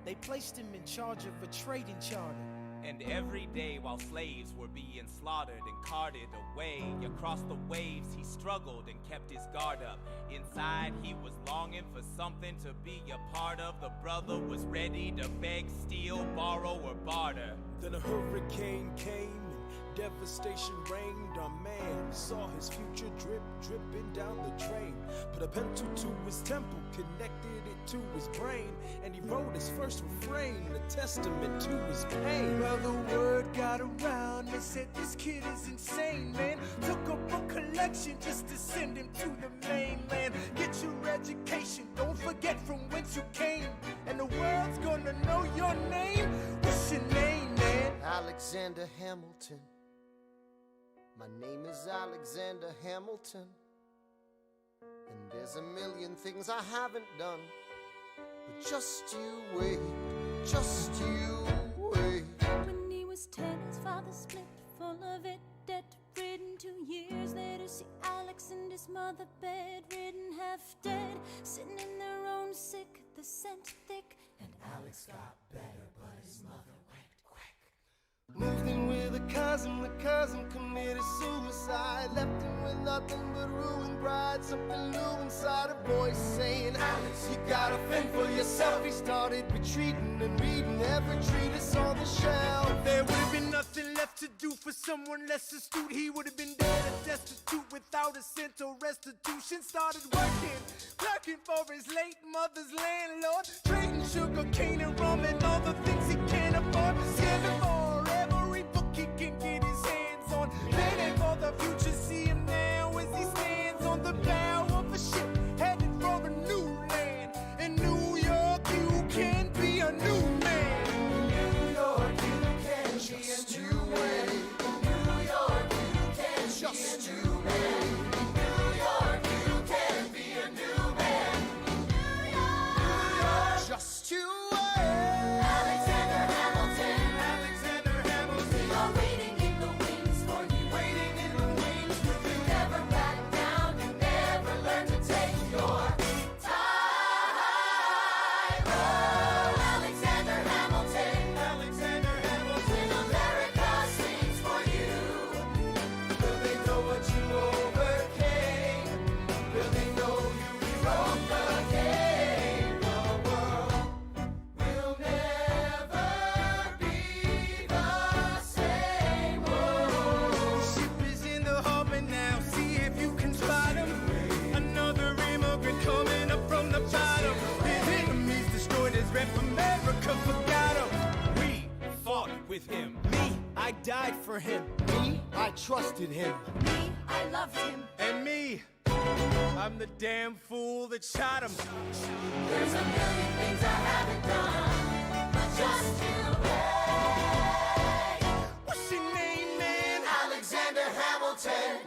They placed him in charge of a trading charter. And every day while slaves were being slaughtered and carted away across the waves, he struggled and kept his guard up. Inside he was longing for something to be a part of. The brother was ready to beg, steal, borrow, or barter. Then a hurricane came and devastation reigned. Our man saw his future dripping down the drain. Put a pencil to his temple, connected it to his brain, and he wrote his first refrain, a testament to his pain. Well, the word got around, they said this kid is insane, man. Took a book collection just to send him to the mainland. Get your education, don't forget from whence you came, and the world's gonna know your name. What's your name, man? Alexander Hamilton. My name is Alexander Hamilton, and there's a million things I haven't done, but just you wait, just you wait. When he was 10, his father split, full of it, debt-ridden. 2 years later, see Alex and his mother bedridden, half dead, sitting in their own sick, the scent thick. And Alex got better, but his mother went quick. Moved in with the cousin committed suicide. Left him with nothing but ruined pride. Something new inside, a voice saying, Alex, you gotta fend for yourself. He started retreating and reading every treatise on the shelf. There would have been nothing left to do for someone less astute. He would have been dead and destitute without a cent or restitution. Started working, clerking for his late mother's landlord, trading sugar cane and rum and all the things he can't afford. Scamming for every book he can get his hands on. Planning for the future, see him now as he stands on the bow of a ship headed for a new land. In New York, you can be a new man. New York, you can be a new man. New York, you can Just be a you new man. New York, you can be a new man. New York, just you Alexander Hamilton. Alexander Hamilton. We are waiting in the wings for you. Waiting in the wings for you. You never back down, you never learn to take your time. Oh, Alexander Hamilton. Alexander Hamilton. America sings for you. Will they know what you overcame? Will they know you rewrote the game? The world will never be the same. The ship is in the harbor now, see if you can spot him. Another immigrant coming up from the bottom. His enemies destroyed his rep, America forgot him. We fought with him. Me, I died for him. Me, I trusted him. Me, I loved him. And me, I'm the damn fool that shot him. There's a million things I haven't done, but just you wait. What's your name, man? Alexander Hamilton.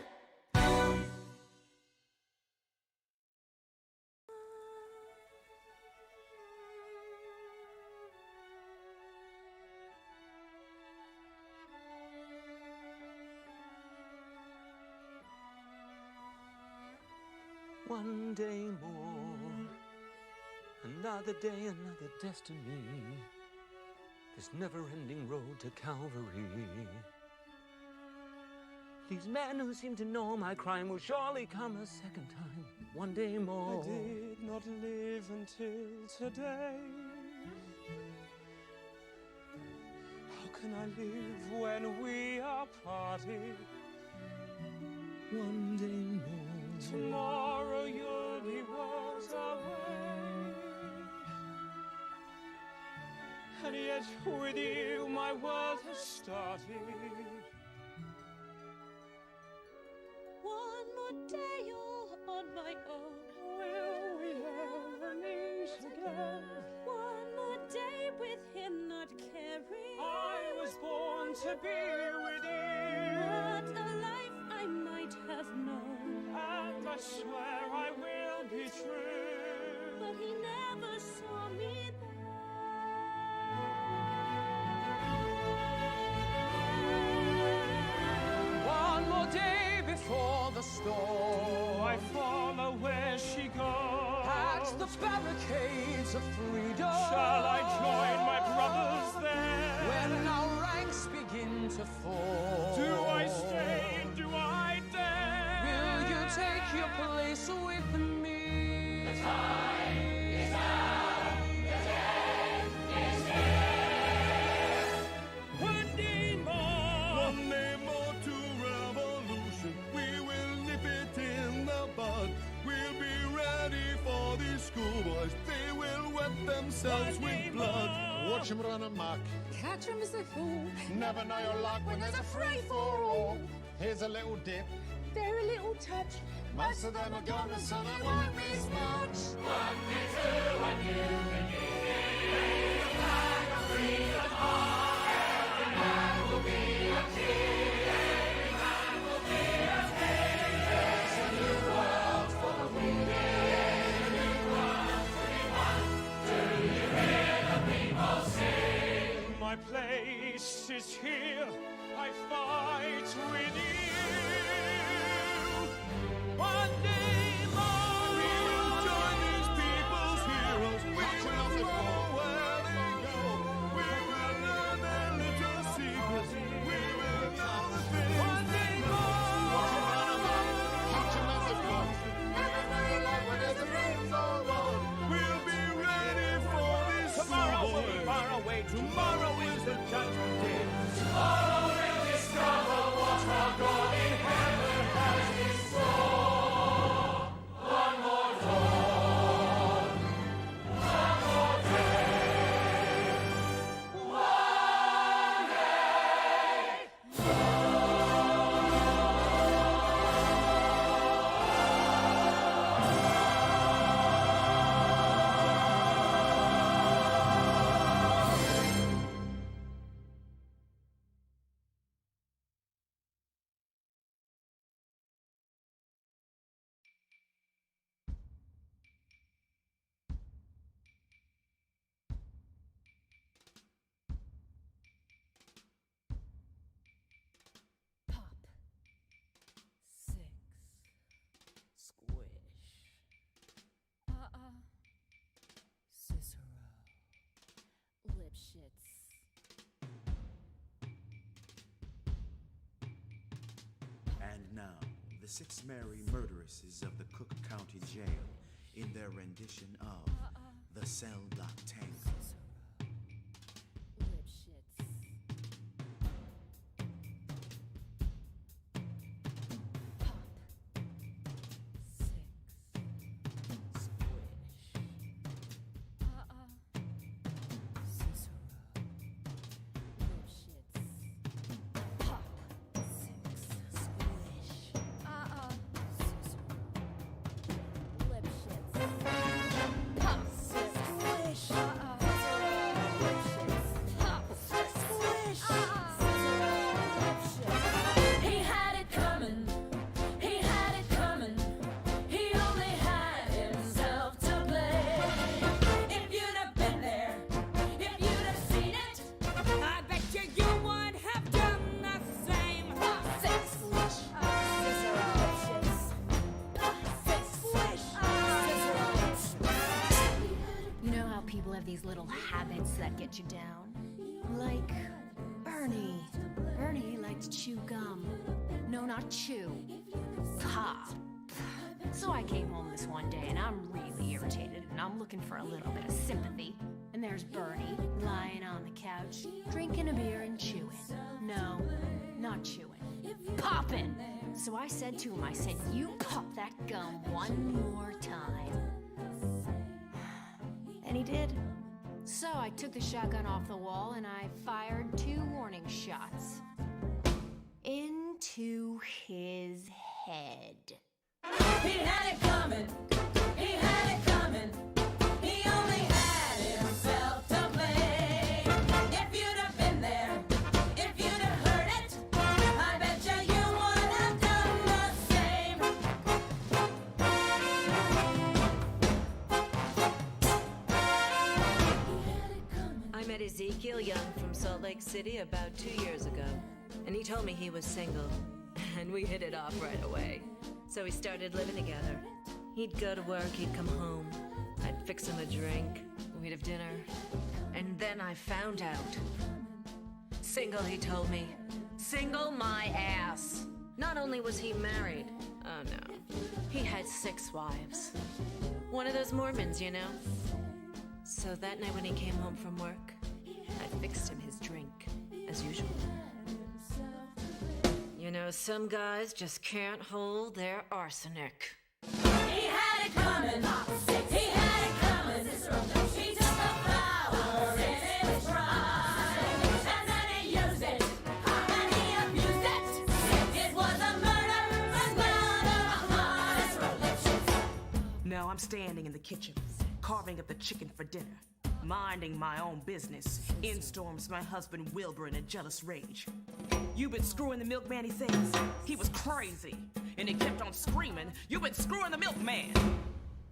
One day more, another day, another destiny. This never-ending road to Calvary. These men who seem to know my crime will surely come a second time. One day more. I did not live until today. How can I live when we are parted? One day more. Tomorrow you'll be worlds away. And yet with you my world has started. One more day all on my own. Will we ever meet again? One more day with him not caring. I was born to be with you. What a life I might have known. And I swear I will be true. But he never saw me there. One more day before the storm, I follow where she goes. At the barricades of freedom, shall I join themselves with blood. Watch them run amok. Catch 'em as they fall. Never know your luck when there's a free-for-all. Here's a little dip. Very little touch. Most of them are gone, and so they won't miss much. 1, 2, and you begin. The flag of freedom on. Every man will be a king. Every man will be a king. There's a new world for the weeding. A new world for anyone. Do you hear the people sing? My place is here. I fight with you. One day more, we will join these people's heroes. We will know where they go. We will learn their little secrets. We will know the things. One day more. Catch 'em as they fall. Never know your luck when there's a free-for-all. We'll be ready for this. Tomorrow will be far away. Tomorrow is the judgment day. Tomorrow we'll discover what our God in heaven has in store. One more dawn, one more day, one day. Pop. 6. Squish. Cicero. Lipschitz. And now, the 6 merry murderesses of the Cook County Jail in their rendition of the Cell Block Tango. Lipschitz. Pop. 6. Squish. Cicero. Lipschitz. Pop. 6. Squish. Cicero. Lipschitz. Pop. 6. Squish. He had it coming. He had it coming. He only had himself to blame. If you'd have been there, if you'd have seen it, I bet you would have done the same. Six squish. You know how people have these little habits that get you down? Like Bernie. Bernie liked to chew gum. No, not chew. Pop. So I came home this one day and I'm really irritated and I'm looking for a little bit of sympathy. And there's Bernie lying on the couch, drinking a beer and chewing. No, not chewing. Popping! So I said to him, I said, you pop that gum one more time. And he did. So I took the shotgun off the wall and I fired 2 warning shots. Into his head. He had it coming. He had it coming. He only had himself to blame. If you'd have been there, if you'd have heard it, I bet you would have done the same. I met Ezekiel Young from Salt Lake City about 2 years ago, and he told me he was single, and we hit it off right away. So we started living together. He'd go to work, he'd come home, I'd fix him a drink, we'd have dinner, and then I found out. Single, he told me. Single my ass. Not only was he married, oh no, he had 6 wives. One of those Mormons, you know? So that night when he came home from work, I fixed him his drink, as usual. You know, some guys just can't hold their arsenic. He had it coming. He had it coming. He took the I'm standing in the kitchen, carving up the chicken for dinner, minding my own business. In storms my husband Wilbur in a jealous rage. "You've been screwing the milkman," he says. He was crazy, and he kept on screaming, "You've been screwing the milkman!"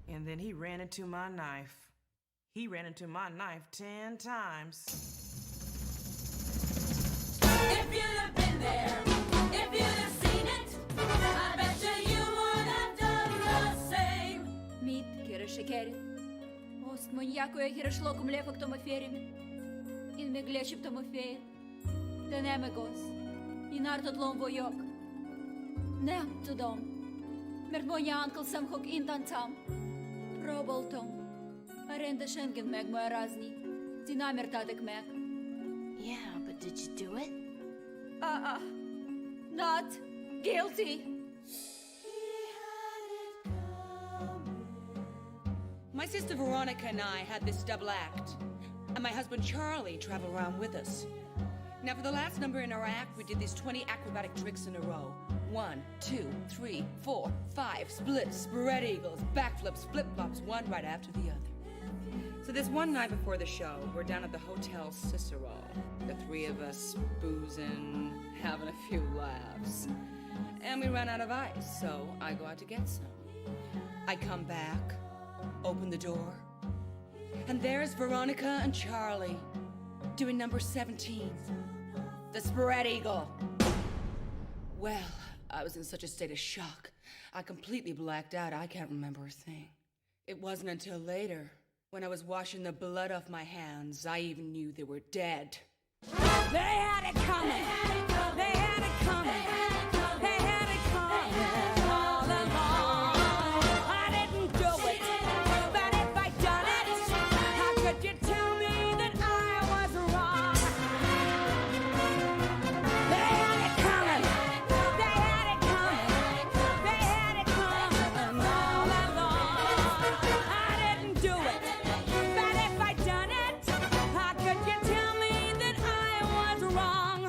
And then he ran into my knife. He ran into my knife 10 times. If you'd have been there, if you'd have seen it, I bet you would have done the same. Мід киришекері, ост моньякує хірешлоком лефок томоферіми, ін меглечіп томофеєр, денеме гос, інарто тлом войок, нем тудом, мертмоня анкл самхок інтанцам, проболтом, аренда шенген мег моя разні, динамер татек мег. Yeah, but did you do it? Not guilty. My sister Veronica and I had this double act, and my husband Charlie traveled around with us. Now, for the last number in our act, we did these 20 acrobatic tricks in a row. 1, 2, 3, 4, 5, splits, spread eagles, backflips, flip-flops, one right after the other. So this one night before the show, we're down at the Hotel Cicero. The three of us boozing, having a few laughs. And we ran out of ice, so I go out to get some. I come back, open the door, and there's Veronica and Charlie doing number 17, the spread eagle. Well, I was in such a state of shock. I completely blacked out. I can't remember a thing. It wasn't until later, when I was washing the blood off my hands, I even knew they were dead. They had it coming. They had it coming. They had it coming all along. I didn't do it, but if I'd done it, how could you tell me that I was wrong? They had it coming. They had it coming. They had it coming all along. I didn't do it, but if I'd done it, how could you tell me that I was wrong?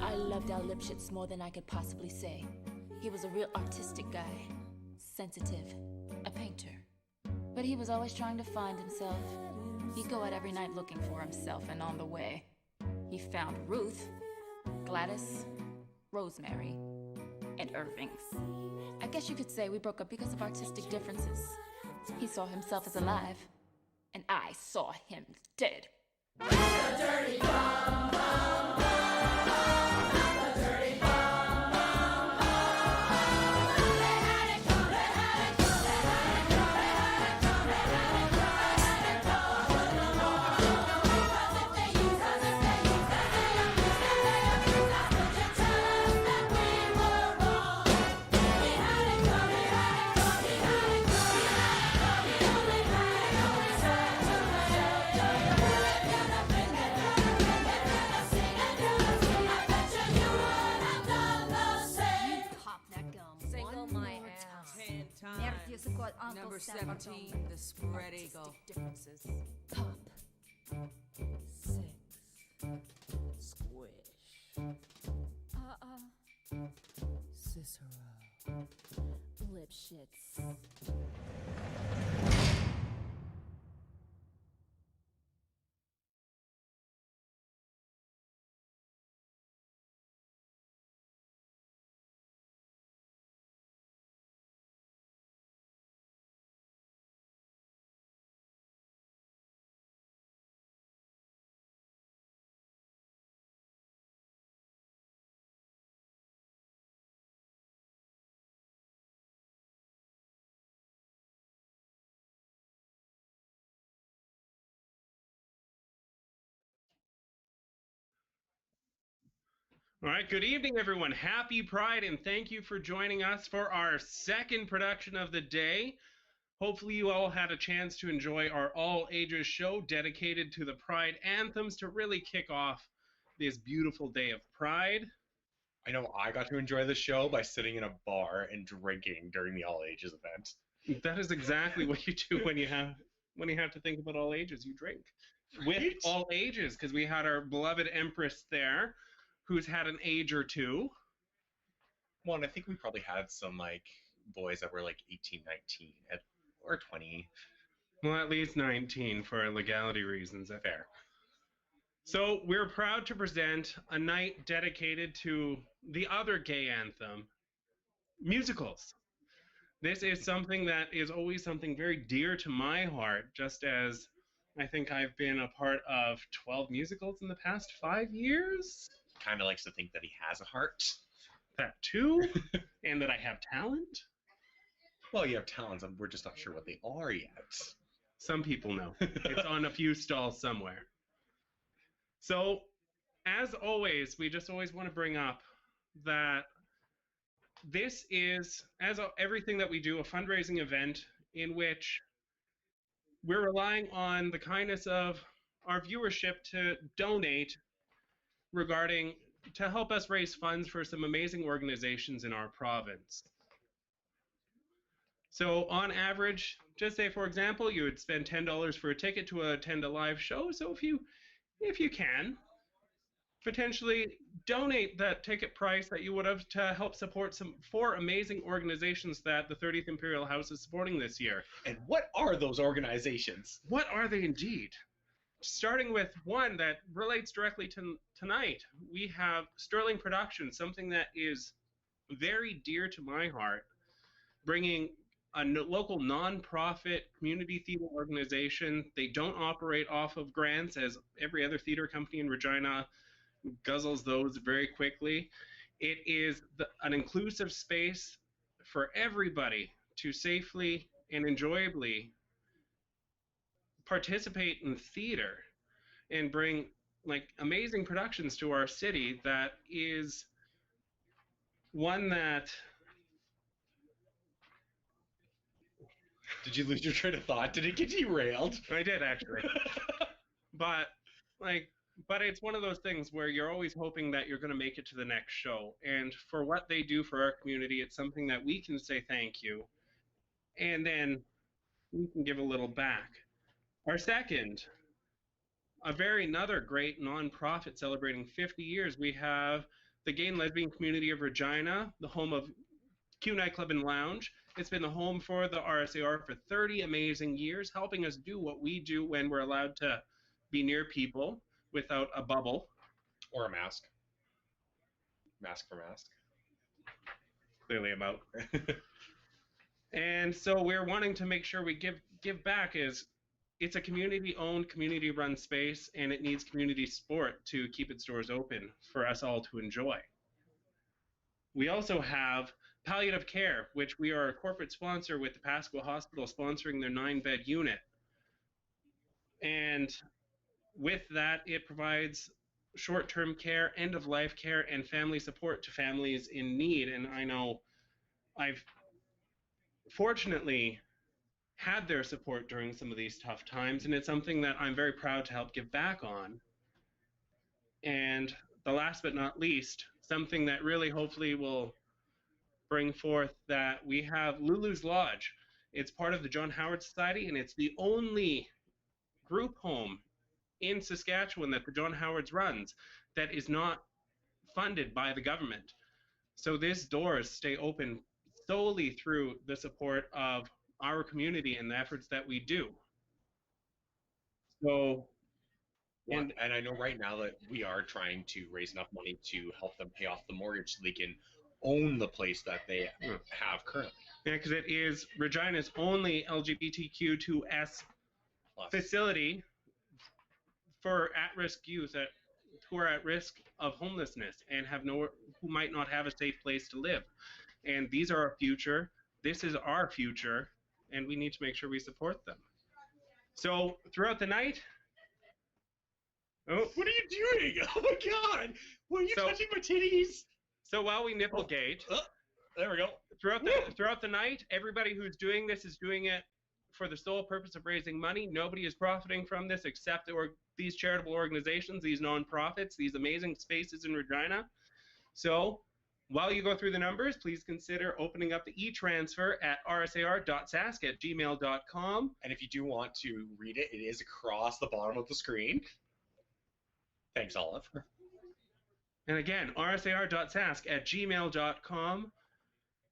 I loved Al Lipschitz more than I could possibly say. He was a real artistic guy, sensitive, a painter. But he was always trying to find himself. He'd go out every night looking for himself, and on the way, he found Ruth, Gladys, Rosemary, and Irving's. I guess you could say we broke up because of artistic differences. He saw himself as alive, and I saw him dead. Dirty bomb, bomb, bomb. Number 17, the spread eagle. Differences. Pop. 6. Squish. Cicero. Lipschitz. All right, good evening, everyone. Happy Pride, and thank you for joining us for our second production of the day. Hopefully you all had a chance to enjoy our all-ages show dedicated to the Pride anthems to really kick off this beautiful day of Pride. I know I got to enjoy the show by sitting in a bar and drinking during the all-ages event. That is exactly what you do when you have to think about all ages. You drink with all ages, because we had our beloved Empress there, who's had an age or two. Well, and I think we probably had some like boys that were like 18, 19, or 20. Well, at least 19 for legality reasons. Fair. So we're proud to present a night dedicated to the other gay anthem, musicals. This is something that is always something very dear to my heart, just as I think I've been a part of 12 musicals in the past 5 years. Kind of likes to think that he has a heart. That too, and that I have talent. Well, you have talents, and we're just not sure what they are yet. Some people know. It's on a few stalls somewhere. So, as always, we just always want to bring up that this is, as everything that we do, a fundraising event in which we're relying on the kindness of our viewership to donate to help us raise funds for some amazing organizations in our province. So on average, just say for example, you would spend $10 for a ticket to attend a live show. So if you can, potentially donate that ticket price that you would have to help support some 4 amazing organizations that the 30th Imperial House is supporting this year. And what are those organizations? What are they indeed? Starting with one that relates directly to tonight, we have Sterling Productions, something that is very dear to my heart, bringing a local non-profit community theater organization. They don't operate off of grants as every other theater company in Regina guzzles those very quickly. It is an inclusive space for everybody to safely and enjoyably participate in theater and bring like amazing productions to our city. That is one that... Did you lose your train of thought? Did it get derailed? I did, actually. But it's one of those things where you're always hoping that you're going to make it to the next show. And for what they do for our community, it's something that we can say thank you. And then we can give a little back. Our second, another great nonprofit celebrating 50 years, we have the Gay and Lesbian Community of Regina, the home of Q Nightclub and Lounge. It's been the home for the RSAR for 30 amazing years, helping us do what we do when we're allowed to be near people without a bubble. Or a mask. Mask for mask. Clearly about. And so we're wanting to make sure we give back. It's a community-owned, community-run space, and it needs community support to keep its doors open for us all to enjoy. We also have Palliative Care, which we are a corporate sponsor with the Pasco Hospital sponsoring their 9-bed unit. And with that, it provides short-term care, end-of-life care, and family support to families in need. And I know I've fortunately had their support during some of these tough times, and it's something that I'm very proud to help give back on. And the last but not least, something that really hopefully will bring forth that we have Lulu's Lodge. It's part of the John Howard Society, and it's the only group home in Saskatchewan that the John Howard's runs that is not funded by the government. So these doors stay open solely through the support of our community and the efforts that we do. So, and I know right now that we are trying to raise enough money to help them pay off the mortgage so they can own the place that they have currently. Yeah, because it is Regina's only LGBTQ2S facility for at-risk youth who are at risk of homelessness and who might not have a safe place to live. And these are our future. This is our future, and we need to make sure we support them. So throughout the night... Oh, what are you doing? Oh my God! Were you touching my titties? So while we nipplegate, there we go. Throughout the night, everybody who's doing this is doing it for the sole purpose of raising money. Nobody is profiting from this except these charitable organizations, these nonprofits, these amazing spaces in Regina. So while you go through the numbers, please consider opening up the e-transfer at rsar.sask@gmail.com. And if you do want to read it, it is across the bottom of the screen. Thanks, Olive. And again, rsar.sask@gmail.com.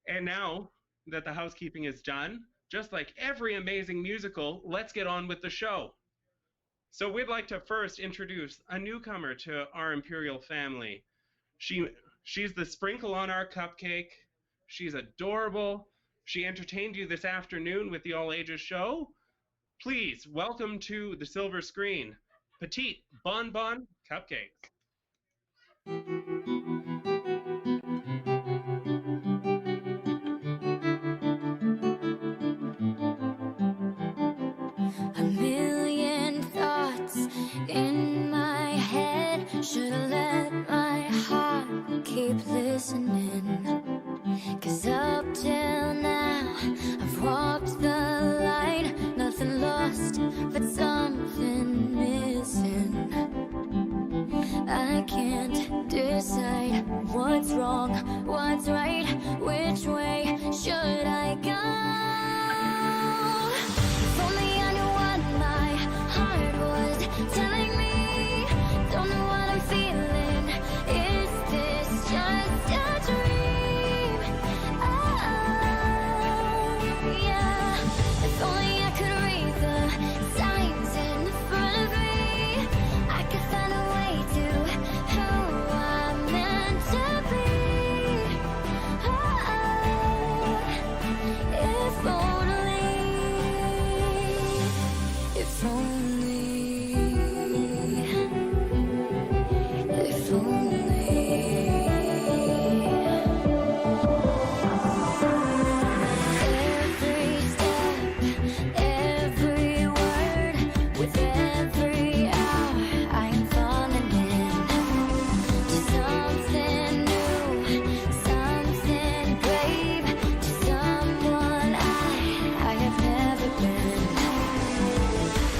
And now that the housekeeping is done, just like every amazing musical, let's get on with the show. So we'd like to first introduce a newcomer to our Imperial family. She's the sprinkle on our cupcake. She's adorable. She entertained you this afternoon with the All Ages show. Please welcome to the silver screen, Petite Bonbon Cupcakes. A million thoughts in my head. Should've let my heart keep listening. 'Cause up till now I've walked the line. Nothing lost, but something missing. I can't decide what's wrong, what's right. Which way should I go? If only I knew what my heart was telling me. Don't know what I'm feeling. Is this just a dream? Oh, yeah. If only I could read the signs in front of me. I could find a way to who I'm meant to be. Oh, if only, if only, if only. Every step, every word, with every hour I am falling into something new, something brave, to someone I have never been.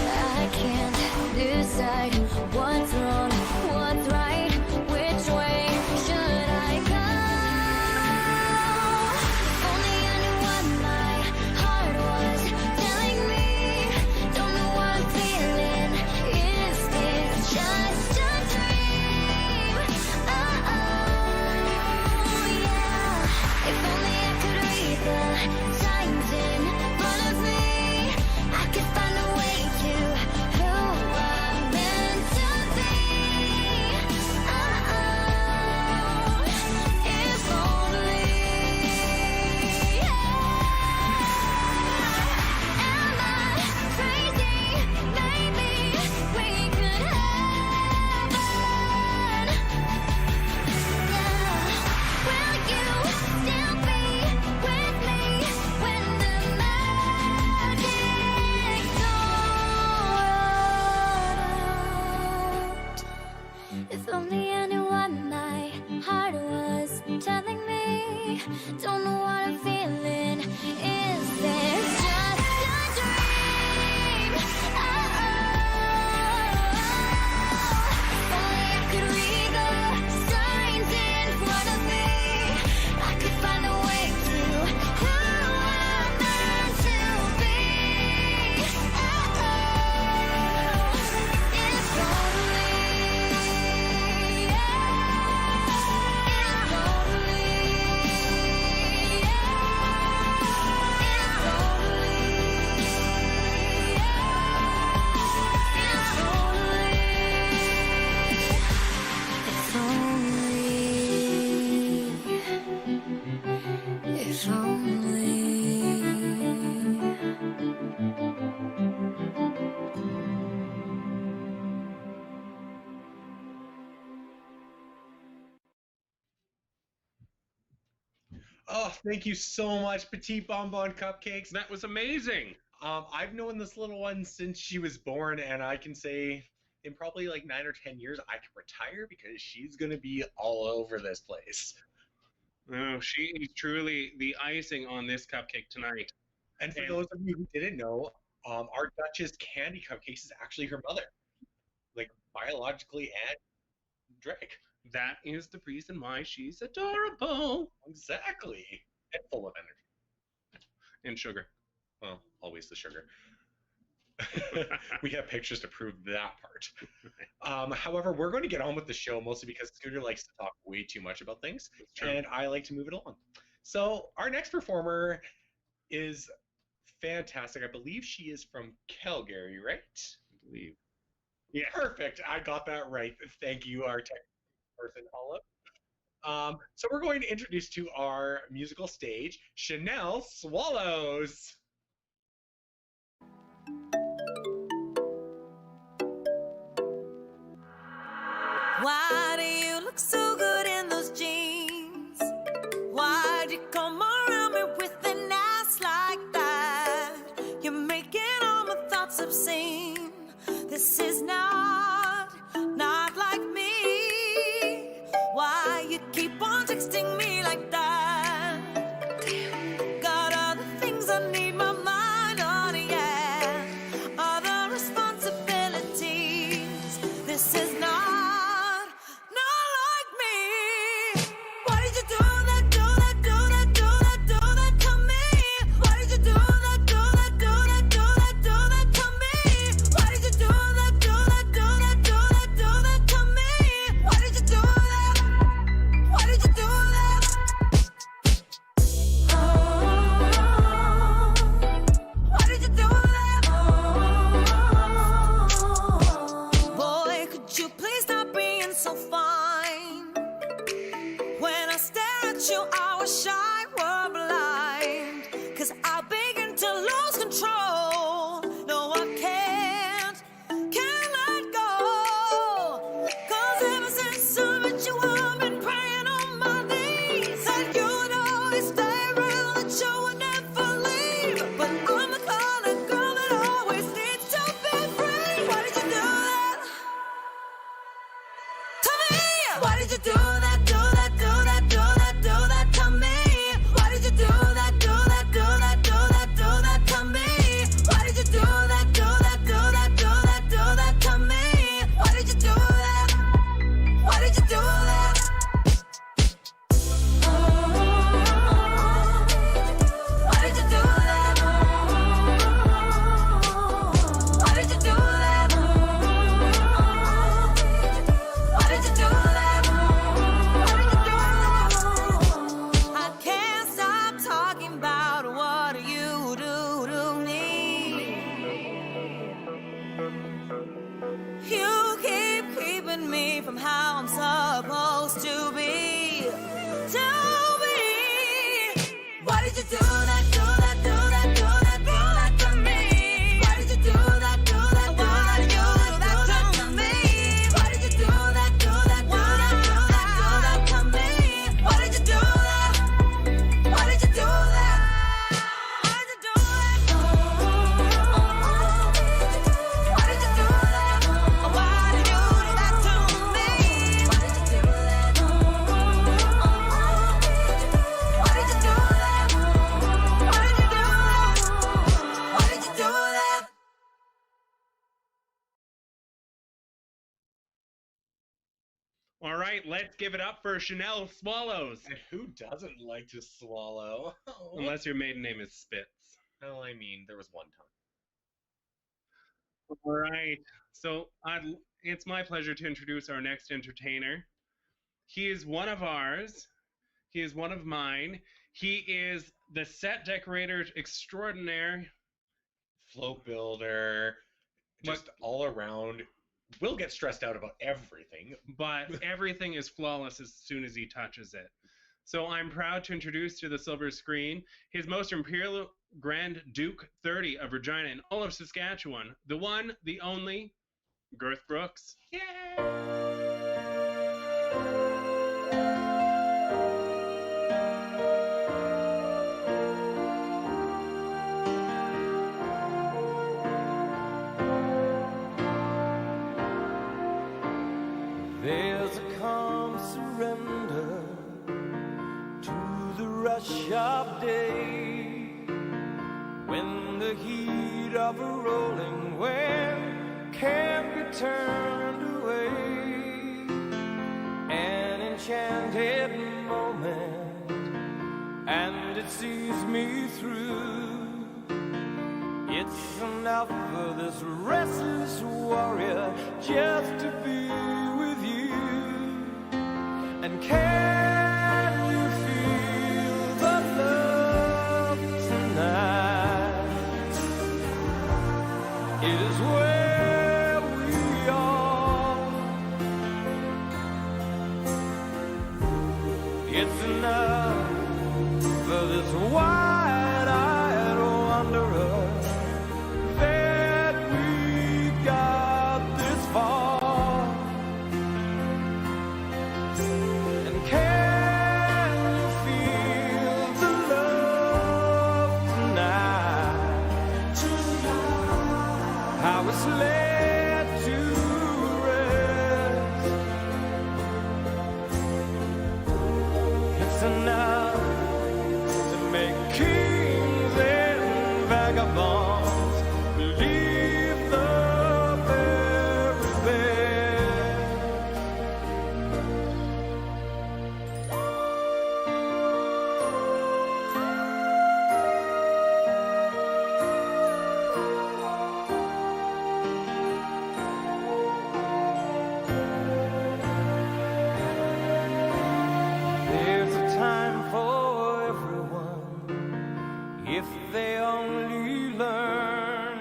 I can't decide what's wrong, what's right. Which way should I go? If only I knew what my heart was telling me. Don't know what I'm feeling. Is this just a dream? Oh, yeah. If only I could read the signs in front of me. I could find a way to who I'm meant to be. Oh, if only. Am I crazy? Maybe we could have fun. Will you still be with me when the magic's all out? If only I knew what my heart was telling me. Don't know what I'm feeling. Is this just a dream? Oh, if only I could read the signs in front of me. I could find a way to who I'm meant to be. Oh, if only, if only, if only. Oh, thank you so much, Petite Bonbon Cupcakes. That was amazing. I've known this little one since she was born, and I can say in probably like 9 or 10 years, I can retire because she's going to be all over this place. Oh, she is truly the icing on this cupcake tonight. And for those of you who didn't know, our Duchess Candy Cupcakes is actually her mother, like biologically and Drake. That is the reason why she's adorable. Exactly. And full of energy. And sugar. Well, always the sugar. We have pictures to prove that part. However, we're going to get on with the show mostly because Scooter likes to talk way too much about things, and I like to move it along. So our next performer is fantastic. I believe she is from Calgary, right? I believe. Yeah. Perfect. I got that right. Thank you, our tech person, Olive. So we're going to introduce to our musical stage, Chanel Swallows. Why do you look so good in those jeans? Why'd you come around me with an ass like that? You're making all my thoughts obscene. This is not like me. Why you keep on texting me like that? Got other things I need my mind on, yeah. Other responsibilities. This is not like me. Why did you do that, do that, do that, do that, do that to me? Why did you do that, do that, do that, do that, do that to me? Why did you do that, do that, do that, do that, do that to me? Why did you do that? Why did you do that? Why did you do that? Boy, could you please stop being so fine? When I stare at you, I wish I were blind. 'Cause I begin to lose control. No, I can't let go. 'Cause ever since I met you, I've been praying on my knees that you'd always stay around, that you would never leave. But I'm the kind of girl that always needs to be free. Why did you do that to me? Why did you do that, do that, do that, do that, do that to me? Why did you do that, do that, do that, do that, do that to me? Why did you do that, do that, do that, do that, do that to me? Why did you do that? Why did you do that? Why did you do that? Why did you do that? Why did you do that? I can't stop talking about what you do to me. You keep keeping me from how I'm supposed to be. Why did you do that, do that, do that, do that, do that to me? Why did you do that, do that, do that, do that, do that to me? Why did you do that, do that, do that, do that, do that to me? Why did you do that? Why did you do that? Why did you do that? Why did you do that? Why did you do that to me? Why did you do that? Why did you do that? Why did you do that? Why did you do that? All right, let's give it up for Chanel Swallows. And who doesn't like to swallow? Unless your maiden name is Spitz. Well, I mean, there was one time. All right, so it's my pleasure to introduce our next entertainer. He is one of ours. He is one of mine. He is the set decorator extraordinaire. Float builder, just all around. Will get stressed out about everything. But everything is flawless as soon as he touches it. So I'm proud to introduce to the silver screen His Most Imperial Grand Duke 30 of Regina in all of Saskatchewan, the one, the only, Girth Brooks. There's a calm surrender to the rush of day, when the heat of a rolling wave can't be turned away. An enchanted moment, and it sees me through. It's enough for this restless warrior just to be with you. And can you feel the this wide-eyed wanderer that we got this far. And can you feel the love tonight? How it's laid to rest. It's enough to make kings and vagabonds believe the very best. There's a time for everyone if they only learn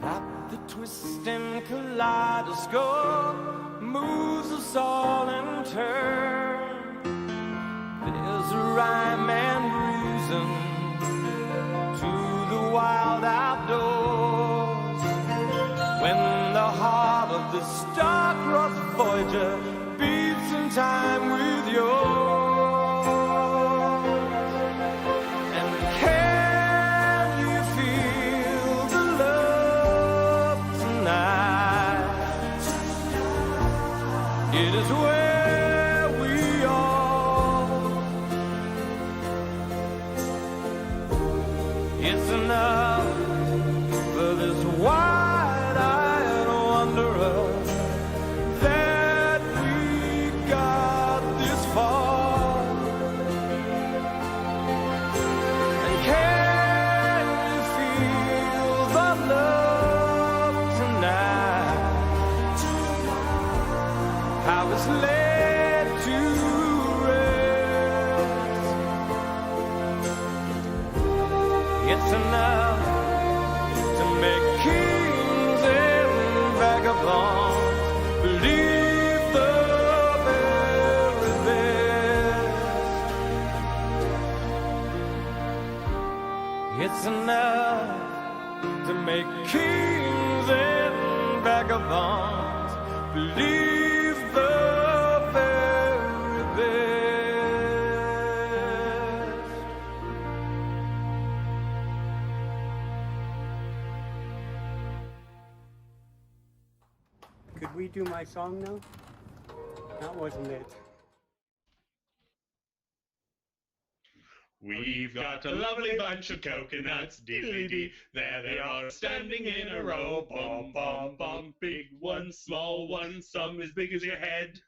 that the twisting kaleidoscope moves us all in turn. There's a rhyme and reason to the wild outdoors when the heart of the star-crossed Voyager beats in time with yours. And can you feel the love tonight? It is where we are. It's enough for this wide-eyed wanderer that we got this far. And can you feel the love tonight? How it's laid to rest. It's enough to make kings and vagabonds believe the very best. It's enough to make kings and vagabonds believe the very best. Could we do my song now? That wasn't it. We've got a lovely bunch of coconuts, diddly-dee. There they are, standing in a row. Bum, bum, bum. Big one, small one, some as big as your head.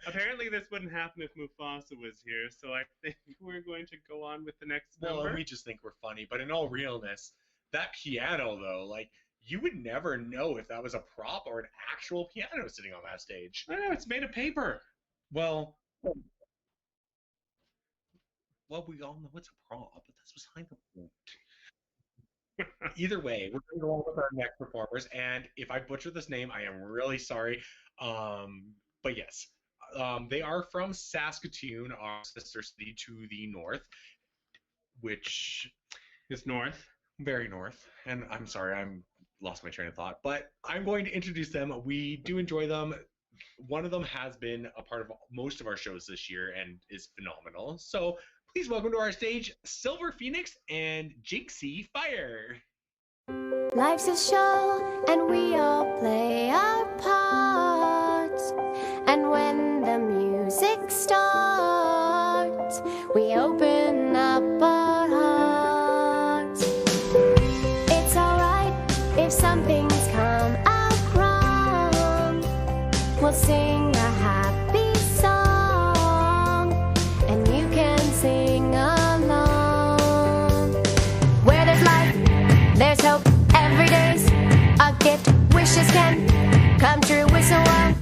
Apparently this wouldn't happen if Mufasa was here, so I think we're going to go on with the next number. Well, we just think we're funny, but in all realness, that piano, though, like, you would never know if that was a prop or an actual piano sitting on that stage. I know, it's made of paper. Well, we all know it's a prop, but that's beside the point. Either way, we're going to go on with our next performers, and if I butcher this name, I am really sorry. But yes, they are from Saskatoon, our sister city to the north, which is north. Very north. And I'm sorry, I'm lost my train of thought, but I'm going to introduce them. We do enjoy them. One of them has been a part of most of our shows this year and is phenomenal. So please welcome to our stage Silver Phoenix and Jinxie Fire. Life's a show and we all play our parts. And when the music starts, we open up our hearts. It's alright if something's come out wrong. We'll sing a happy song, and you can sing along. Where there's life, there's hope. Every day's a gift. Wishes can come true with someone.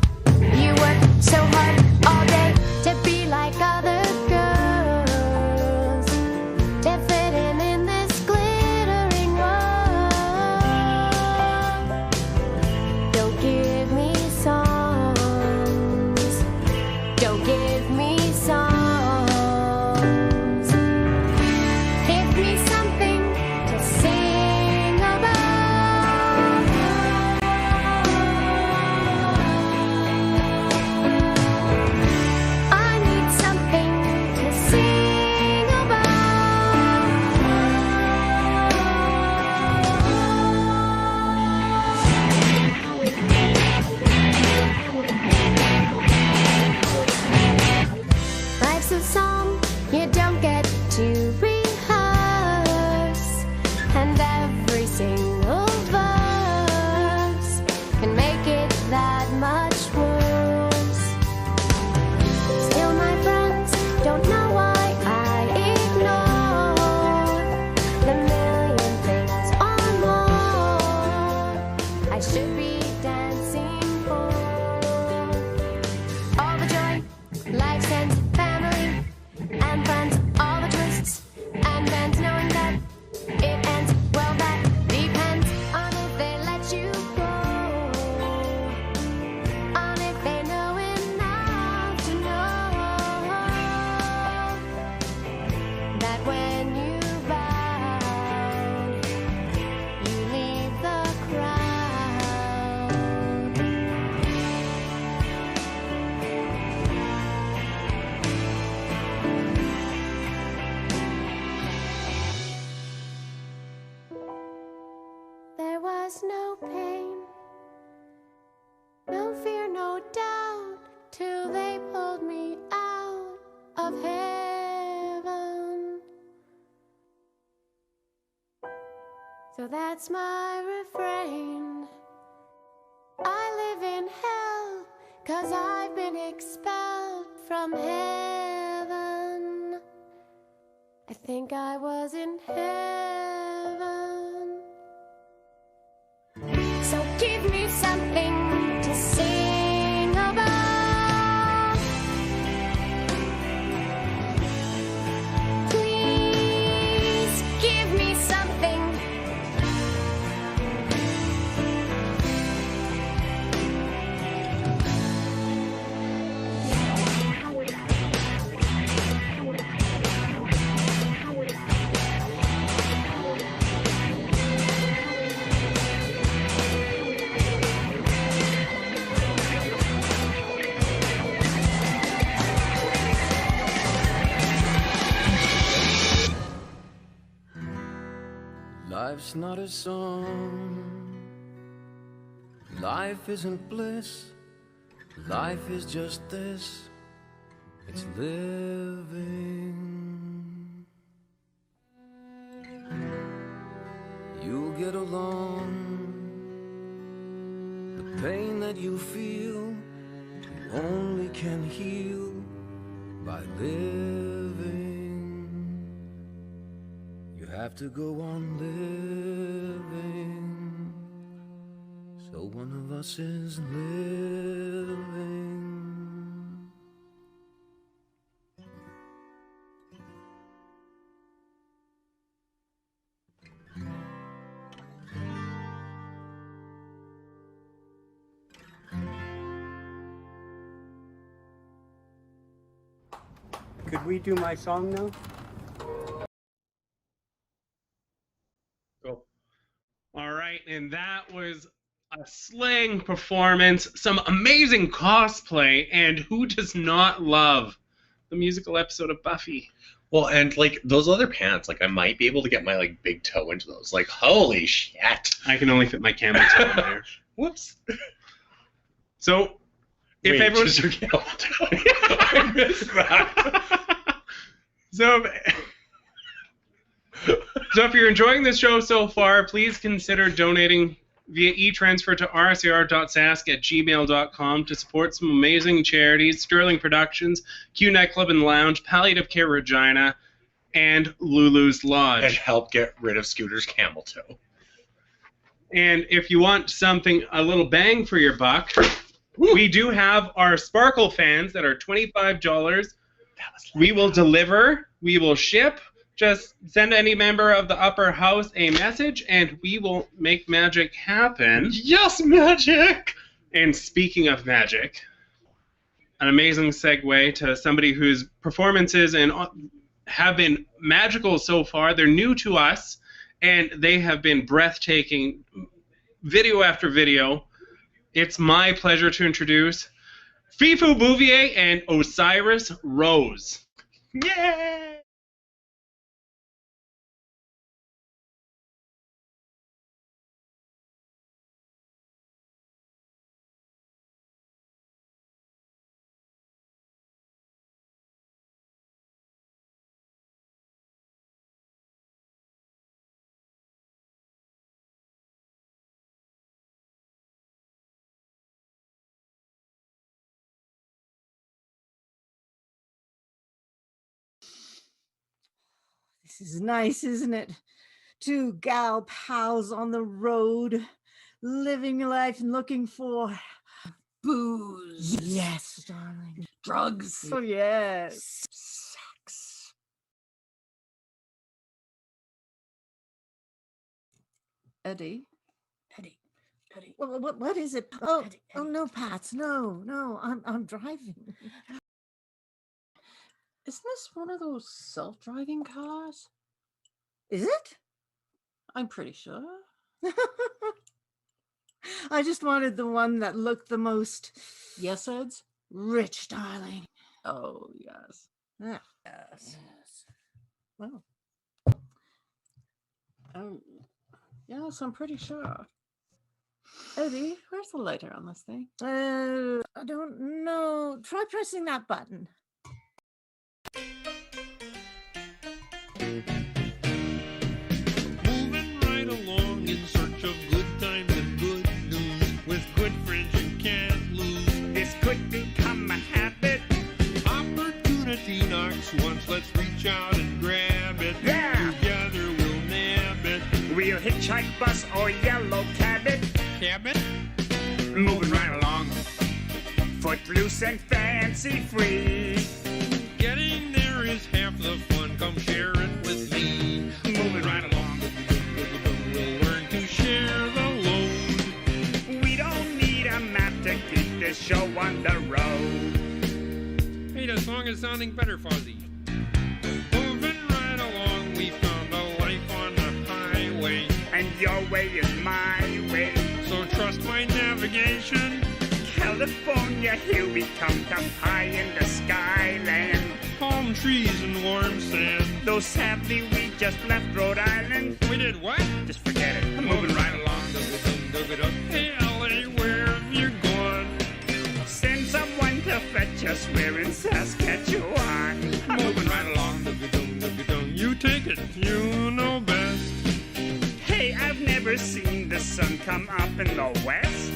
You work so hard all day to be like other girls, to fit in this glittering world. Don't give me songs. Don't give me songs. that's my refrain. I live in hell, 'cause I've been expelled from heaven. I think I was in heaven. So give me something to sing about. Please give me something. Life's not a song. Life isn't bliss. Life is just this. It's living. You'll get along. The pain that you feel, you only can heal by living. You have to go on living. So one of us is living. Could we do my song now? Go. All right, and that was a slang performance, some amazing cosplay, and who does not love the musical episode of Buffy? Well, and like those leather pants, like I might be able to get my like big toe into those. Like, holy shit! I can only fit my camel toe in there. Whoops. So, if Wait, everyone, just your camel toe. I missed that. So if you're enjoying this show so far, please consider donating via e-transfer to rscr.sask@gmail.com to support some amazing charities: Sterling Productions, Q Nightclub and Lounge, Palliative Care Regina, and Lulu's Lodge. And help get rid of Scooter's camel toe. And if you want something, a little bang for your buck, we do have our Sparkle fans that are $25. We will deliver, we will ship. Just send any member of the upper house a message, and we will make magic happen. Yes, magic! And speaking of magic, an amazing segue to somebody whose performances have been magical so far. They're new to us, and they have been breathtaking, video after video. It's my pleasure to introduce Fifu Bouvier and Osiris Rose. Yay! This is nice, isn't it? Two gal pals on the road, living life and looking for booze. Yes, darling. Drugs. Oh, yes. Sex. Eddie. What is it? Oh, oh no, Pat. No, I'm driving. Isn't this one of those self-driving cars? Is it? I'm pretty sure. I just wanted the one that looked the most... Yes, Eds? Rich, darling. Oh, yes. Yes. Well. Yes, I'm pretty sure. Eddie, where's the lighter on this thing? I don't know. Try pressing that button. Moving right along bunch of good times and good news. With good friends you can't lose. This could become a habit. Opportunity knocks once, let's reach out and grab it. Yeah. Together we'll nab it. We'll hitchhike, bus, or yellow cab it. Moving right along. Footloose and fancy free. Getting there is half the fun, come share it with me. Moving right along. We'll learn to share the load. We don't need a map to keep this show on the road. Hey, the song is sounding better, Fuzzy. Moving right along, we found a life on the highway. And your way is my way. So trust my navigation. California, here we come, up high in the skyland. Palm trees and warm sand. Though sadly we just left Rhode Island. We did what? Just forget it. I'm moving right along. Hey, LA, where have you gone? Send someone to fetch us. We're in Saskatchewan. I'm moving right along. You take it, you know best. Hey, I've never seen the sun come up in the west.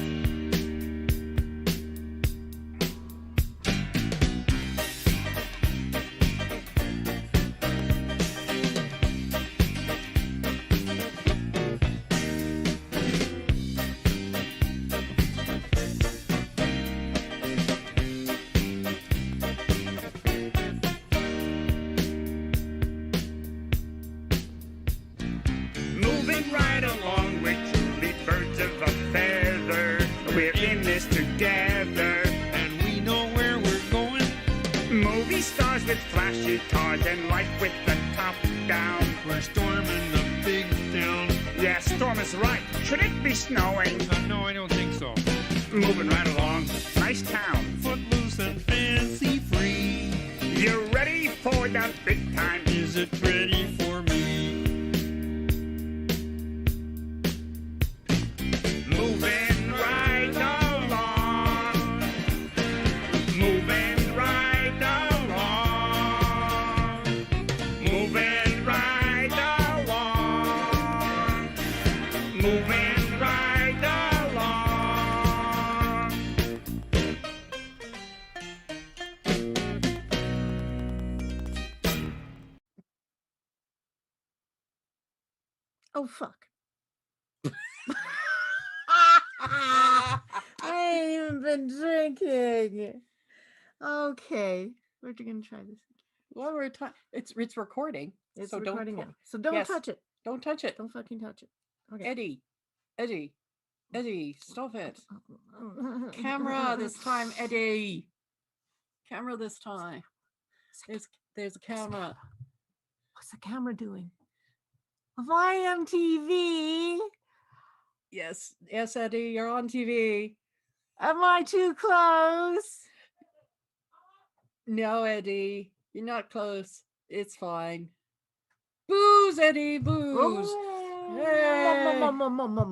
Moving right along, we're truly birds of a feather. We're in this together, and we know where we're going. Movie stars with flashy cars and life with the top down. We're storming the big town. Yeah, storm is right. Should it be snowing? No, I don't think so. Moving right along, nice town. Footloose and fancy free. You ready for the big time? Is it ready for me? Moving right along. Moving right along. Moving right along. Moving right along. Oh, fuck. I ain't even been drinking. Okay, we're gonna try this. Well, it's recording. It's so recording don't now. So don't yes, touch it. Don't touch it. Don't fucking touch it. Okay. Eddie, stop it. Camera this time, Eddie. Camera this time. There's a camera. What's the camera doing? YMTV. Yes, Eddie, you're on TV. Am I too close? No, Eddie, you're not close. It's fine. Booze, Eddie, booze. Yay.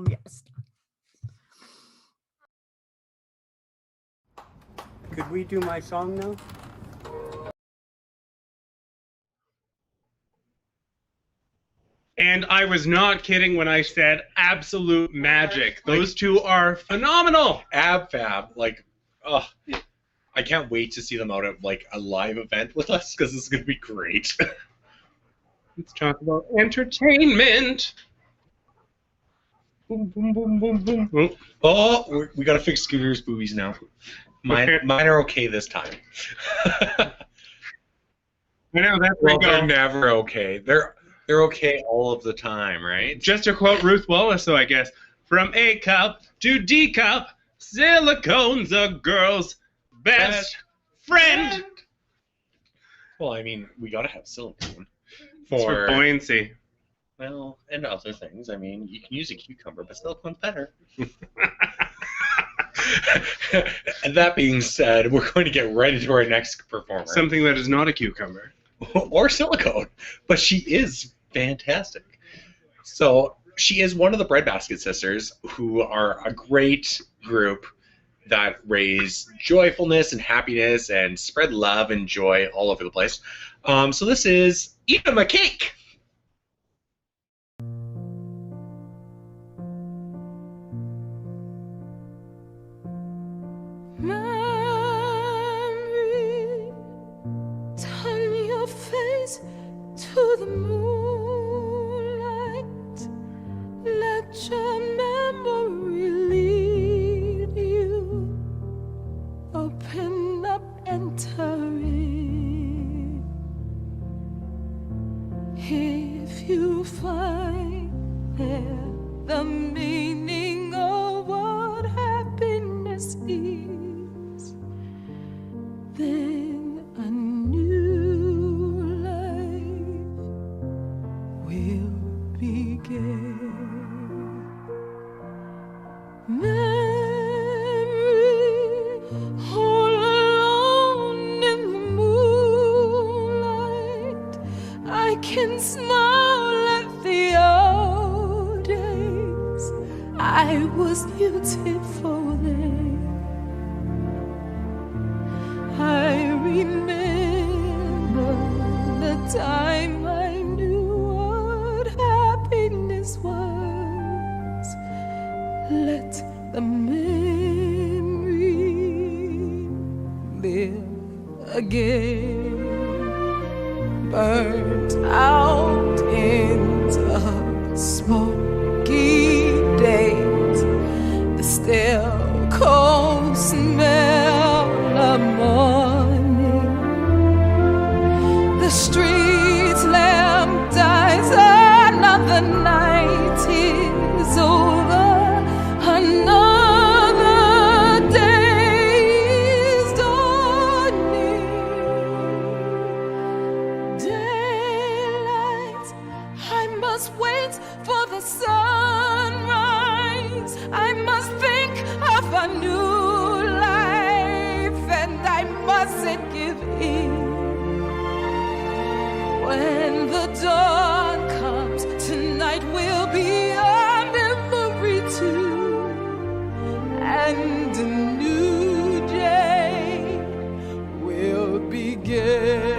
Yes. Could we do my song now? And I was not kidding when I said absolute magic. Those two are phenomenal. Ab Fab, like, oh, I can't wait to see them out at like a live event with us because this is gonna be great. Let's talk about entertainment. Boom, boom, boom, boom, boom. Oh, we gotta fix Scooter's boobies now. Mine are okay this time. I know that's well, they're never okay. They're okay all of the time, right? Just to quote Ruth Wallace, though, I guess, from A cup to D cup, silicone's a girl's best friend. Well, I mean, we gotta have silicone for buoyancy. Well, and other things. I mean, you can use a cucumber, but silicone's better. And that being said, we're going to get right into our next performer. Something that is not a cucumber. Or silicone, but she is fantastic. So she is one of the Breadbasket Sisters, who are a great group that raise joyfulness and happiness and spread love and joy all over the place. So this is Eat 'em a Cake. Mary, turn your face to the moonlight. Let your memory lead you. Open up, enter in. If you find there the meaning of what happiness is, then a new life will begin. Memory, all alone in the moonlight, I can smile at the old days. I was beautiful then. I remember the time I knew what happiness was. Let the memory live again. Burnt out in the smoky days, the still cold smell of morning. The street lamp dies, another night is over, another day is dawning. Daylight, I must wait for the sunrise. I must think of a new life, and I mustn't give in. When the dawn comes, tonight will be a memory too, and a new day will begin.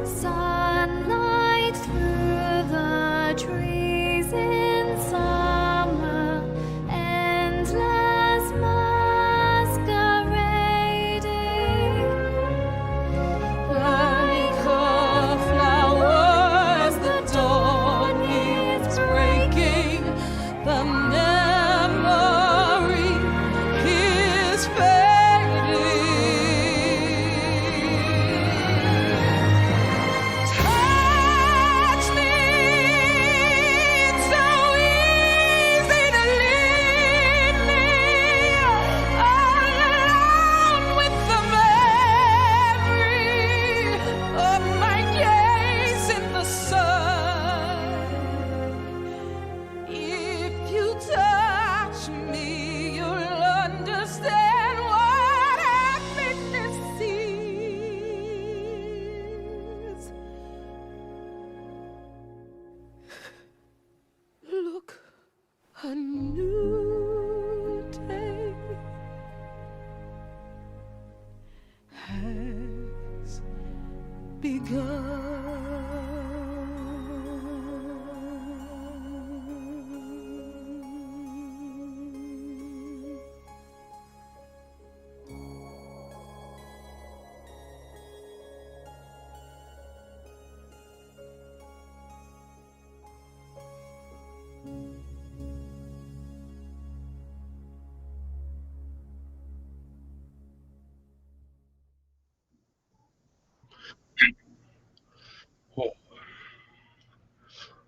Sunlight through the trees in summer, endless masquerading. Like a flower as the dawn is breaking, the memory is fading. Touch me, it's so easy to leave me alone with the memory of my gaze in the sun. If you touch me, you'll understand what happiness is. Look, a new day has begun.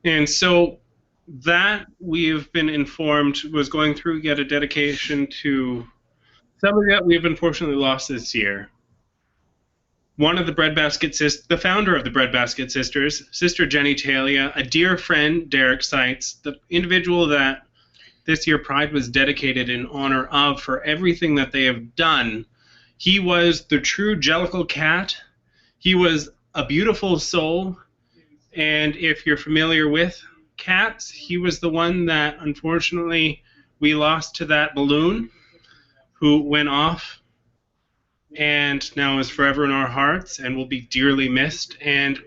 And so that we've been informed was going through yet a dedication to somebody that we've unfortunately lost this year. One of the Breadbasket Sisters, the founder of the Breadbasket Sisters, Sister Jenny Talia, a dear friend, Derek Seitz, the individual that this year Pride was dedicated in honor of for everything that they have done. He was the true Jellicle cat. He was a beautiful soul. And if you're familiar with cats, he was the one that unfortunately we lost to that balloon who went off and now is forever in our hearts and will be dearly missed. And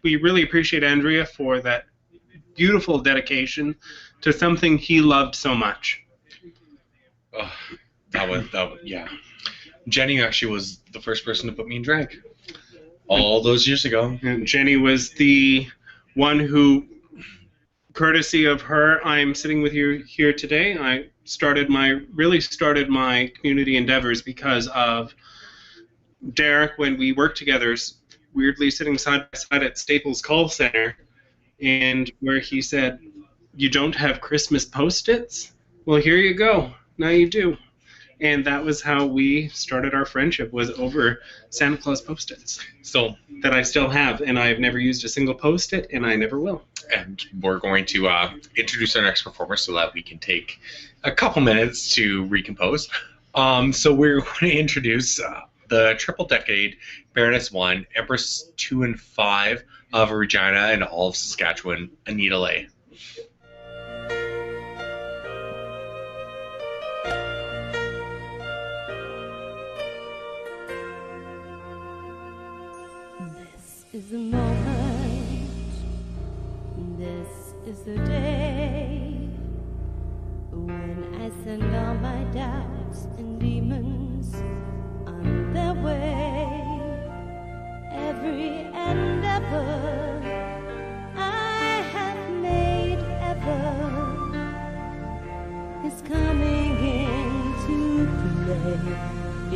we really appreciate Andrea for that beautiful dedication to something he loved so much. Oh, that was, yeah. Jenny actually was the first person to put me in drag all those years ago. And Jenny was the one who, courtesy of her, I'm sitting with you here today. I really started my community endeavors because of Derek when we worked together, weirdly sitting side by side at Staples Call Center, and where he said, "You don't have Christmas Post-its? Well, here you go. Now you do." And that was how we started our friendship, was over Santa Claus Post-its. So that I still have, and I've never used a single Post-it, and I never will. And we're going to introduce our next performer so that we can take a couple minutes to recompose. So we're going to introduce the triple decade Baroness 1, Empress 2 and 5 of Regina and all of Saskatchewan, Anita Lay. This is the moment, this is the day when I send all my doubts and demons on their way. Every endeavor I have made ever is coming into play.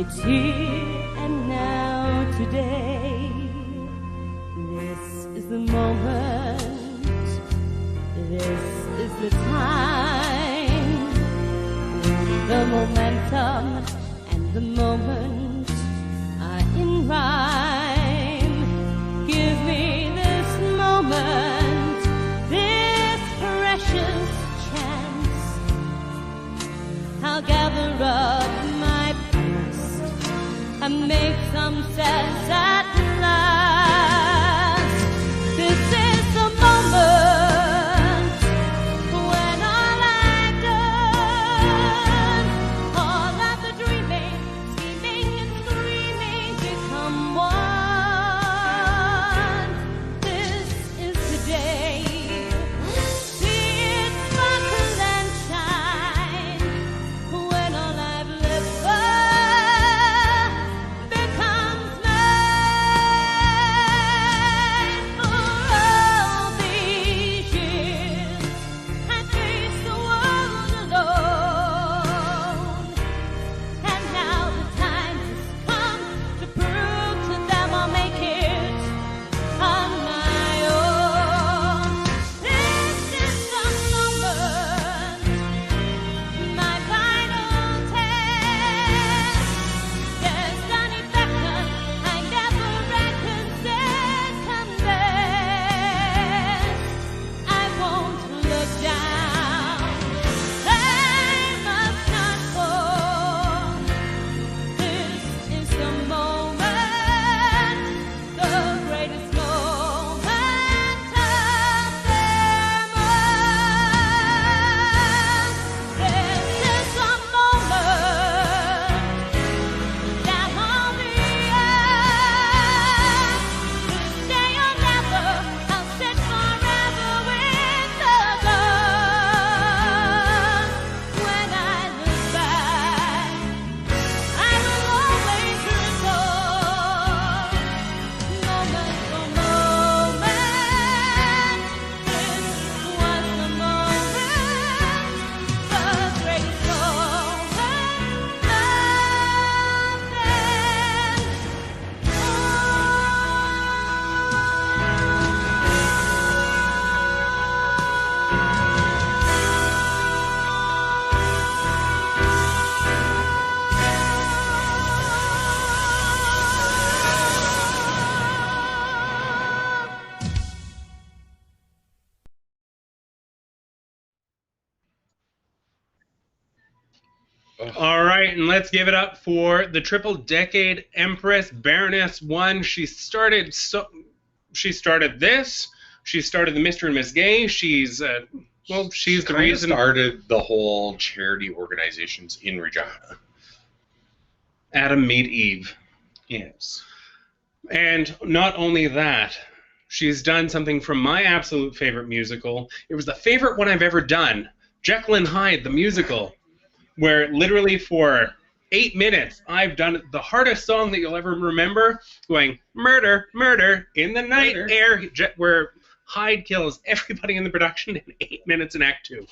It's here and now today. This is the moment, this is the time, the momentum and the moment are in rhyme. Give me this moment, this precious chance. I'll gather up my past and make some sense at last. This is the moment when all I've done, all of the dreaming, scheming and screaming become one. This is the day. See it sparkle and shine when all I've lived for becomes All right, and let's give it up for the triple decade Empress Baroness 1. She started this. She started the Mr. and Miss Gay. She's the reason. Started the whole charity organizations in Regina. Adam Meet Eve. Yes. And not only that, she's done something from my absolute favorite musical. It was the favorite one I've ever done, Jekyll and Hyde, the musical, where literally for 8 minutes I've done the hardest song that you'll ever remember, going murder, murder in the night air, where Hyde kills everybody in the production in 8 minutes in Act 2.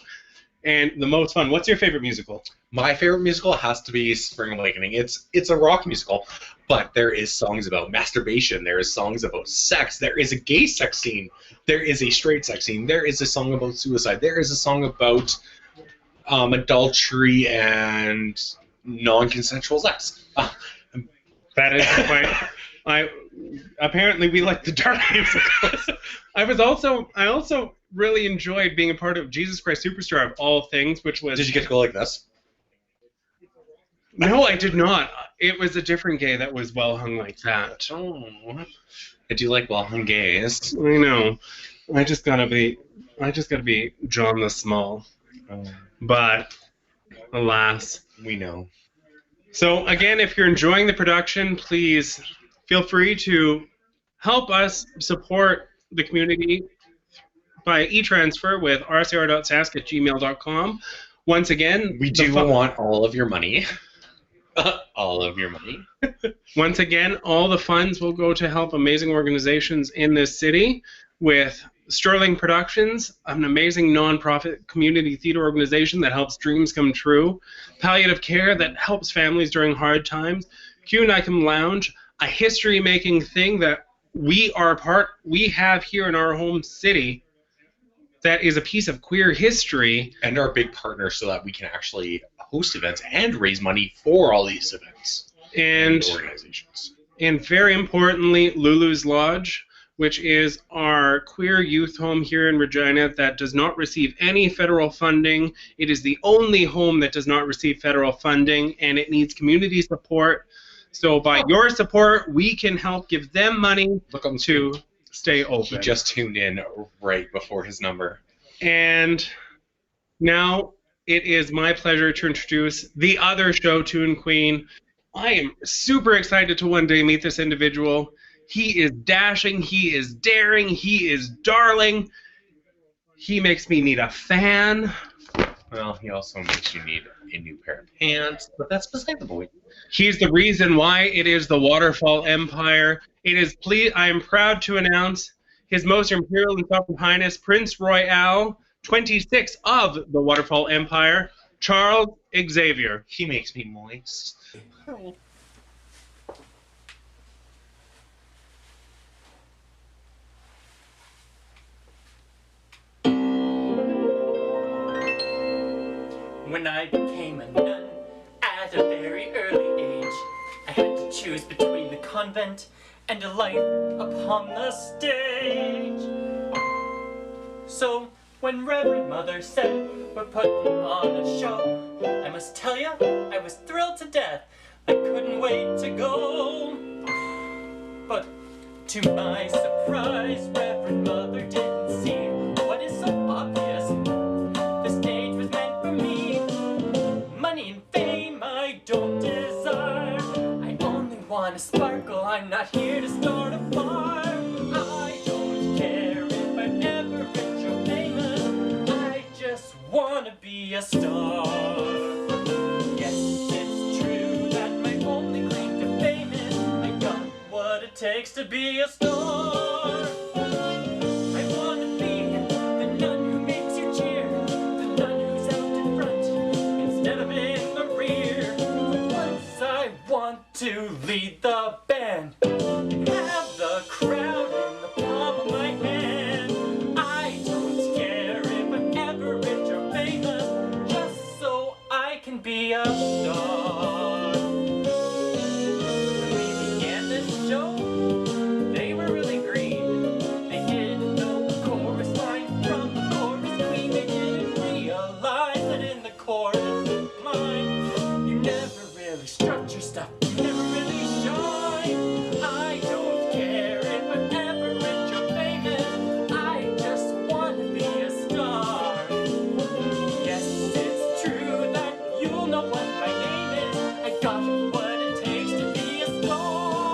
And the most fun. What's your favorite musical? My favorite musical has to be Spring Awakening. It's a rock musical, but there is songs about masturbation. There is songs about sex. There is a gay sex scene. There is a straight sex scene. There is a song about suicide. There is a song about adultery and non-consensual sex. That is quite. Apparently we like the dark musicals. I also really enjoyed being a part of Jesus Christ Superstar of all things, which was. Did you get to go like this? No, I did not. It was a different gay that was well hung like that. Oh, I do like well hung gays. I know. I just gotta be John the Small. But alas, we know. So again, if you're enjoying the production, please feel free to help us support the community by e-transfer with rcr.sask@gmail.com. Once again, we do want all of your money. All of your money. Once again, all the funds will go to help amazing organizations in this city, with Sterling Productions, an amazing nonprofit community theater organization that helps dreams come true, Palliative Care that helps families during hard times, Q Nicum Lounge, a history-making thing that we have here in our home city that is a piece of queer history. And our big partner so that we can actually host events and raise money for all these events and organizations. And very importantly, Lulu's Lodge, which is our queer youth home here in Regina that does not receive any federal funding. It is the only home that does not receive federal funding, and it needs community support. So by your support, we can help give them money to stay open. He just tuned in right before his number. And now it is my pleasure to introduce the other show tune queen. I am super excited to one day meet this individual. He is dashing, he is daring, he is darling. He makes me need a fan. Well, he also makes you need a new pair of pants, but that's beside the point. He's the reason why it is the Waterfall Empire. I am proud to announce His Most Imperial and Sovereign Highness Prince Royal, 26 of the Waterfall Empire, Charles Xavier. He makes me moist. When I became a nun at a very early age, I had to choose between the convent and a life upon the stage. So when Reverend Mother said we're putting on a show, I must tell you, I was thrilled to death. I couldn't wait to go. But to my surprise, Reverend Mother didn't see what is so obvious. The stage was meant for me. Money and fame I don't desire. I only want to sparkle. I'm not here to start a fire. I don't care if I'm ever rich or famous. I just want to be a star. Yes, it's true that my only claim to fame is I got what it takes to be a star. I want to be the nun who makes you cheer, the nun who's out in front instead of in the rear. But once I want to lead the band, have the crowd in the palm of my hand. I don't care if I'm ever rich or famous, just so I can be a star. When we began this show, they were really green. They didn't know the chorus line from the chorus queen. They didn't realize that in the chorus line, you never really strut your stuff. You never really shine. I don't care if I'm ever rich or famous. I just want to be a star. Yes, it's true that you'll know what my name is. I got what it takes to be a star.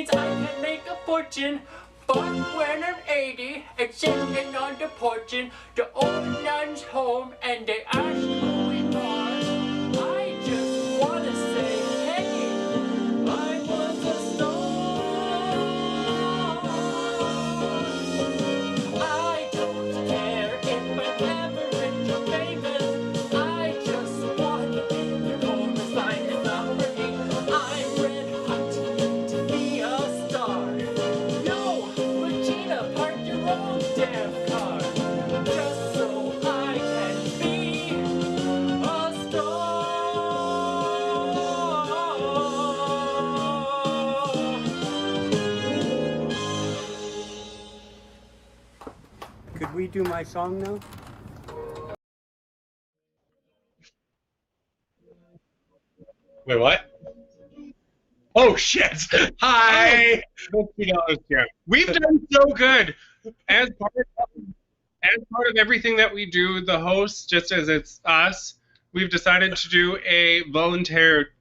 means I can make a fortune. But when I'm 80 and sitting on the porch in the old nun's home and they ask who we are, I just wanna say, hey, I was a star. I don't care if I'm ever rich or famous. I just want to be the chorus line is not working. I'm red hot to be a star. No, Regina, park your own damn car. Just so I can be a Could we do my song now? Wait, what? Oh shit! Hi. We've done so good. As part of everything that we do, the hosts, just as it's us, we've decided to do a voluntary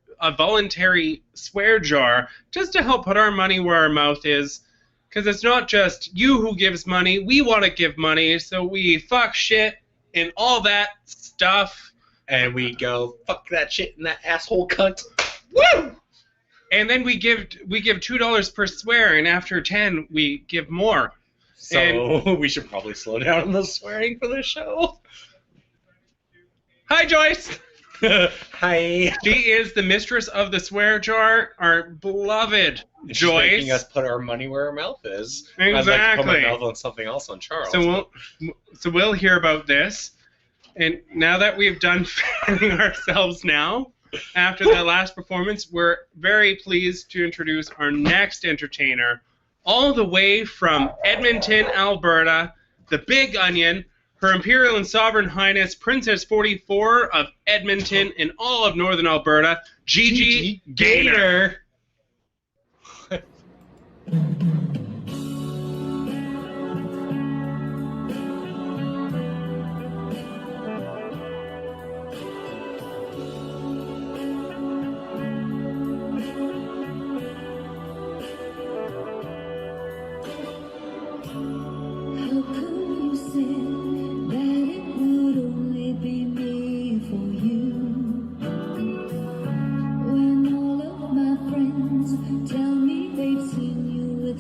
swear jar just to help put our money where our mouth is. Because it's not just you who gives money. We want to give money, so we fuck shit and all that stuff. And we go, fuck that shit and that asshole cunt. Woo! And then we give $2 per swear, and after 10, we give more. So and we should probably slow down on the swearing for this show. Hi, Joyce. Hi. She is the mistress of the swear jar, our beloved She's Joyce. making us put our money where our mouth is. Exactly. I'd like to put my mouth on something else on Charles. So we'll hear about this. And now that we've done fanning ourselves now, after that last performance, we're very pleased to introduce our next entertainer, all the way from Edmonton, Alberta, the Big Onion, Her Imperial and Sovereign Highness Princess 44 of Edmonton and all of Northern Alberta, Gigi Gaynor. Tell me they've seen you with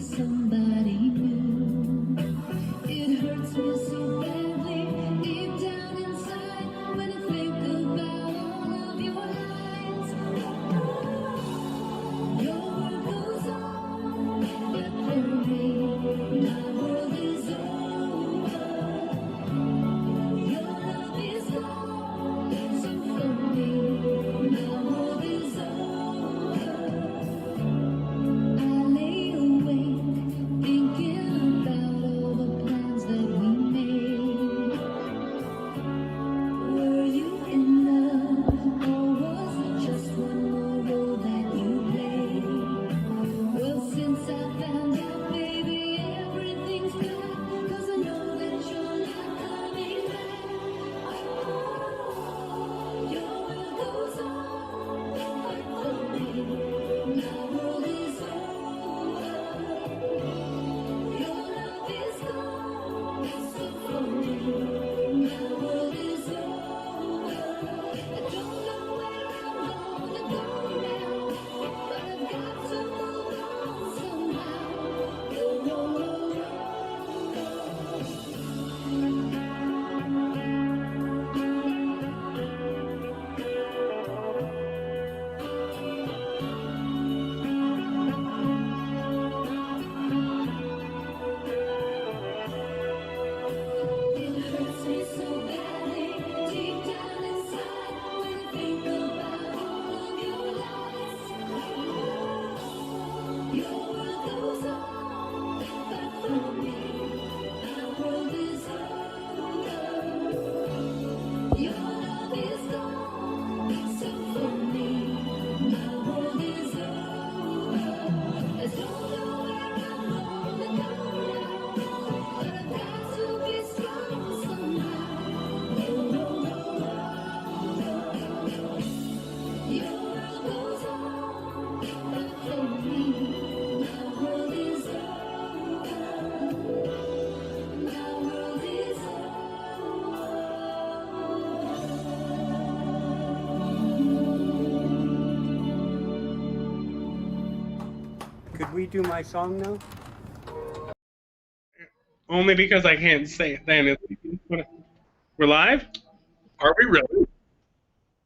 Could we do my song now? Only because I can't say it then. We're live? Are we really?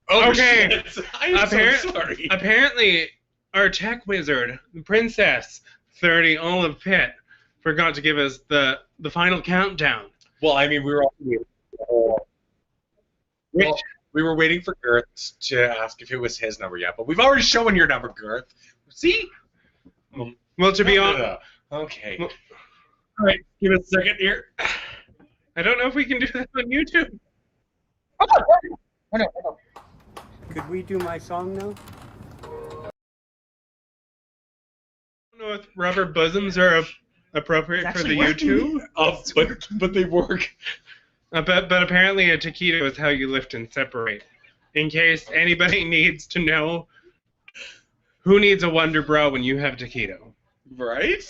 Oh, Okay. shit. I am so sorry. Apparently, our tech wizard, the Princess 30 Olive Pitt, forgot to give us the final countdown. Well, I mean, we were all well, we were waiting for Girth to ask if it was his number yet, but we've already shown your number, Girth. See? Well, to be honest... Okay. Well, all right, give us a second here. I don't know if we can do that on YouTube. Could we do my song now? I don't know if rubber bosoms are appropriate for the YouTube. But they work. But apparently a taquito is how you lift and separate. In case anybody needs to know who needs a Wonder Bro when you have taquito. Right?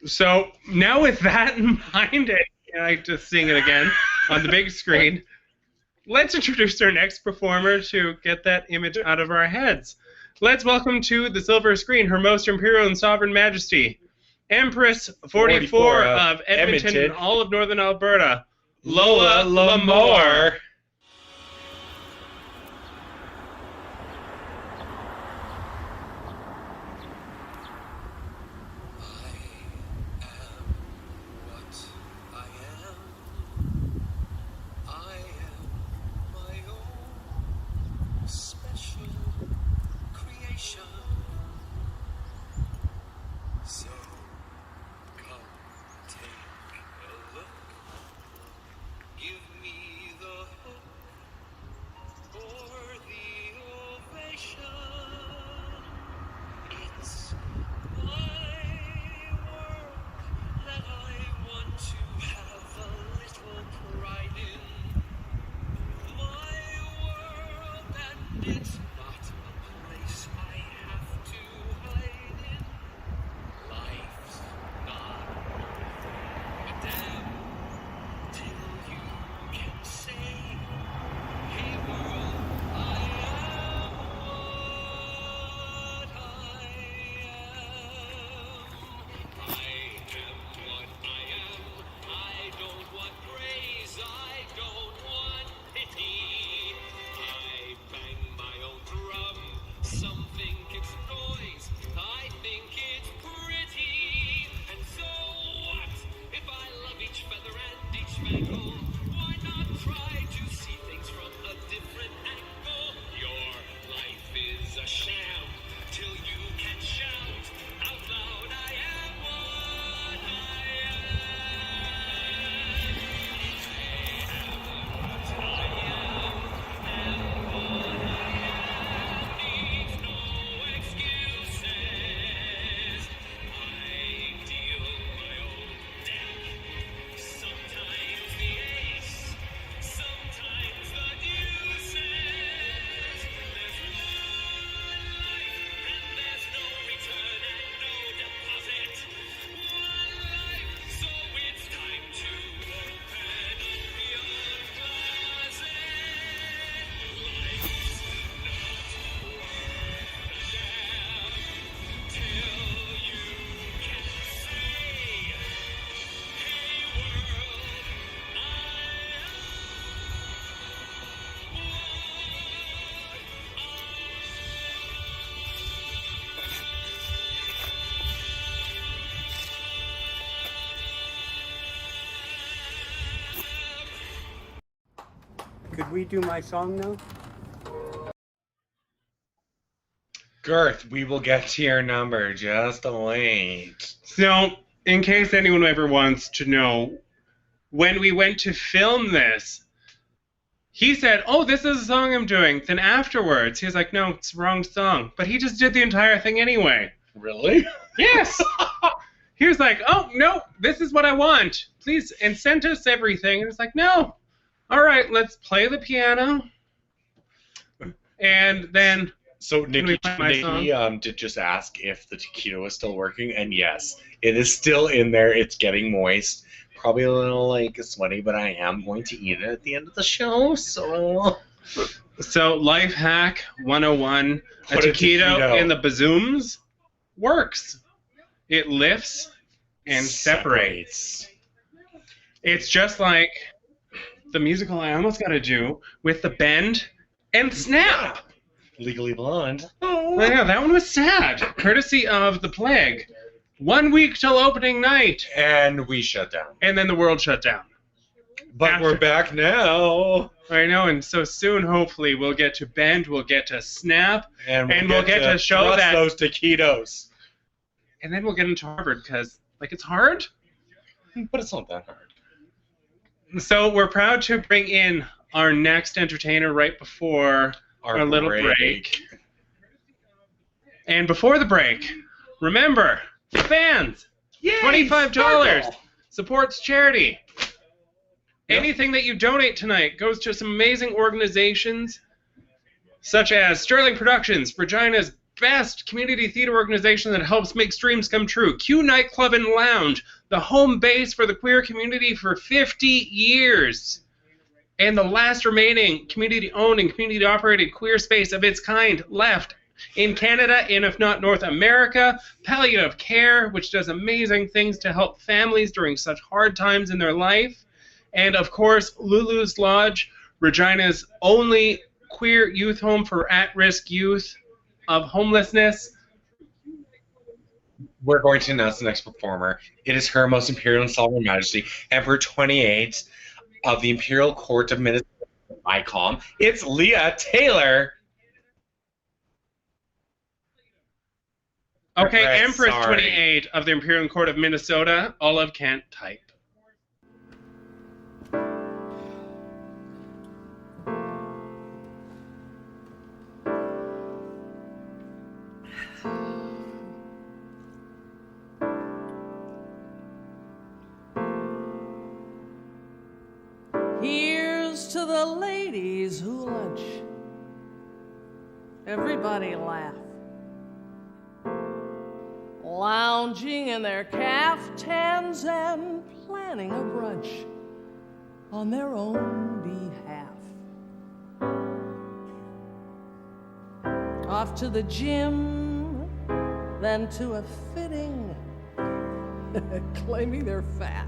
So now with that in mind, I just sing it again on the big screen. Let's introduce our next performer to get that image out of our heads. Let's welcome to the silver screen Her Most Imperial and Sovereign Majesty, Empress 44 of Edmonton and all of Northern Alberta, Lola L'Amour. So come take a look. Give me the hook or the ovation. It's my world that I want to have a little pride in. My world, and it's not a place I have to hide in. Life's not a damn till you can say, hey world, I am what I am. I am what I am. I don't want praise. I don't want pity. I bang my own drum. Some think it's noise. I think it's pretty. And so what? If I love each feather and each spangle, why not try to see things from a different angle? Your life is a sham till you can shout out loud, I am what I am. I am what I am, and what I am needs no excuses. I deal my own deck. Sometimes the ace, sometimes the deuces. There's one life, and there's no return and no deposit. One life, so it's time to open up your closet. Life's not worth a damn till you can say, hey world, Could we do my song now? Girth, we will get to your number. Just wait. So, in case anyone ever wants to know, when we went to film this, he said, oh, this is a song I'm doing. Then afterwards, he was like, no, it's the wrong song. But he just did the entire thing anyway. Really? Yes! He was like, oh, no, this is what I want. Please, and sent us everything. And it's like, no. All right, let's play the piano. And then... So Nikki song? did just ask if the taquito was still working, and yes, it is still in there. It's getting moist. Probably a little, like, sweaty, but I am going to eat it at the end of the show, so... So, life hack 101, a Put a taquito taquito. in the bazooms works. It lifts and separates. It's just like the musical I almost got to do with the bend and snap. Legally Blonde. Oh, yeah, that one was sad. Courtesy of the plague. 1 week till opening night. And we shut down. And then the world shut down. But we're back now. I know, and so soon, hopefully, we'll get to bend, we'll get to snap, And we'll get to show thrust that. those taquitos. And then we'll get into Harvard, because, like, it's hard. But it's not that hard. So we're proud to bring in our next entertainer right before our little break. And before the break, remember, fans, $25 Sparkle. supports charity. Anything that you donate tonight goes to some amazing organizations, such as Sterling Productions, Regina's best community theater organization that helps make dreams come true. Q Nightclub and Lounge, the home base for the queer community for 50 years. And the last remaining community-owned and community-operated queer space of its kind left in Canada, and if not North America, Palliative Care, which does amazing things to help families during such hard times in their life. And, of course, Lulu's Lodge, Regina's only queer youth home for at-risk youth of homelessness. We're going to announce the next performer. It is Her Most Imperial and Sovereign Majesty, Emperor 28 of the Imperial Court of Minnesota, ICOM. It's Leah Taylor. Okay, Empress Sorry. 28 of the Imperial Court of Minnesota. Olive can't type. Here's to the ladies who lunch. Everybody laugh. Lounging in their caftans and planning a brunch on their own behalf. Off to the gym, then to a fitting, claiming they're fat.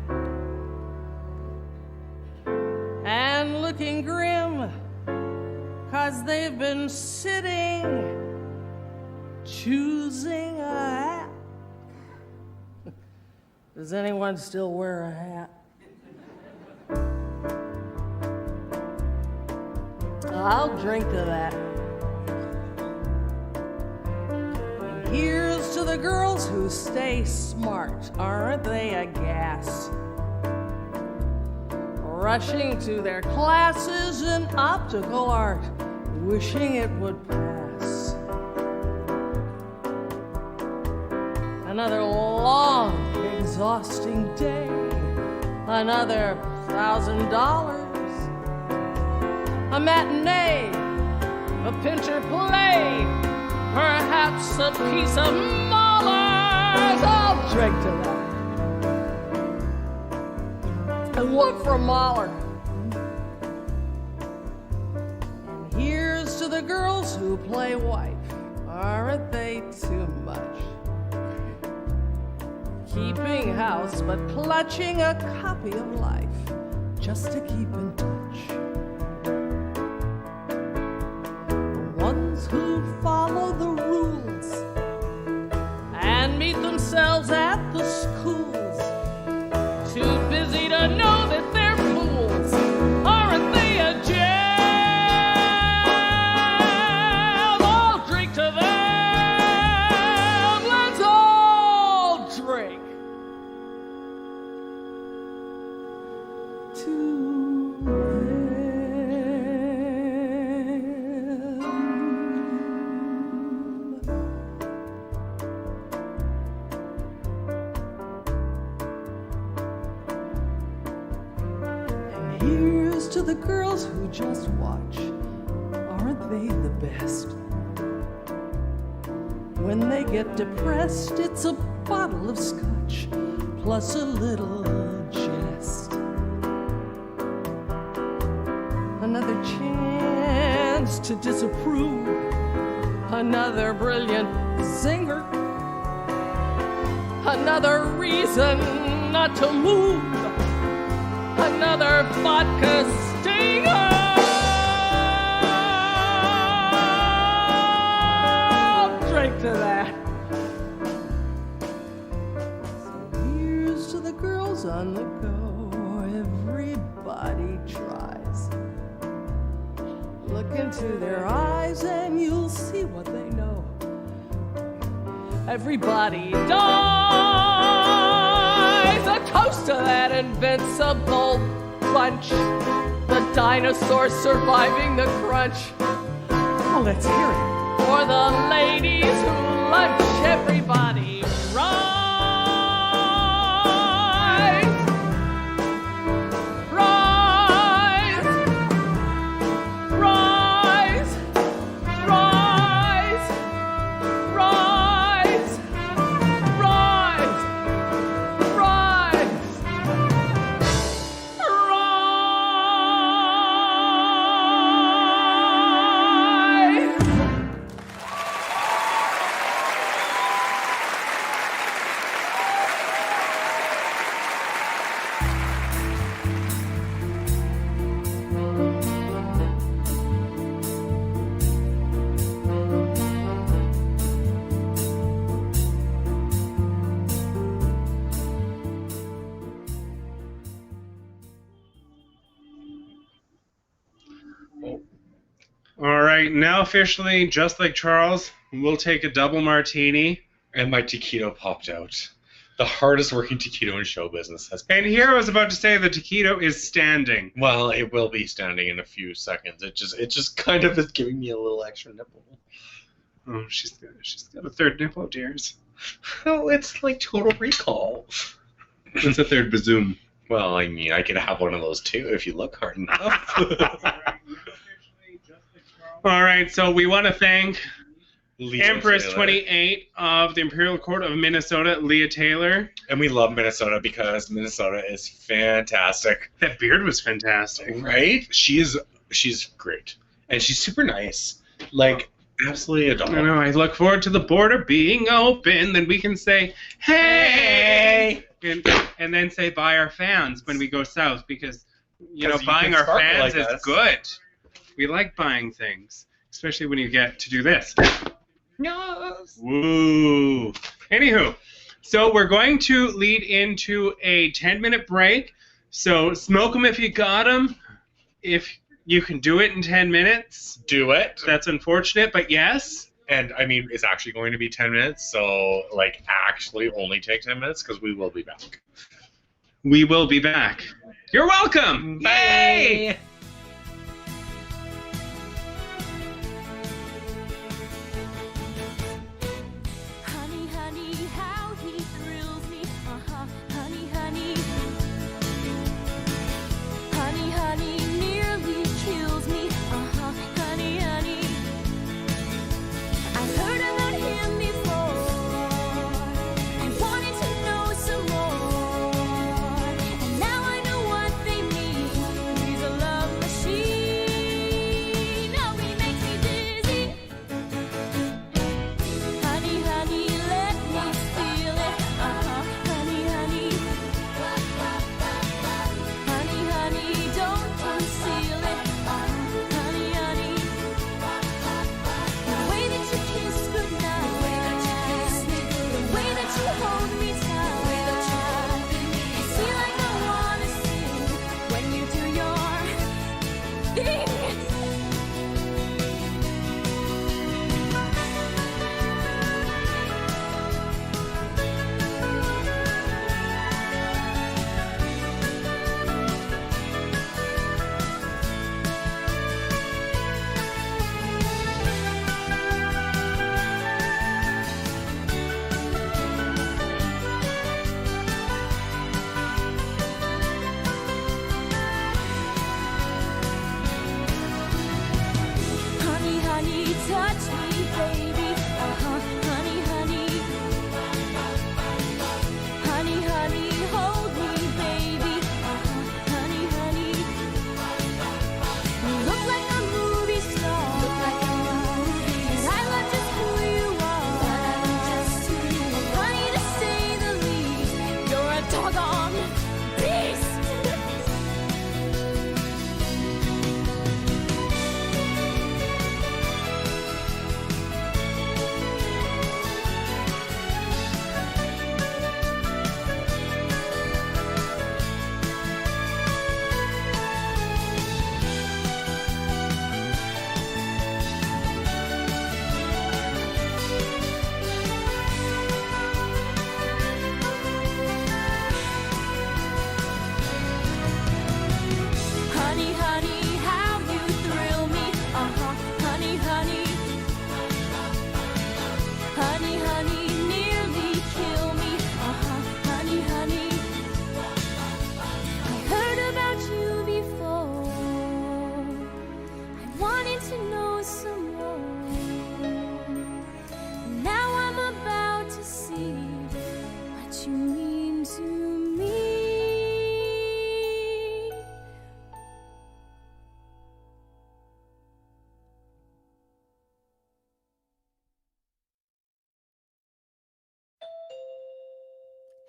And looking grim, 'cause they've been sitting, choosing a hat. Does anyone still wear a hat? I'll drink to that. And here's to the girls who stay smart, aren't they a gas? Rushing to their classes in optical art, wishing it would pass. Another long, exhausting day, another $1,000, a matinee, a pincher play, perhaps a piece of Mahler's. I'll drink to that. And what for Mahler? And here's to the girls who play wife, aren't they too much? Keeping house but clutching a copy of life just to keep in touch. The ones who follow the rules and meet themselves at the schools, too busy to know that they're fools. Aren't they a jam? I'll drink to them. Let's all drink to Here's to the girls who just watch. Aren't they the best? When they get depressed, it's a bottle of scotch plus a little jest. Another chance reasons to disapprove. Another brilliant singer. Another reason not to move. Another vodka stinger. Drink to that. So here's to the girls on the go. Everybody tries. Look into their eyes and you'll see what they know. Everybody dies. A toast to that invincible bunch. The dinosaurs surviving the crunch. Oh, let's hear it. For the ladies who lunch. Everybody rise. All right, now officially, just like Charles, we'll take a double martini. And my taquito popped out. The hardest working taquito in show business has been. And here I was about to say the taquito is standing. Well, it will be standing in a few seconds. It just kind of is giving me a little extra nipple. Oh, she's got a third nipple, dears. Oh, it's like Total Recall. It's a third bazoom. Well, I mean, I could have one of those too if you look hard enough. All right, so we want to thank Leah Empress Taylor. 28 of the Imperial Court of Minnesota, Leah Taylor. And we love Minnesota because Minnesota is fantastic. That beard was fantastic. Right? She's great. And she's super nice. Like, absolutely adorable. I know, I look forward to the border being open. Then we can say, hey! And then say bye our fans when we go south because, you know, buying our fans is good. We like buying things, especially when you get to do this. Yes. Woo. Anywho, so we're going to lead into a 10-minute break. So smoke them if you got them. If you can do it in 10 minutes. Do it. That's unfortunate, but yes. And, I mean, it's actually going to be 10 minutes, so, like, actually only take 10 minutes because we will be back. We will be back. You're welcome. Bye. Yay! Love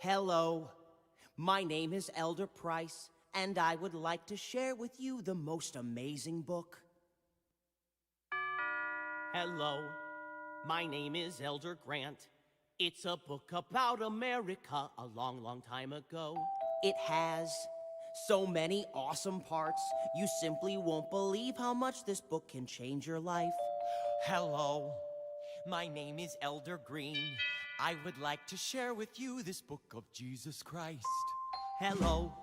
Hello, my name is Elder Price, and I would like to share with you the most amazing book. Hello, my name is Elder Grant. It's a book about America a long, long time ago. It has so many awesome parts, you simply won't believe how much this book can change your life. Hello, my name is Elder Green. I would like to share with you this book of Jesus Christ. Hello,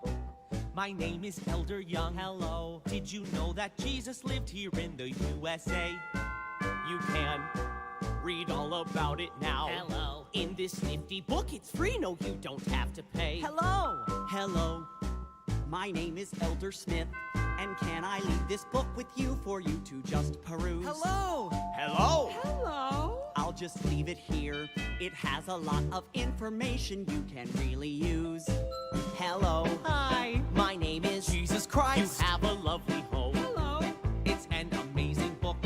my name is Elder Young. Hello, did you know that Jesus lived here in the USA? You can read all about it now. Hello. In this nifty book, it's free. No, you don't have to pay. Hello. Hello. My name is Elder Smith, and can I leave this book with you for you to just peruse? Hello. Hello. Hello. I'll just leave it here. It has a lot of information you can really use. Hello. Hi. My name is Jesus Christ. You have a lovely home. Hello. It's an amazing book.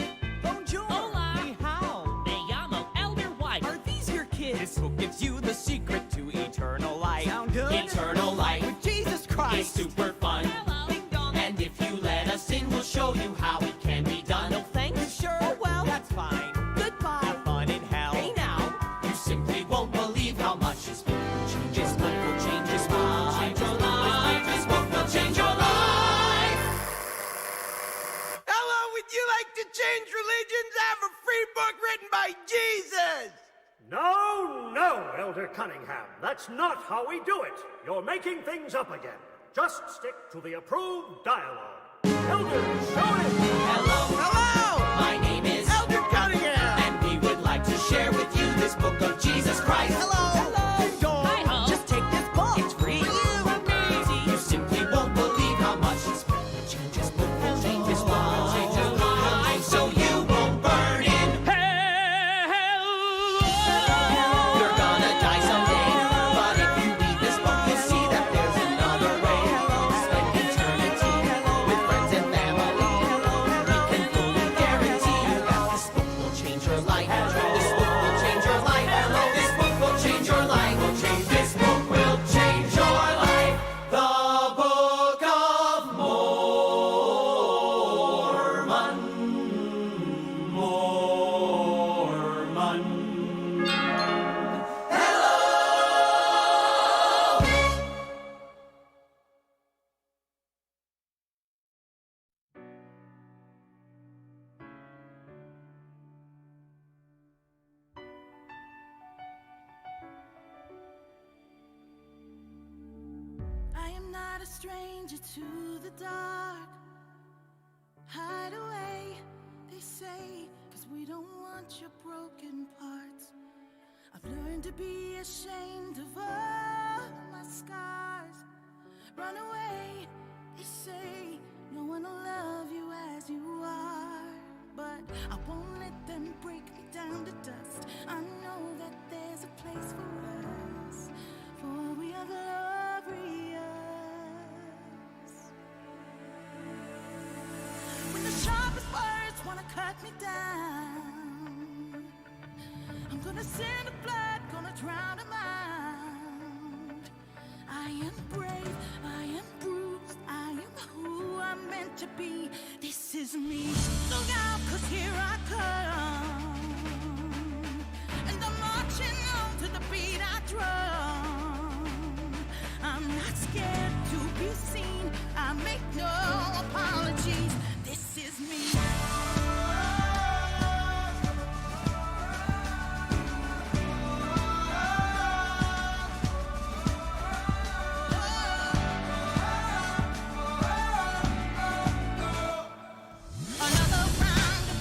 Bonjour. Hola. Ni hao. Me llamo Elder White. Are these your kids? This book gives you the secret to eternal life. Sound good? Eternal life with Jesus Christ. It's super fun. Hello. Ding dong. And if you let us in, we'll show you how it can be done. No thanks? You sure? Oh, well, that's fine. Goodbye. Have fun in hell. Hey now. You simply won't believe how much this book will change. This book will change your life. Change your life. This book will change your life. Hello, would you like to change religions? I have a free book written by Jesus. No, no, Elder Cunningham. That's not how we do it. You're making things up again. Just stick to the approved dialogue. Elder, show it! Hello. Hello. My name is Elder Cunningham. And we would like to share with you this book of Jesus Christ. Hello. Hello. Hi-ho. Just take this book. It's free. You simply won't believe how much this book will change. This book will change. This book will change your life. So you won't burn in hell. You're gonna die someday. But if you read this book, you'll see that there's another way. Spend eternity with friends and family. We can fully guarantee you that this book will change your life. This book will change your life. This book will change your life. This book will change your life. The Book of Mormon. Mormon. I am not a stranger to the dark. Hide away, they say, 'cause we don't want your broken parts. I've learned to be ashamed of all my scars. Run away, they say, no one will love you as you are. But I won't let them break me down to dust. I know that there's a place for us, for we are glorious. When the sharpest words wanna cut me down, I'm gonna send the blood, gonna drown them out. I am brave, I am bruised, I am who I'm meant to be. This is me. Look out, 'cause here I come. And I'm marching on to the beat I drum. I'm not scared to be seen. I make no apologies. This is me. Another round of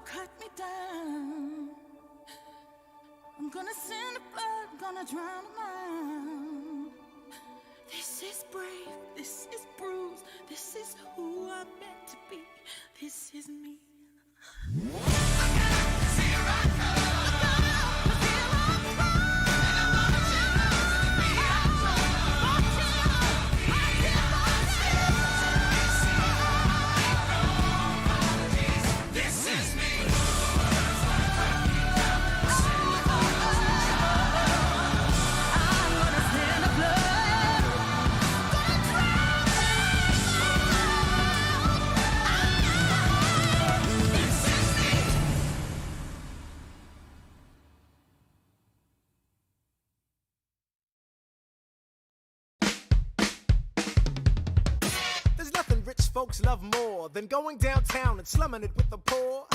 cut me down. I'm gonna send the blood, gonna drown a mind. This is brave, this is bruised, this is who I'm meant to be. This is me. There's nothing rich folks love more than going downtown and slumming it with the poor.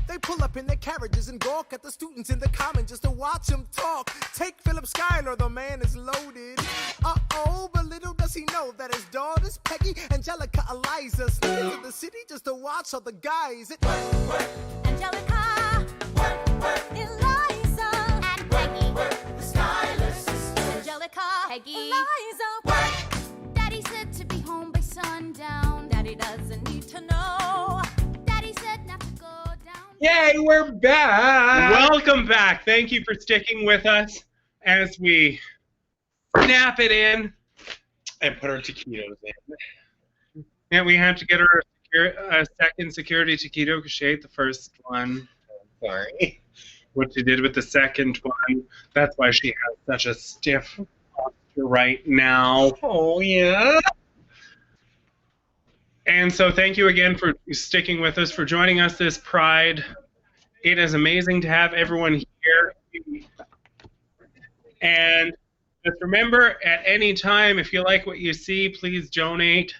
They pull up in their carriages and gawk at the students in the common just to watch them talk. Take Philip Schuyler, the man is loaded. Uh-oh, but little does he know that his daughters, Peggy, Angelica, Eliza, sneak into the city just to watch all the guys. Angelica, Eliza, And Peggy, the stylist. Angelica, Peggy, Eliza. Daddy said to be home by sundown. Daddy doesn't need to know. Daddy said not to go down. Yay, we're back! Welcome back. Thank you for sticking with us as we snap it in. And put our taquitos in. And we had to get her a second security taquito because she ate the first one. Sorry. What she did with the second one. That's why she has such a stiff posture right now. Oh, yeah. And so thank you again for sticking with us, for joining us this Pride. It is amazing to have everyone here. And just remember, at any time, if you like what you see, please donate.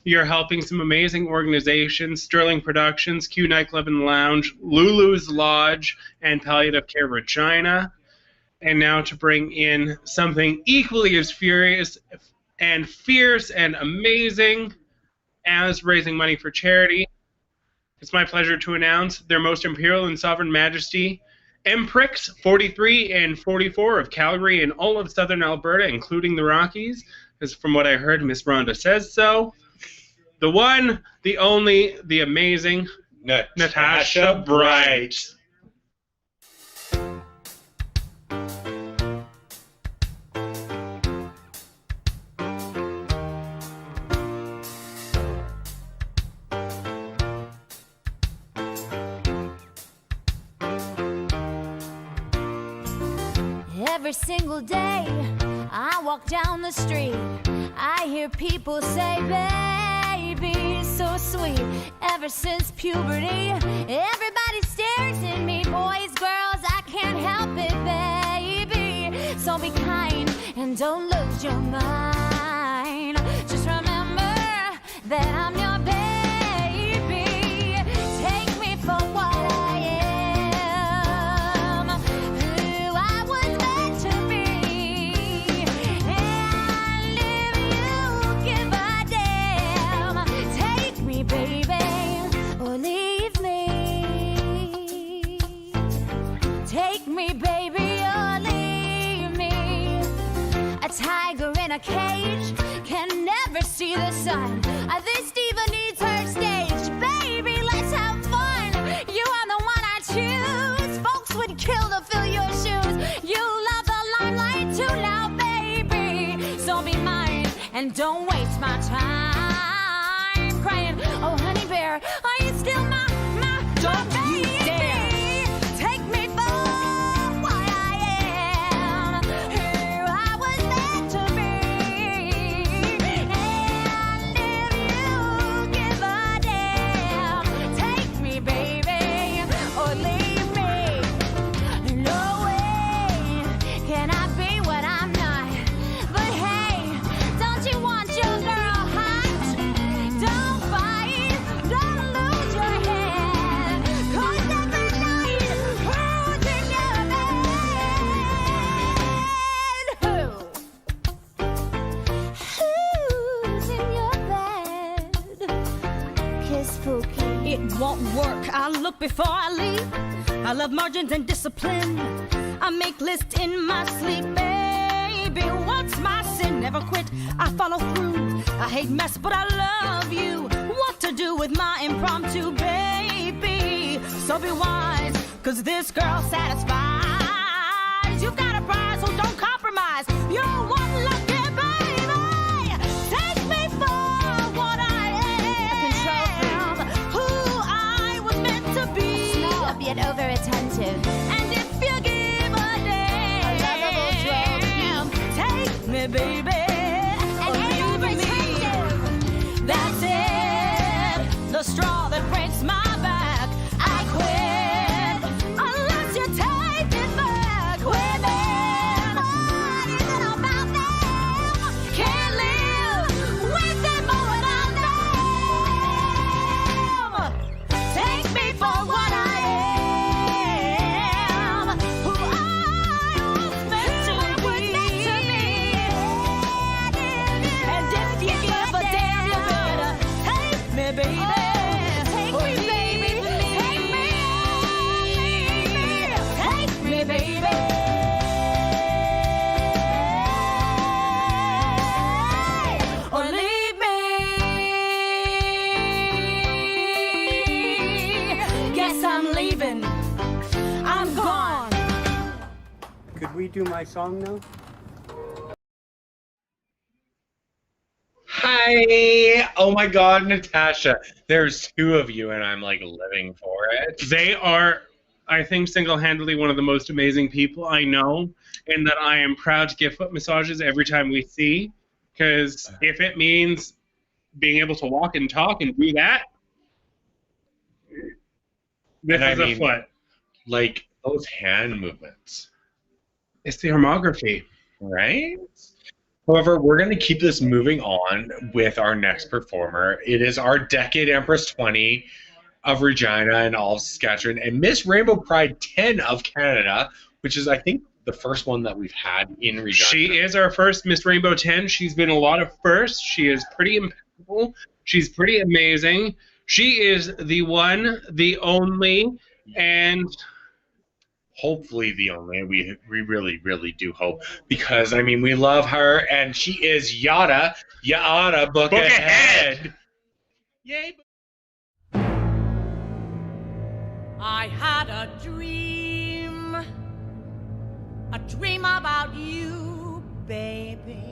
You're helping some amazing organizations: Sterling Productions, Q Nightclub and Lounge, Lulu's Lodge, and Palliative Care Regina. And now to bring in something equally as furious and fierce and amazing as raising money for charity, it's my pleasure to announce their most imperial and sovereign majesty, Emprix 43 and 44 of Calgary and all of southern Alberta, including the Rockies, because from what I heard, Miss Rhonda says so. The one, the only, the amazing Natasha Bright. Every single day I walk down the street, I hear people say, baby, so sweet. Ever since puberty, everybody stares at me. Boys, girls, I can't help it, baby. So be kind and don't lose your mind. Just remember that I'm your baby. Take me for what I am, who I was meant to be. And if you give a damn, take me, baby, or leave me. Take me, baby, or leave me. A tiger in a cage can never see the sun. This diva needs her stage. Baby, let's have fun. You are the one I choose. Folks would kill to fill your shoes. You love the limelight too now, baby. So be mine and don't waste my time crying, oh honey bear, are you still my don't baby? You dare take me for what I am, who I was meant to be. And if you give a damn, take me, baby, or leave me. No way can I be what I'm not. But hey, don't you want your girl hot? Don't fight, don't lose. before I leave, I love margins and discipline. I make lists in my sleep, baby. What's my sin? Never quit, I follow through. I hate mess, but I love you. What to do with my impromptu, baby? So be wise, cause this girl satisfies. You got a prize, so don't compromise. You're one lucky baby. Take me for what I am, who I was meant to be. Slow, yet over attentive. And if you give a damn, take me, baby. And leave me. That's it. The straw that breaks my back. I quit unless you take it back. Women, what is it about them? Can't live with them or without them. Take me for what I am, who I was meant to be. And if you give a damn, you better take me, baby. Take me, baby. Take me, baby. Or leave me. Guess I'm leaving. I'm gone. Could we do my song now? Hi! Oh my God, Natasha. There's two of you, and I'm like living for it. They are, I think, single-handedly one of the most amazing people I know, and that I am proud to give foot massages every time we see, because if it means being able to walk and talk and do that, this And is a foot. Like those hand movements. It's the homography. Right? However, we're going to keep this moving on with our next performer. It is our Decade Empress 20 of Regina and all of Saskatchewan, and Miss Rainbow Pride 10 of Canada, which is, I think, the first one that we've had in Regina. She is our first Miss Rainbow 10. She's been a lot of firsts. She is pretty impeccable. She's pretty amazing. She is the one, the only, and hopefully the only. We really, really do hope, because I mean we love her, and she is Yada. Yada, book ahead. Yay! I had a dream about you, baby.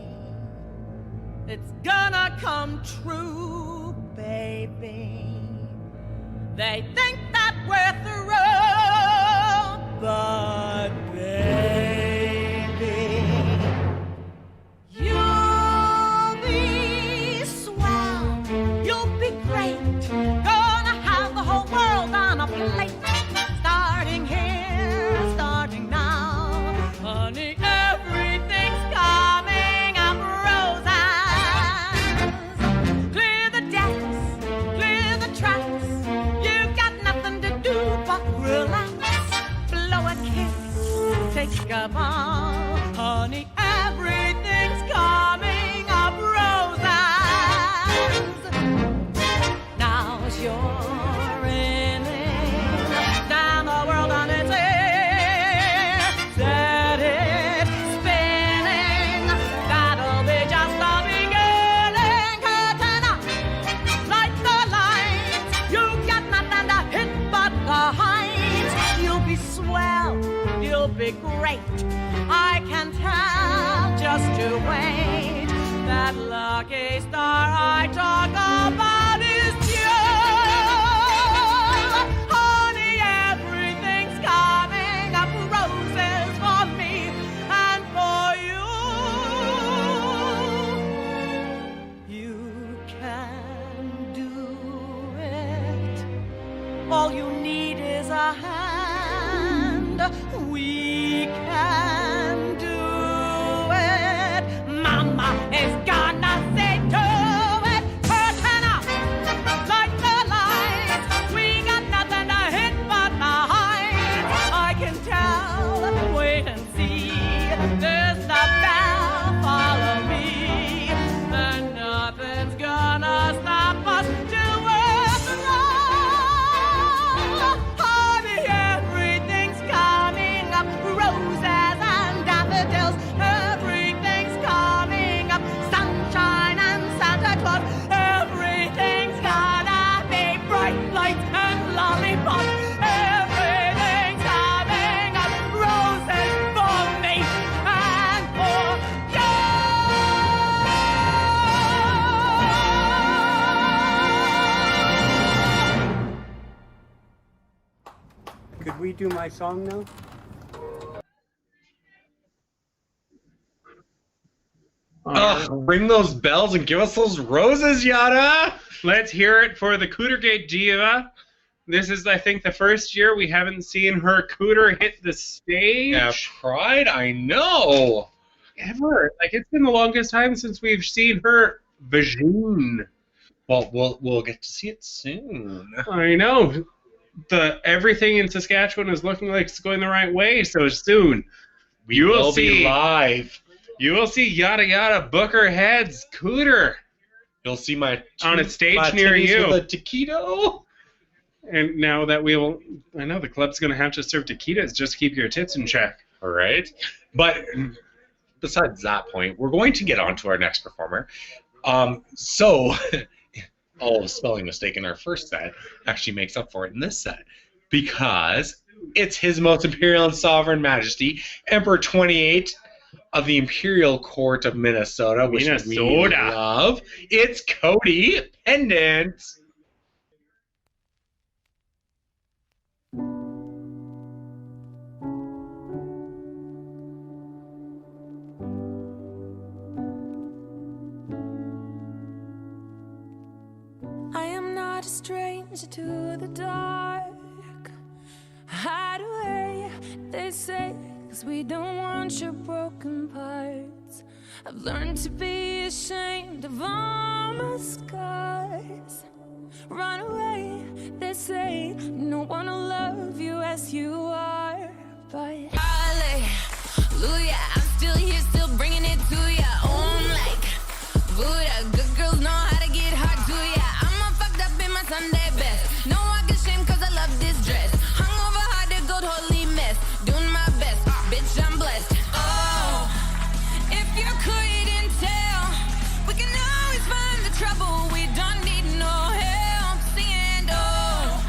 It's gonna come true, baby. They think that we're through, but baby, you'll be swell, you'll be great, gonna have the whole world on a plate. Starting here, starting now, honey, everything's coming up roses. Clear the decks, clear the tracks, you got nothing to do but relax. Blow a kiss, take a bow, honey, everything's coming up roses. Now's your inning, down the world on its ear, set it spinning, that'll be just the beginning. Curtain up, light the lights, you got nothing to hit but the heights. You'll be swell, you'll be great, I can tell, just to wait. That lucky star I talk about is you. Honey, everything's coming up roses for me and for you. You can do it. All you need is a hand. We can do it. Mama is gonna say do it. Curtain up, light the lights. We got nothing to hit but the heights. I can tell, wait and see. There's the bell, follow me, and nothing's gonna stop us till we're through. do my song now? Ring those bells and give us those roses, Yada! Let's hear it for the Cootergate Diva. This is, I think, the first year we haven't seen her cooter hit the stage. Yeah, Pride, I know. Ever. Like, it's been the longest time since we've seen her vagine. Well, we'll get to see it soon. I know. Everything in Saskatchewan is looking like it's going the right way, so soon we will be live. You will see Yada Yada Booker Head's cooter. You'll see my on a stage near you. With a taquito. And now that I know the club's going to have to serve taquitos just to keep your tits in check. All right. But besides that point, we're going to get on to our next performer. So, all the spelling mistake in our first set actually makes up for it in this set. Because it's His Most Imperial and Sovereign Majesty, Emperor 28 of the Imperial Court of Minnesota, which we love. It's Cody Pendant. I am not a stranger to the dark. Hide away, they say, 'cause we don't want your broken parts. I've learned to be ashamed of all my scars. Run away, they say, no one will love you as you are. But hallelujah, I'm still here, still bringing it to ya. On like Buddha, good girls know how to get hard to ya. I'm all fucked up in my Sunday best. No, I get shame 'cause I love this dress. Hungover hard to gold, holy mess. Doing my best, bitch, I'm blessed. Oh, if you couldn't tell, we can always find the trouble. We don't need no help. Singing, oh,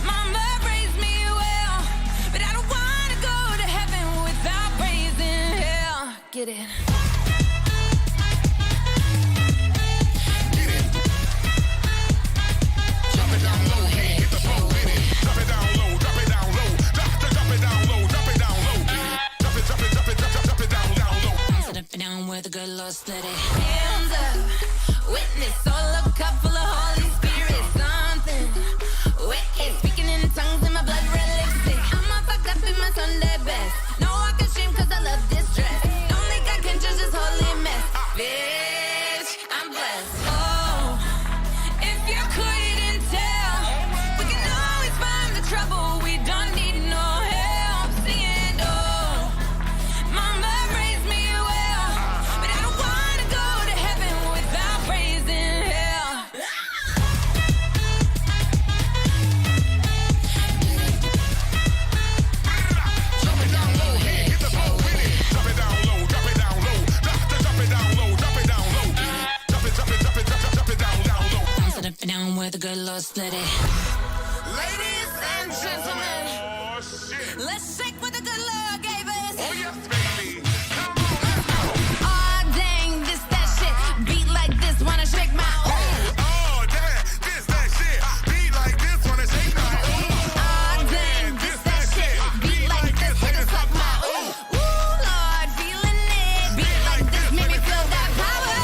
mama raised me well, but I don't wanna go to heaven without praising hell. Get it? Down where the good Lord split it. Hands up, witness, all a cup full of Holy Spirit. Something wicked, speaking in tongues in my blood red lipstick. I'm all fucked up in my Sunday best. No, I can shame 'cause I love this dress. Don't think I can judge this holy mess. Bitch, I'm blessed. Oh, if you couldn't tell, we can always find the trouble. We don't need no help. Singing, oh, mama raised me well, but I don't wanna go to heaven without praising hell. Drop it down low, hit the floor with it. Drop it down low, drop it down low. Drop it down low, drop it down low. Drop it down low. I'm set up and down where the good Lord split it. Ladies and gentlemen, let's shake what the good Lord gave us. Oh yes, baby. Oh dang, this that shit. Beat like this, wanna shake my Oh, damn, this that shit. Beat like this, wanna shake my Oh dang, this that shit. Beat like this, wanna suck my Ooh, Lord, feeling it. Beat like this, make me feel that power.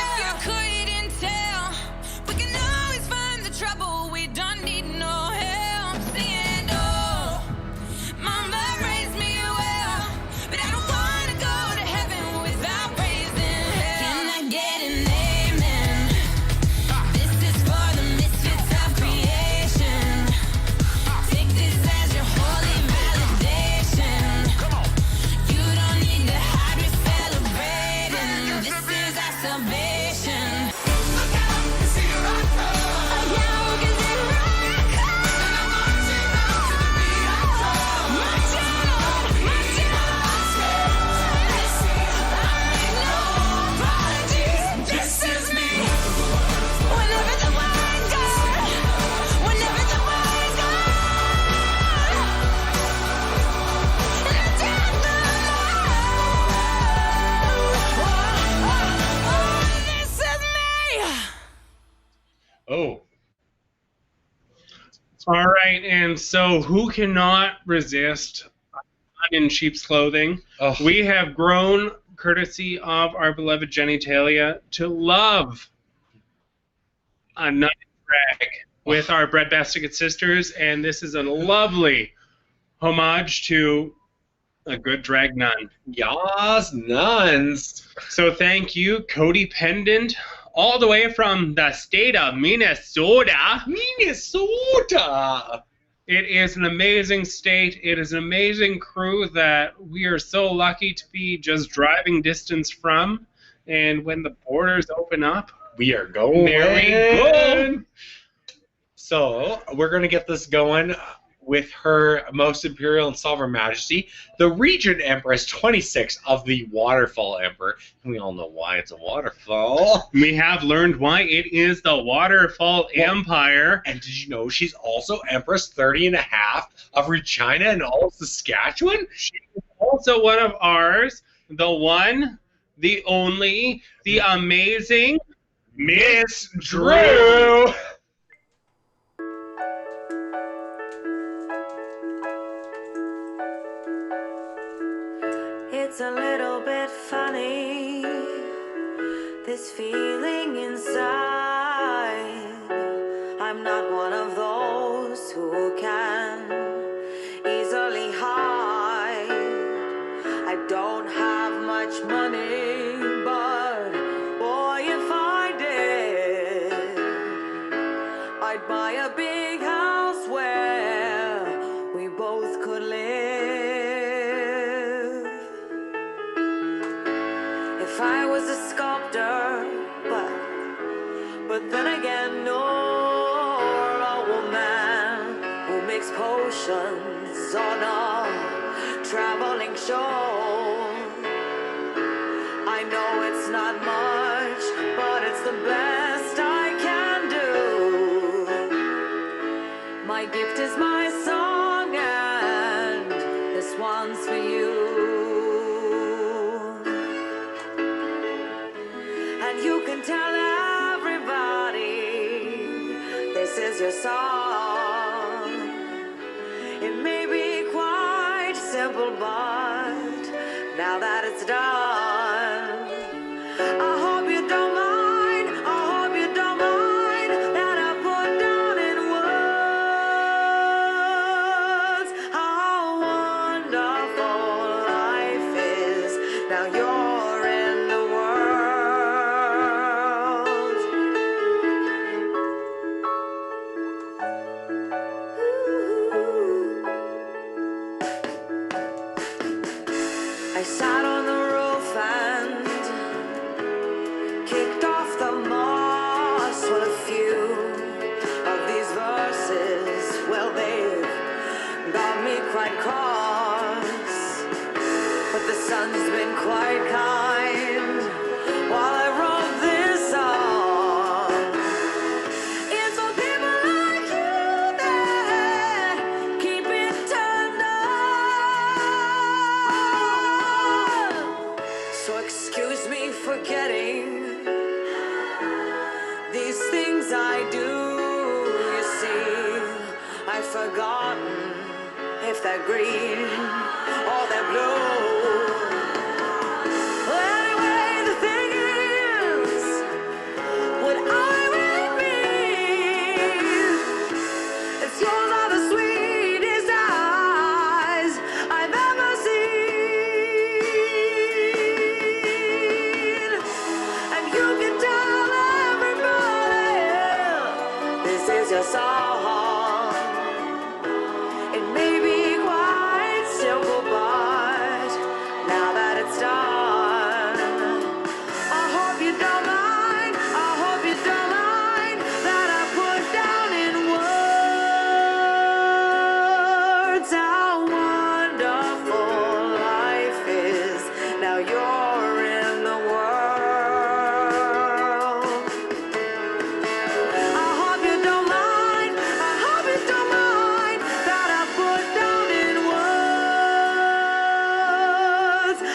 If you couldn't tell, we can always find All right, and so who cannot resist in sheep's clothing? We have grown, courtesy of our beloved Jenny Talia, to love a nut drag with our breadbasket sisters, and this is a lovely homage to a good drag nun. Yas, nuns. So thank you, Cody Pendant, all the way from the state of Minnesota. Minnesota! It is an amazing state. It is an amazing crew that we are so lucky to be just driving distance from. And when the borders open up, we are going. There we go. So we're going to get this going with Her Most Imperial and Sovereign Majesty, the Regent Empress 26 of the Waterfall Emperor. And we all know why it's a waterfall. We have learned why it is the Waterfall Empire. And did you know she's also Empress 30 and a half of Regina and all of Saskatchewan? She is also one of ours, the one, the only, the amazing Miss Drew. It's a little bit funny, this feeling inside. I'm not one of those who can easily hide. I don't have much money, but boy, if I did, I'd buy a big house where we both could live. If I was a sculptor, but then again, nor a woman who makes potions on a traveling show. I know it's not much, but it's the best I can do. My gift is my song, and this one's for you. And you can tell everybody this is your song. It may be quite simple, but now that it's done, I hope you don't mind, I hope you don't mind that I put down in words how wonderful life is. Now you're in the world. I sat on the roof and kicked off the moss with a few of these verses. Well, they've got me quite cross, but the sun's been quite kind while I wrote this song. It's for people like you that keep it turned on. So excuse me for getting these things I do. You see, I've forgotten if they're green or they're blue. Well, anyway, the thing is, what I will be, it's yours are the sweetest eyes I've ever seen. And you can tell everybody this is your song. It may be quite simple, but now that it's done, I hope you don't mind, I hope you don't mind that I put down in words how wonderful life is. Now you're in the world. I hope you don't mind, I hope you don't mind that I put down in words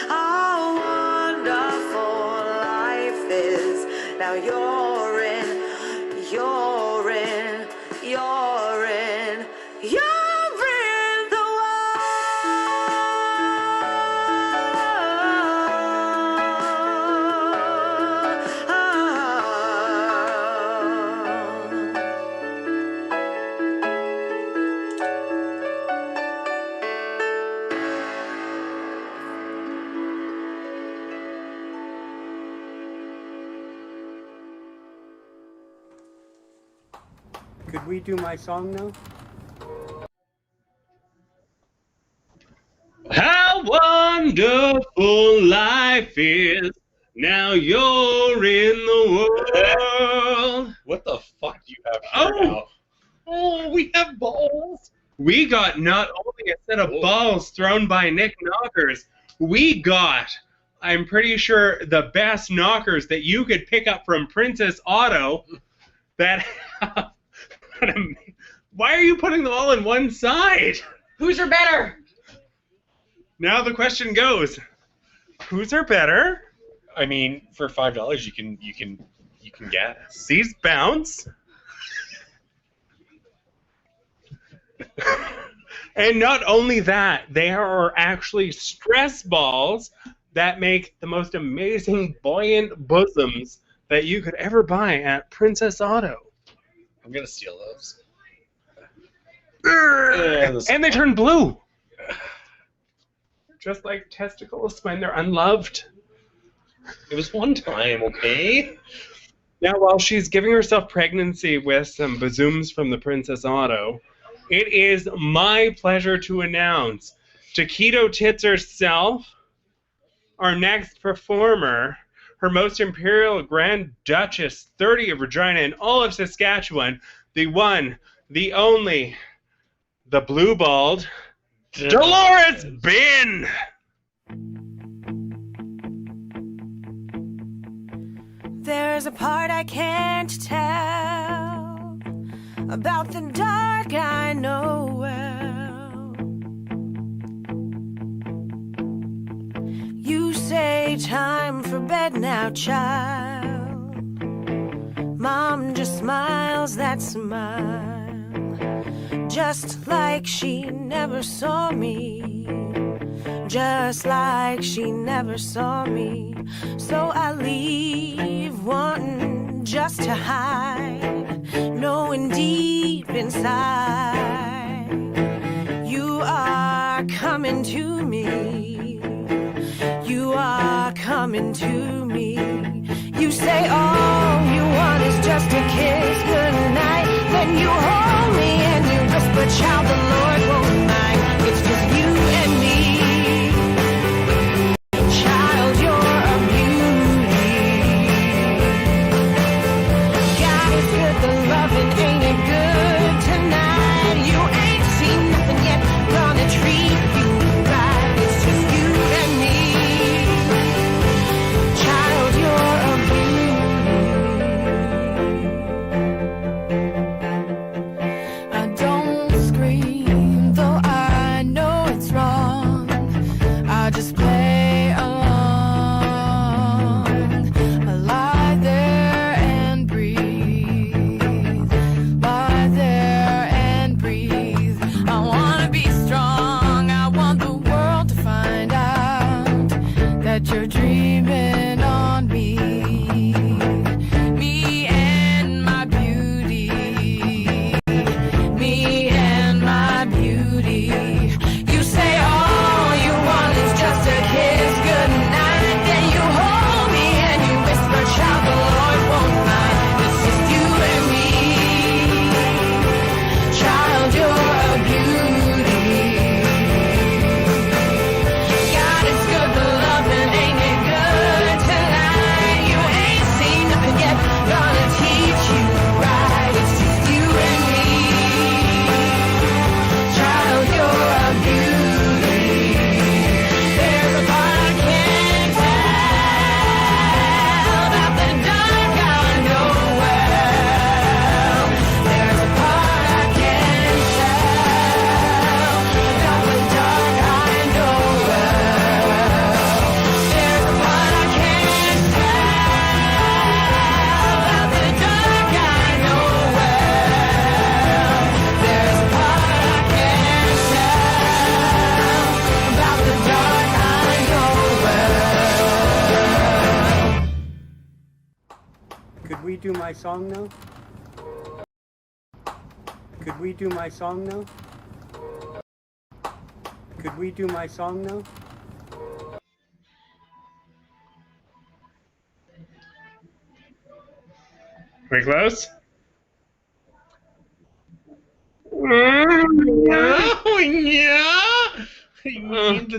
how wonderful life is. Now you're in, you're in, you're in, we do my song now? How wonderful life is. Now you're in the world. What the fuck do you have here now? Oh, we have balls. We got not only a set of balls thrown by Nick Knockers, we got, I'm pretty sure, the best knockers that you could pick up from Princess Auto that have... Why are you putting them all in one side? Whose are better? Now the question goes, whose are better? I mean, for $5 you can guess. These bounce. And not only that, they are actually stress balls that make the most amazing buoyant bosoms that you could ever buy at Princess Auto. I'm gonna steal those. And they turn blue. Just like testicles when they're unloved. It was one time, okay? Now, while she's giving herself pregnancy with some bazooms from the Princess Auto, it is my pleasure to announce Taquito Tits herself, our next performer, Her Most Imperial Grand Duchess 30 of Regina and all of Saskatchewan, the one, the only, the blue-balled, Dolores Bin! There's a part I can't tell about the dark I know well. You say time for bed now, child. Mom just smiles that smile, just like she never saw me, just like she never saw me. So I leave wanting just to hide, knowing deep inside you are coming to me, you are coming to me. You say all you want is just a kiss goodnight, then you hold me and you whisper, child, the Lord won't mind. It's just you and me. Child, you're a beauty. God is good, the loving ain't it good tonight. You ain't seen nothing yet, gonna treat you right. It's just you and me. Child, you're a beauty. I don't scream, though I know it's wrong. I just play along. I lie there and breathe. Lie there and breathe. I wanna be strong. I want the world to find out that you're dreaming on me. Me and my beauty. Me and my beauty. You say all you want is just a kiss goodnight. Then you hold me and you whisper, child, the Lord won't mind. It's just you and me. Child, you're a beauty. God, it's good, the loving ain't it good tonight. You ain't seen nothing yet, gonna teach you right. It's just you and me. Child, you're a beauty. There's a part I can't tell about the dark I know well. There's a part I can't tell about the dark I know well. There's a part I can't tell about the dark I know well. There's a part I can't tell about the dark I know well. Could we do my song now? Could we do my song now? Could we do my song now? We close?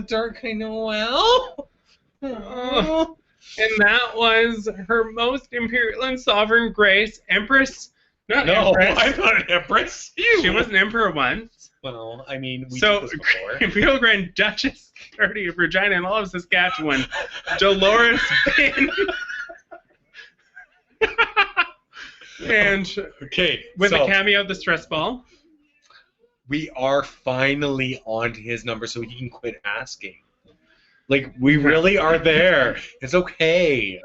a dark Noel. Oh. And that was Her Most Imperial and Sovereign Grace, Empress. Not No, Empress. I'm not an empress. She was an emperor once. Well, I mean, we so did this before. Imperial Grand Duchess Gertie of Regina and all of Saskatchewan, Dolores Bin. And okay, with so a cameo of the stress ball. We are finally on to his number so he can quit asking. Like, we really are there. It's okay.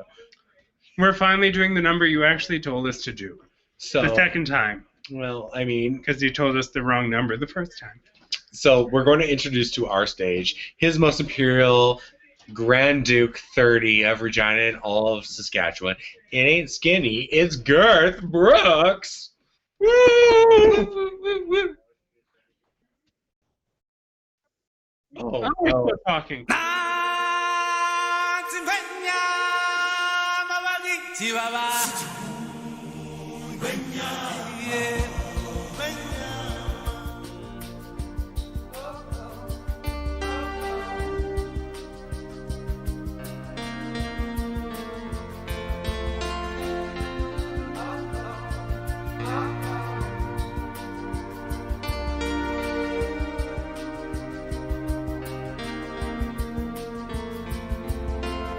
We're finally doing the number you actually told us to do. So the second time. Well, I mean, because you told us the wrong number the first time. So we're going to introduce to our stage His Most Imperial Grand Duke 30 of Regina and all of Saskatchewan. It ain't skinny, it's Garth Brooks. Woo! Oh, we're still talking.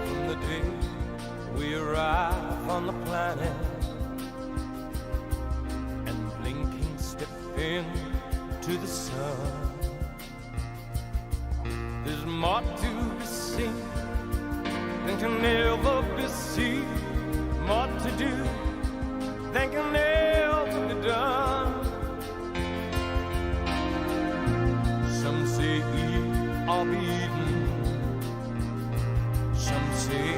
From the day we arrive on the planet and blinking step into the sun, there's more to be seen than can ever be seen, more to do than can ever be done. Some say eat or be eaten, some say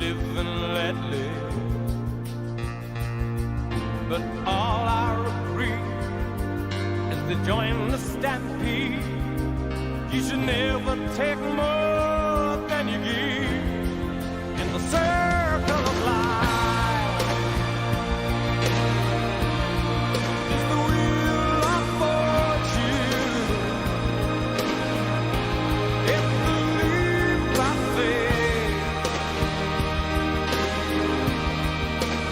live and let live, but all are agreed as they join the stampede. You should never take more than you give in the circle of life. It's the wheel of fortune. It's the leap of faith.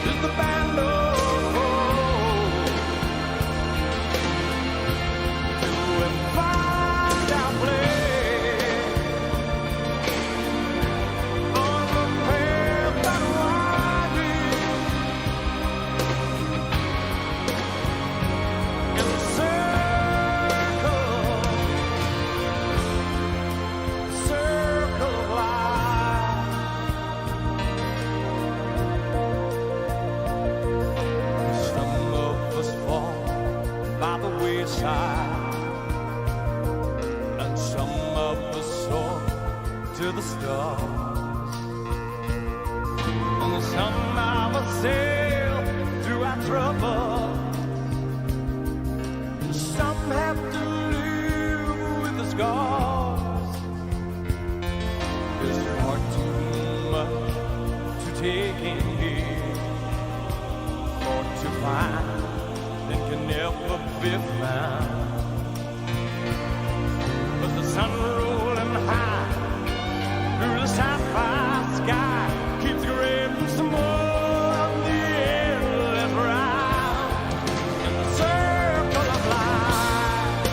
It's the band of hope. Do and find our place on the path that winds in the circle of life. Some of us fall by the wayside, and some of us soar to the stars, and some of us sail through our trouble. Some have to live with the scars. There's far too much to take in here, or to find that can never be found. But the sun rolling high through the sapphire sky keeps grading some more of the endless ride in the circle of life.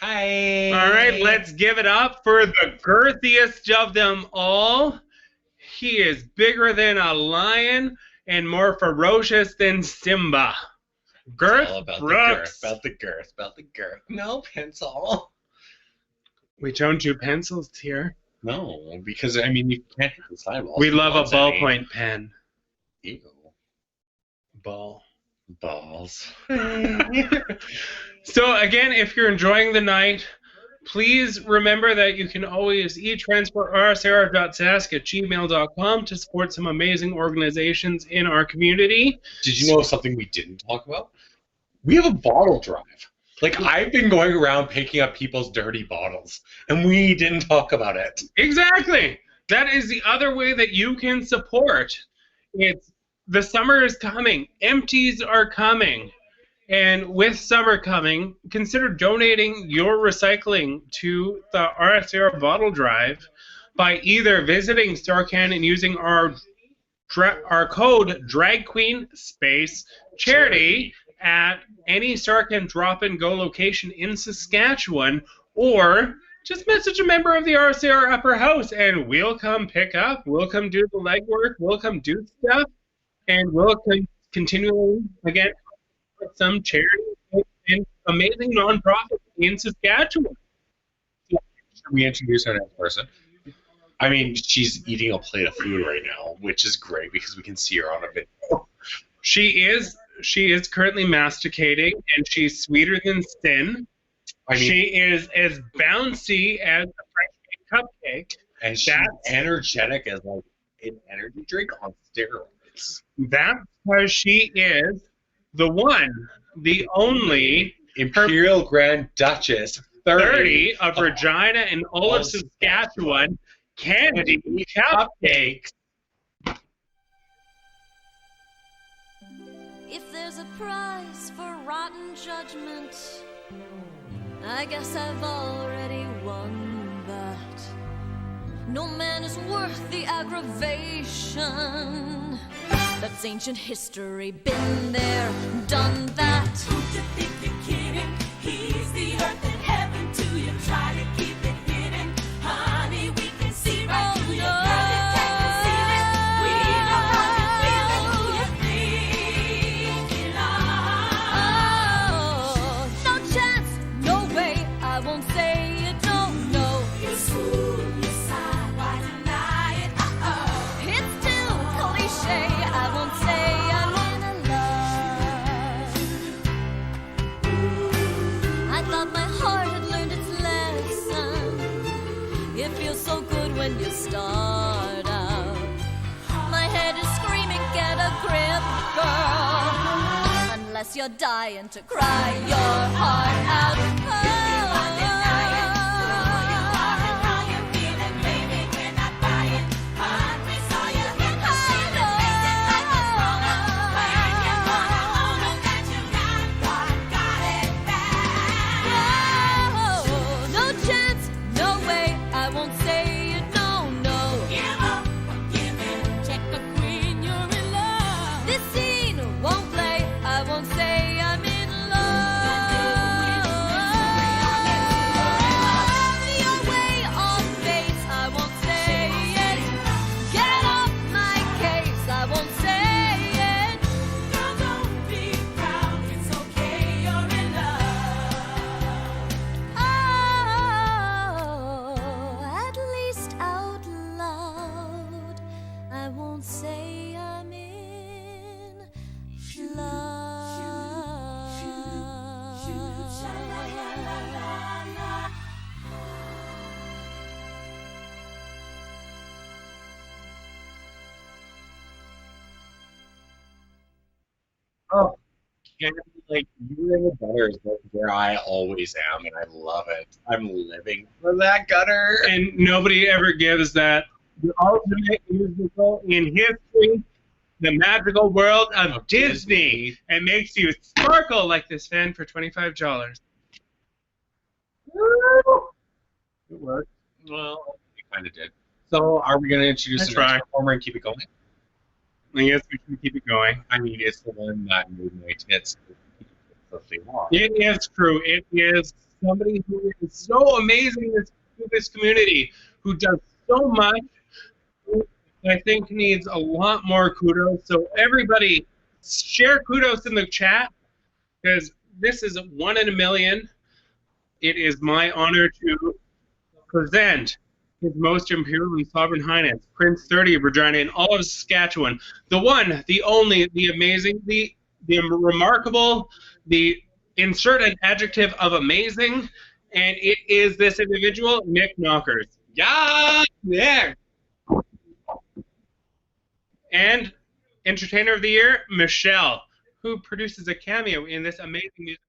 Hi. All right, let's give it up for the girthiest of them all. He is bigger than a lion and more ferocious than Simba. Girth It's all about Brooks. the girth. No pencil. We don't do pencils here. No, because I mean you can't hit the sidewalls. We love a ballpoint pen. Ew. Balls. So again, if you're enjoying the night, please remember that you can always e-transport rsr.sask@gmail.com to support some amazing organizations in our community. Did you know something we didn't talk about? We have a bottle drive. Like, I've been going around picking up people's dirty bottles, and we didn't talk about it. Exactly. That is the other way that you can support. It's the summer is coming. Empties are coming. And with summer coming, consider donating your recycling to the RSR bottle drive by either visiting StarCan and using our code DragQueen_charity at any StarCan drop-and-go location in Saskatchewan, or just message a member of the RCR Upper House and we'll come pick up, we'll come do the legwork, we'll come do stuff, and we'll continually, again, put some charity and amazing nonprofits in Saskatchewan. Should we introduce our next person? I mean, she's eating a plate of food right now, which is great because we can see her on a video. She is currently masticating, and she's sweeter than sin. I mean, she is as bouncy as a fresh cupcake. And she's energetic as like an energy drink on steroids. That's because she is the one, the only Imperial Grand Duchess 30 of Regina and all of Saskatchewan, Candy Cupcakes. If there's a prize for rotten judgment, I guess I've already won that. No man is worth the aggravation. That's ancient history, been there, done that. Who you think you're kidding? He's the earth and heaven to you. Try to keep it hidden, honey. We can see right through you. Girl, you can't conceal it. We know how you feel and who you're thinking of. No chance, no way. I won't say you don't know. You fool, you sigh, why deny it? It's too cliche. I won't say I'm in love. I thought my heart had learned its lesson. It feels so good when you start out. My head is screaming, get a grip, girl. Unless you're dying to cry your heart out. Oh, Candy, like, you in the gutter is where I always am, and I love it. I'm living for that gutter. And nobody ever gives that the ultimate musical in history, the magical world of Disney, and makes you sparkle like this fan for $25. It worked. Well, it kind of did. So, are we going to introduce the next performer and keep it going? I guess we can keep it going. I mean, it's the one that made my tits what they are. It is true. It is somebody who is so amazing to this community, who does so much, who I think needs a lot more kudos. So everybody, share kudos in the chat, because this is one in a million. It is my honor to present His Most Imperial and Sovereign Highness, Prince 30 of Regina in all of Saskatchewan. The one, the only, the amazing, the remarkable, the insert an adjective of amazing, and it is this individual, Nick Knockers. Yeah, Nick. And Entertainer of the Year, Michelle, who produces a cameo in this amazing musical.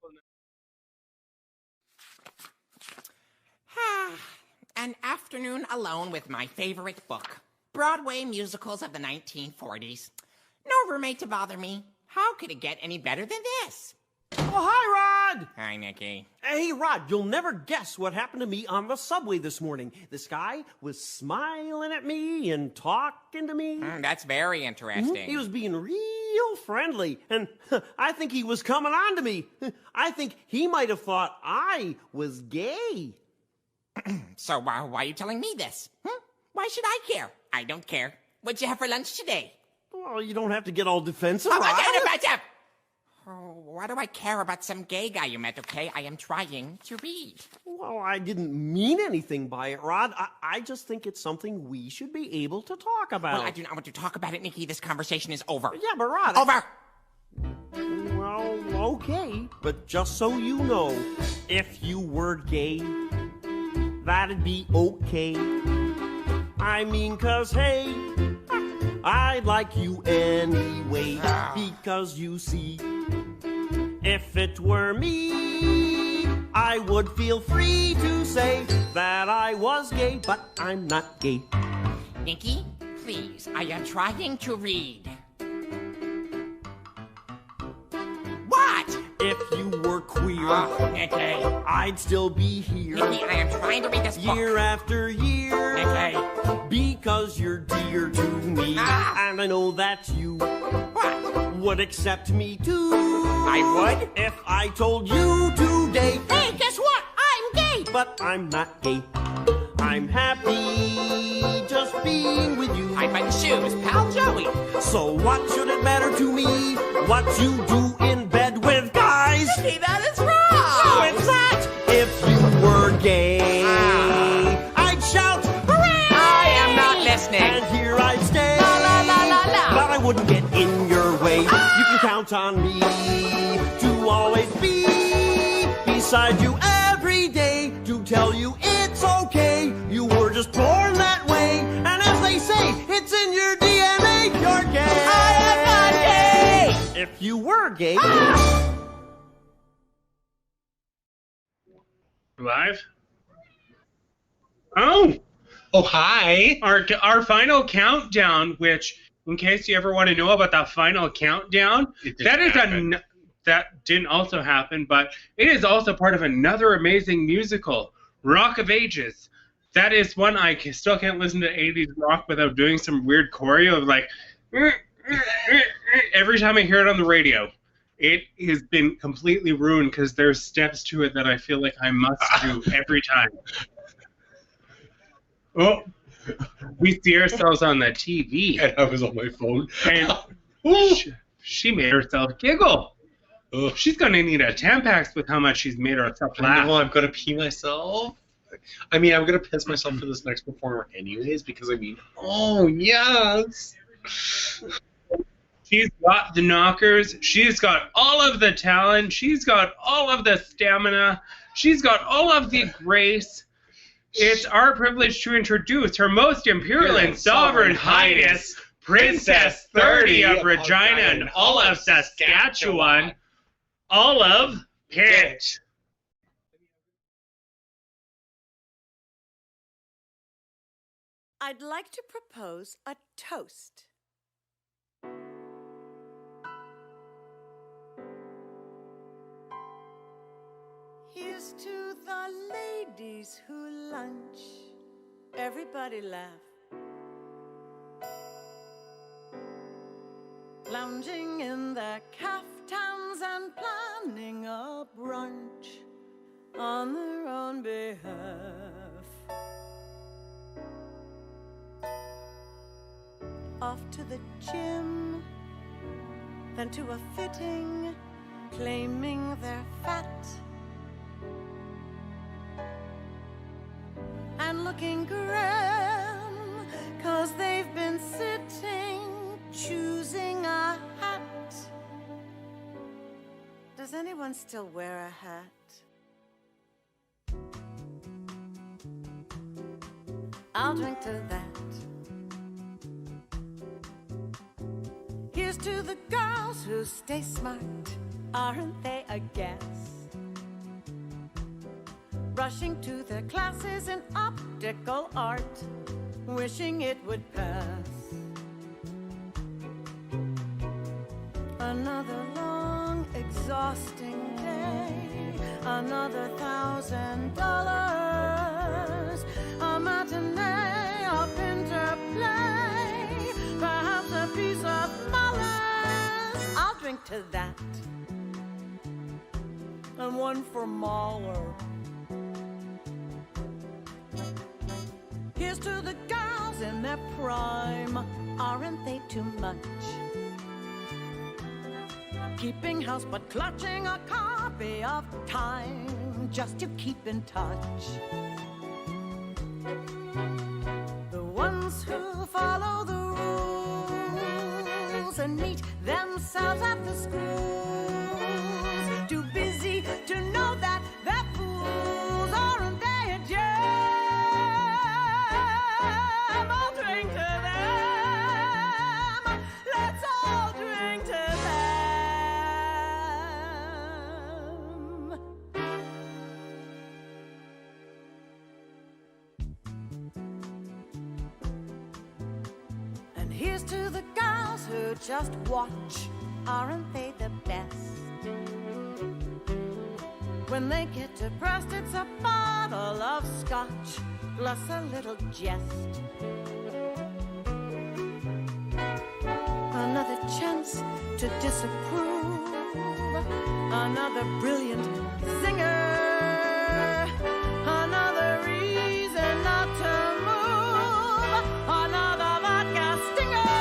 An afternoon alone with my favorite book. Broadway musicals of the 1940s. No roommate to bother me. How could it get any better than this? Oh, hi, Rod! Hi, Nicky. Hey, Rod, you'll never guess what happened to me on the subway this morning. This guy was smiling at me and talking to me. That's very interesting. He was being real friendly, and I think he was coming on to me. I think he might have thought I was gay. So why are you telling me this? Why should I care? I don't care. What'd you have for lunch today? Well, you don't have to get all defensive, I'm Rod. not getting defensive! Oh, why do I care about some gay guy you met, okay? I am trying to read. Well, I didn't mean anything by it, Rod. I just think it's something we should be able to talk about. Well, I do not want to talk about it, Nicky. This conversation is over. Yeah, but Rod... Over! Well, okay. But just so you know, if you were gay, that'd be okay. I mean, 'cause, hey, I like you anyway. Because you see, if it were me, I would feel free to say that I was gay, but I'm not gay. Nicky, please, I am trying to read. What? If you were queer, Nicky. I'd still be here. Nicky, I am trying to read this book. Year after year. Nicky. Because you're dear to me. And I know that you would accept me too. I would? If I told you today. Hey, guess what? I'm gay. But I'm not gay. I'm happy just being with you. I button shoes, pal Joey. So what should it matter to me what you do in bed with guys? Nicky, that is wrong. No, it's not. If you were gay, I'd shout, hooray! I am not listening. And here I'd stay. La la la la la. But I wouldn't get in your way. You can count on me to always be beside you every day to tell you it's okay. You were just born that way. And as they say, it's in your DNA. You're gay. I am not gay. If you were gay. Live? Oh, hi. Our final countdown, which, in case you ever want to know about that final countdown, that didn't also happen, but it is also part of another amazing musical, Rock of Ages. That is one I still can't listen to 80s rock without doing some weird choreo of like every time I hear it on the radio. It has been completely ruined because there's steps to it that I feel like I must do every time. Oh, we see ourselves on the TV. And I was on my phone. And she made herself giggle. Ugh. She's going to need a Tampax with how much she's made herself laugh. I know, I'm going to pee myself. I mean, I'm going to piss myself for this next performer anyways, because I mean, oh, yes. She's got the knockers. She's got all of the talent. She's got all of the stamina. She's got all of the grace. It's our privilege to introduce Her Most Imperial and Sovereign Highness, Princess 30 of Regina and all of Saskatchewan, Olive Pitt. I'd like to propose a toast. Here's to the ladies who lunch. Everybody laugh. Lounging in their caftans and planning a brunch on their own behalf. Off to the gym, then to a fitting, claiming they're fat and looking grim, 'cause they've been sitting, choosing a hat. Does anyone still wear a hat? I'll drink to that. Here's to the girls who stay smart. Aren't they a guess? Rushing to their classes in optical art, wishing it would pass. Another long, exhausting day, another $1,000, a matinee, a pinter play, perhaps a piece of Muller's. I'll drink to that. And one for Mahler. Here's to the girls in their prime. Aren't they too much? Keeping house but clutching a copy of Time just to keep in touch. The ones who follow the rules and meet themselves at the schools, too busy to know that they're fools. Aren't they a gem? I'll drink to them. Let's all drink to them. And here's to the girls who just watch. Aren't they the best? When they get depressed, it's a bottle of scotch plus a little jest. Another chance to disapprove, another brilliant singer, another reason not to move, another vodka stinger.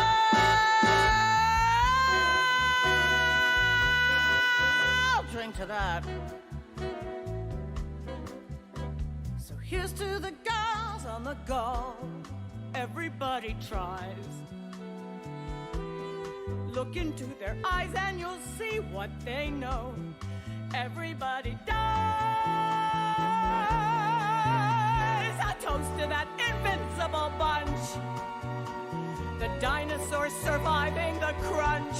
I'll drink to that. So here's to the girls on the go. Everybody tries. Look into their eyes and you'll see what they know. Everybody dies. A toast to that invincible bunch. The dinosaurs surviving the crunch.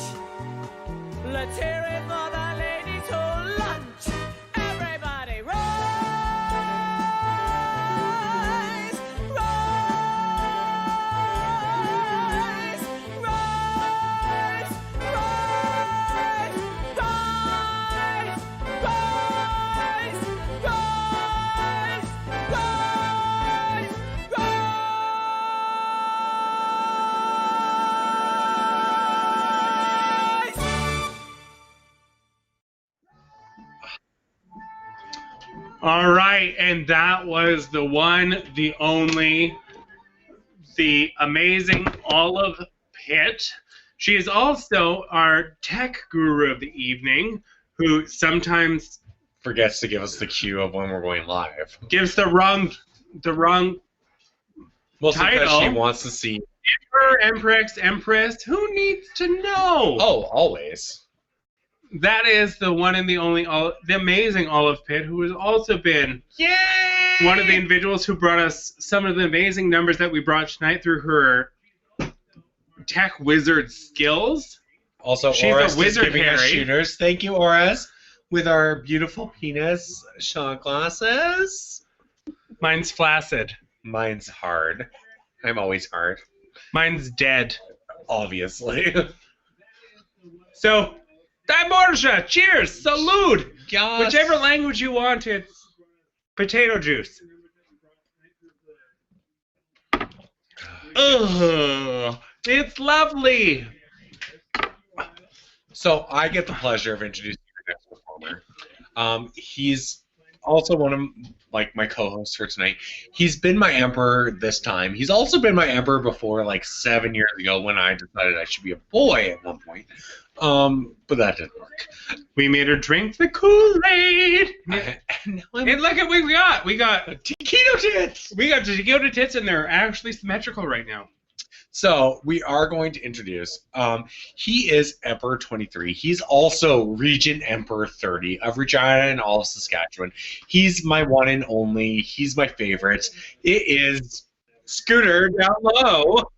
Let's hear it for the ladies who lunch. Everybody rise, rise, rise, rise, rise, rise, rise, rise, All right, and that was the one, the only, the amazing Olive Pitt. She is also our tech guru of the evening, who sometimes forgets to give us the cue of when we're going live. Gives the wrong Mostly title. because she wants to see Emperor, Empress. Who needs to know? Oh, always. That is the one and the only, the amazing Olive Pitt, who has also been one of the individuals who brought us some of the amazing numbers that we brought tonight through her tech wizard skills. Also, she's Oris a wizard, is giving us Harry. shooters. Thank you, Oris, with our beautiful penis shot glasses. Mine's flaccid. Mine's hard. I'm always hard. Mine's dead. Obviously. So, Dimorja, cheers, salute. Yes. Whichever language you want, it's potato juice. Ugh, it's lovely. So I get the pleasure of introducing our next performer. He's also one of like my co-hosts here tonight. He's been my emperor this time. He's also been my emperor before, like 7 years ago when I decided I should be a boy at one point. But that didn't work. We made her drink the Kool-Aid. And look at what we got. We got taquito tits. We got taquito tits, and they're actually symmetrical right now. So we are going to introduce. He is Emperor 23. He's also Regent Emperor 30 of Regina and all of Saskatchewan. He's my one and only. He's my favorite. It is Scooter down low.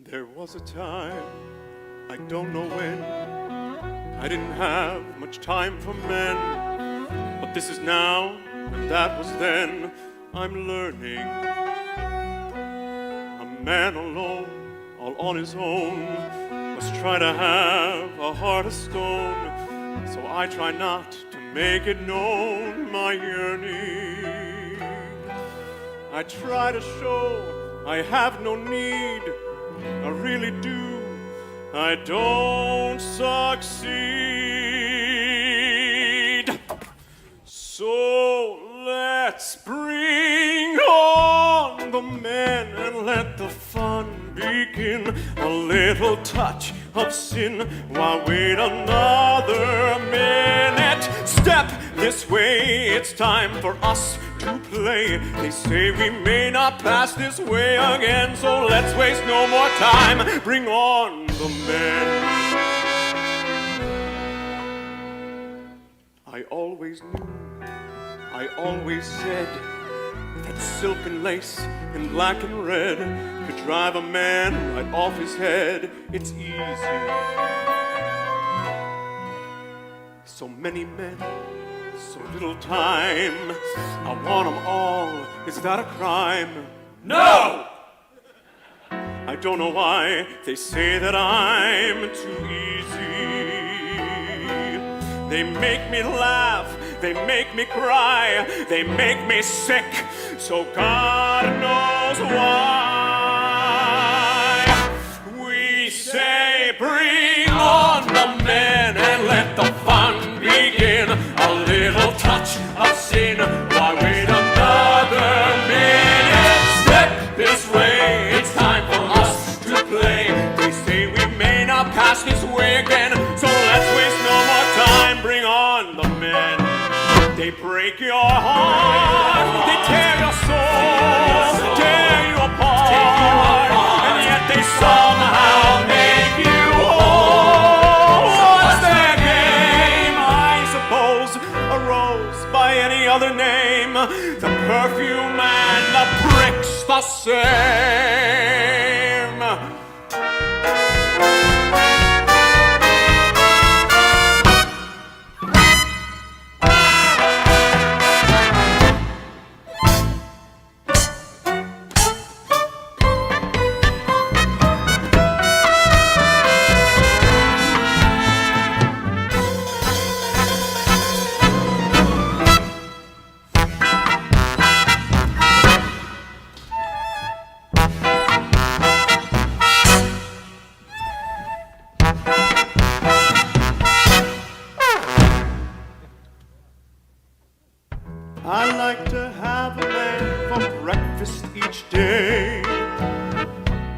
There was a time, I don't know when, I didn't have much time for men. But this is now, and that was then. I'm learning. A man alone, all on his own, must try to have a heart of stone. So I try not to make it known, my yearning. I try to show I have no need, I really do. I don't succeed. So let's bring on the men and let the fun begin. A little touch of sin while wait another minute. Step this way, it's time for us to play. They say we may not pass this way again, so let's waste no more time. Bring on the men. I always knew, I always said that silk and lace and black and red could drive a man right off his head. It's easy. So many men, so little time. I want them all. Is that a crime? No! I don't know why they say that I'm too easy. They make me laugh, they make me cry, they make me sick, so God knows why. We say bring on the men and let the fun begin. A little touch of sin, why wait another minute? Step this way, it's time for us to play. They say we may not pass this way again, so let's waste no more time. Bring on the men. They break your heart, they tear your soul, tear you apart, and yet they somehow make you whole. What's their game? I suppose a rose by any other name. The perfume and the bricks the same. I like to have a man for breakfast each day.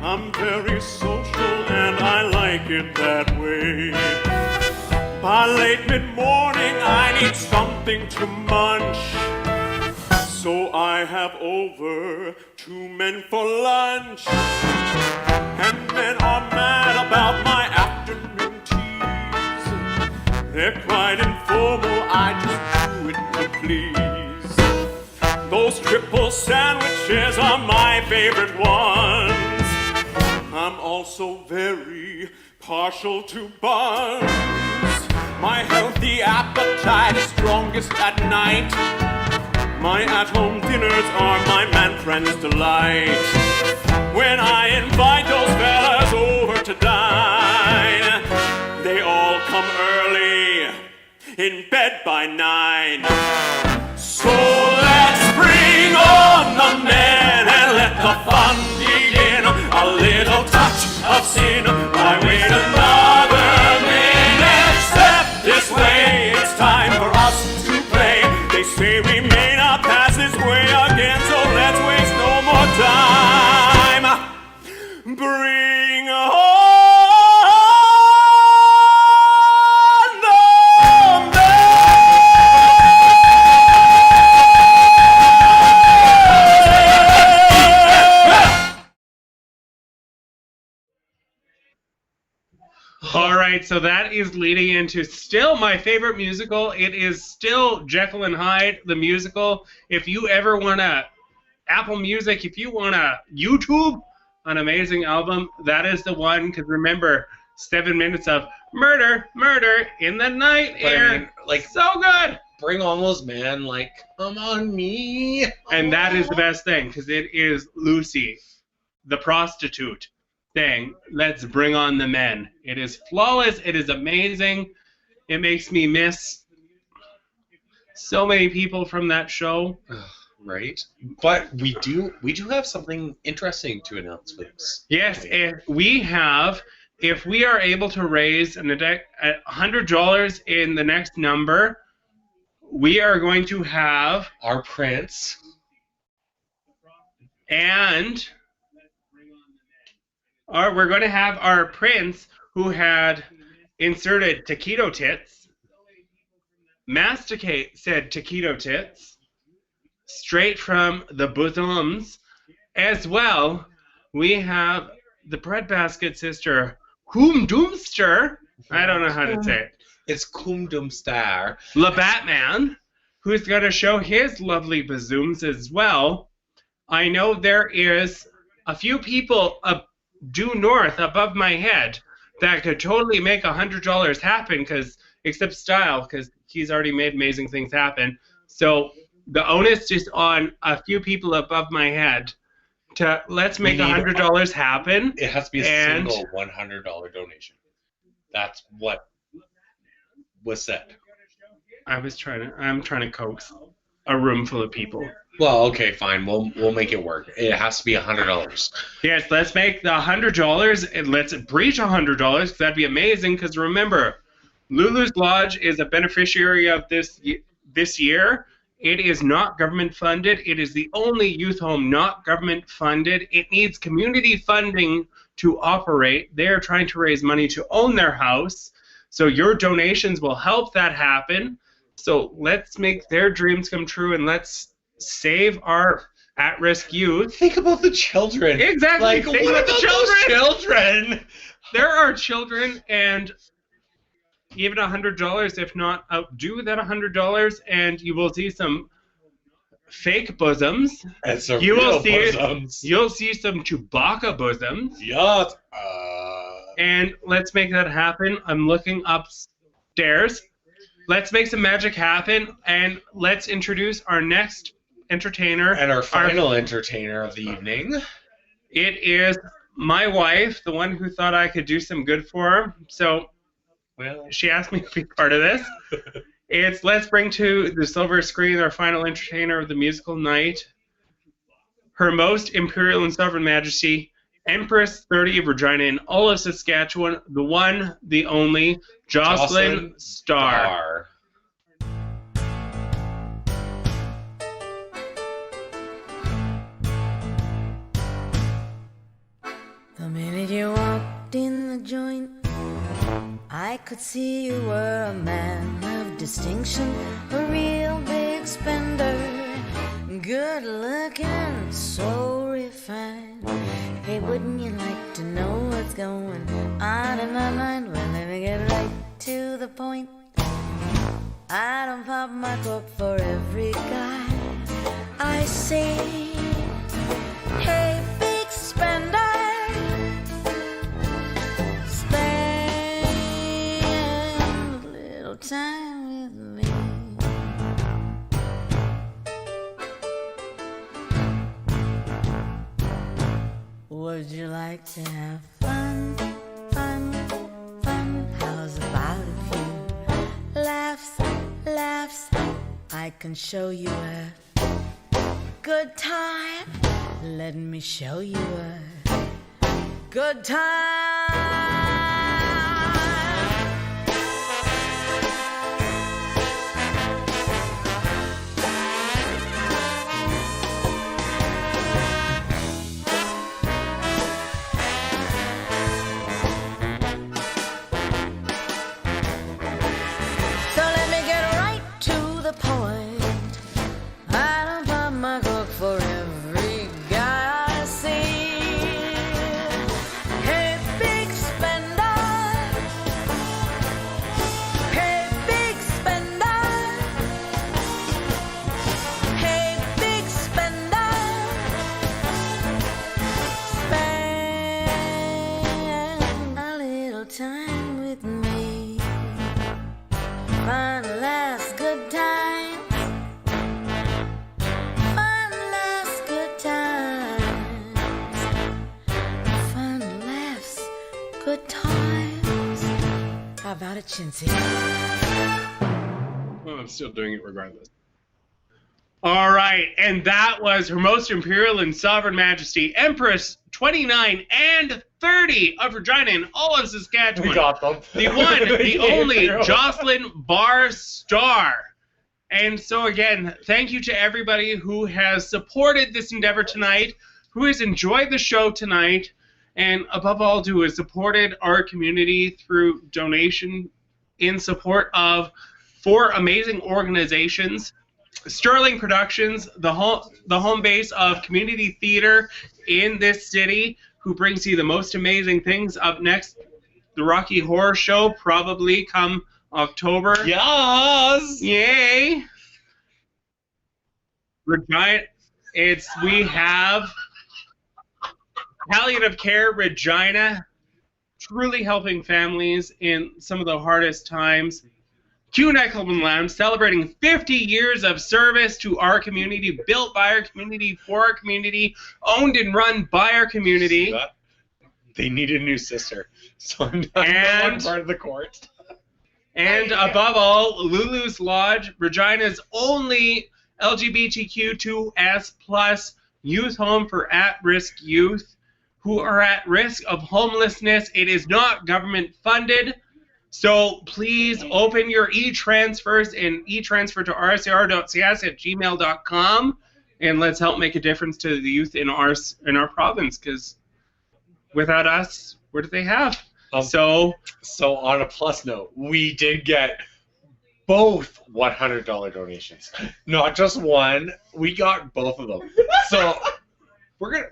I'm very social and I like it that way. By late mid-morning I need something to munch, so I have over 2 men for lunch. And men are mad about my afternoon teas. They're quite informal, I just do it to please. Those triple sandwiches are my favorite ones. I'm also very partial to buns. My healthy appetite is strongest at night. My at-home dinners are my man friend's delight. When I invite those fellas over to dine, they all come early, in bed by 9. So let's bring on the men and let the fun All right, so that is leading into still my favorite musical. It is still Jekyll and Hyde, the musical. If you ever want to Apple Music, if you want to YouTube an amazing album, that is the one. Because remember, 7 minutes of murder in the night air. I mean, like, so good. Bring on those men, like, come on me. And that is the best thing, because it is Lucy, the prostitute, saying, let's bring on the men. It is flawless. It is amazing. It makes me miss so many people from that show. Right? But we do have something interesting to announce for this. Yes, if we are able to raise $100 in the next number, we are going to have our prince and we're going to have our prince who had inserted taquito tits, masticate said taquito tits, straight from the bosoms. As well, we have the breadbasket sister, Coom Doomster. I don't know how to say it. It's Coom Doomstar. La Batman, who's going to show his lovely bazooms as well. I know there is a few people due north above my head that could totally make $100 happen, except Style, because he's already made amazing things happen. So the onus is on a few people above my head to let's make $100 happen. It has to be a single $100 donation. That's what was said. I'm trying to coax a room full of people. Well, okay, fine. We'll make it work. It has to be $100. Yes, let's make the $100 and let's breach $100 because that'd be amazing. Because remember, Lulu's Lodge is a beneficiary of this year. It is not government funded. It is the only youth home not government funded. It needs community funding to operate. They are trying to raise money to own their house. So your donations will help that happen. So let's make their dreams come true and let's save our at-risk youth. Think about the children. Exactly. Like, Think what about the those children? There are children, and even $100, if not outdo that $100, and you will see some fake bosoms. And some real bosoms. You'll see some Chewbacca bosoms. Yes. And let's make that happen. I'm looking upstairs. Let's make some magic happen, and let's introduce our next entertainer. And our final entertainer of the evening. It is my wife, the one who thought I could do some good for her. So she asked me to be part of this. Let's bring to the silver screen our final entertainer of the musical night. Her Most Imperial and Sovereign Majesty, Empress 30 of Regina in all of Saskatchewan, the one, the only, Jocelyn Starr. The minute you walked in the joint, I could see you were a man of distinction, a real big spender, good looking, so refined. Hey, wouldn't you like to know what's going on in my mind? Well, let me get right to the point. I don't pop my cork for every guy I see. Hey, big spender, spend a little time with me. Would you like to have fun, fun, fun? How's about a few laughs, laughs? I can show you a good time. Let me show you a good time. So let me get right to the point. I don't pop my cork for every guy I see. Hey, big spender, good times. How about it, Chintzy? Well, I'm still doing it regardless. All right, and that was Her Most Imperial and Sovereign Majesty, Empress 29 and 30 of Regina and all of Saskatchewan. We got them. The one, the only, Yeah. Jocelyn Bar Star. And so again, thank you to everybody who has supported this endeavor tonight, who has enjoyed the show tonight, and above all, who has supported our community through donation in support of 4 amazing organizations. Sterling Productions, the home base of community theater in this city, who brings you the most amazing things. Up next, the Rocky Horror Show, probably come October. Yes! Yay! Regina, we have palliative care Regina, truly helping families in some of the hardest times. Q Nightclub and Lounge, celebrating 50 years of service to our community, built by our community, for our community, owned and run by our community. They need a new sister, so I'm not part of the court. And above all, Lulu's Lodge, Regina's only LGBTQ2S+ youth home for at-risk youth who are at risk of homelessness. It is not government funded. So please open your e-transfers and e-transfer to rscr.cs@gmail.com, and let's help make a difference to the youth in our province, because without us, what do they have? So on a plus note, we did get both $100 donations. Not just one, we got both of them. So we're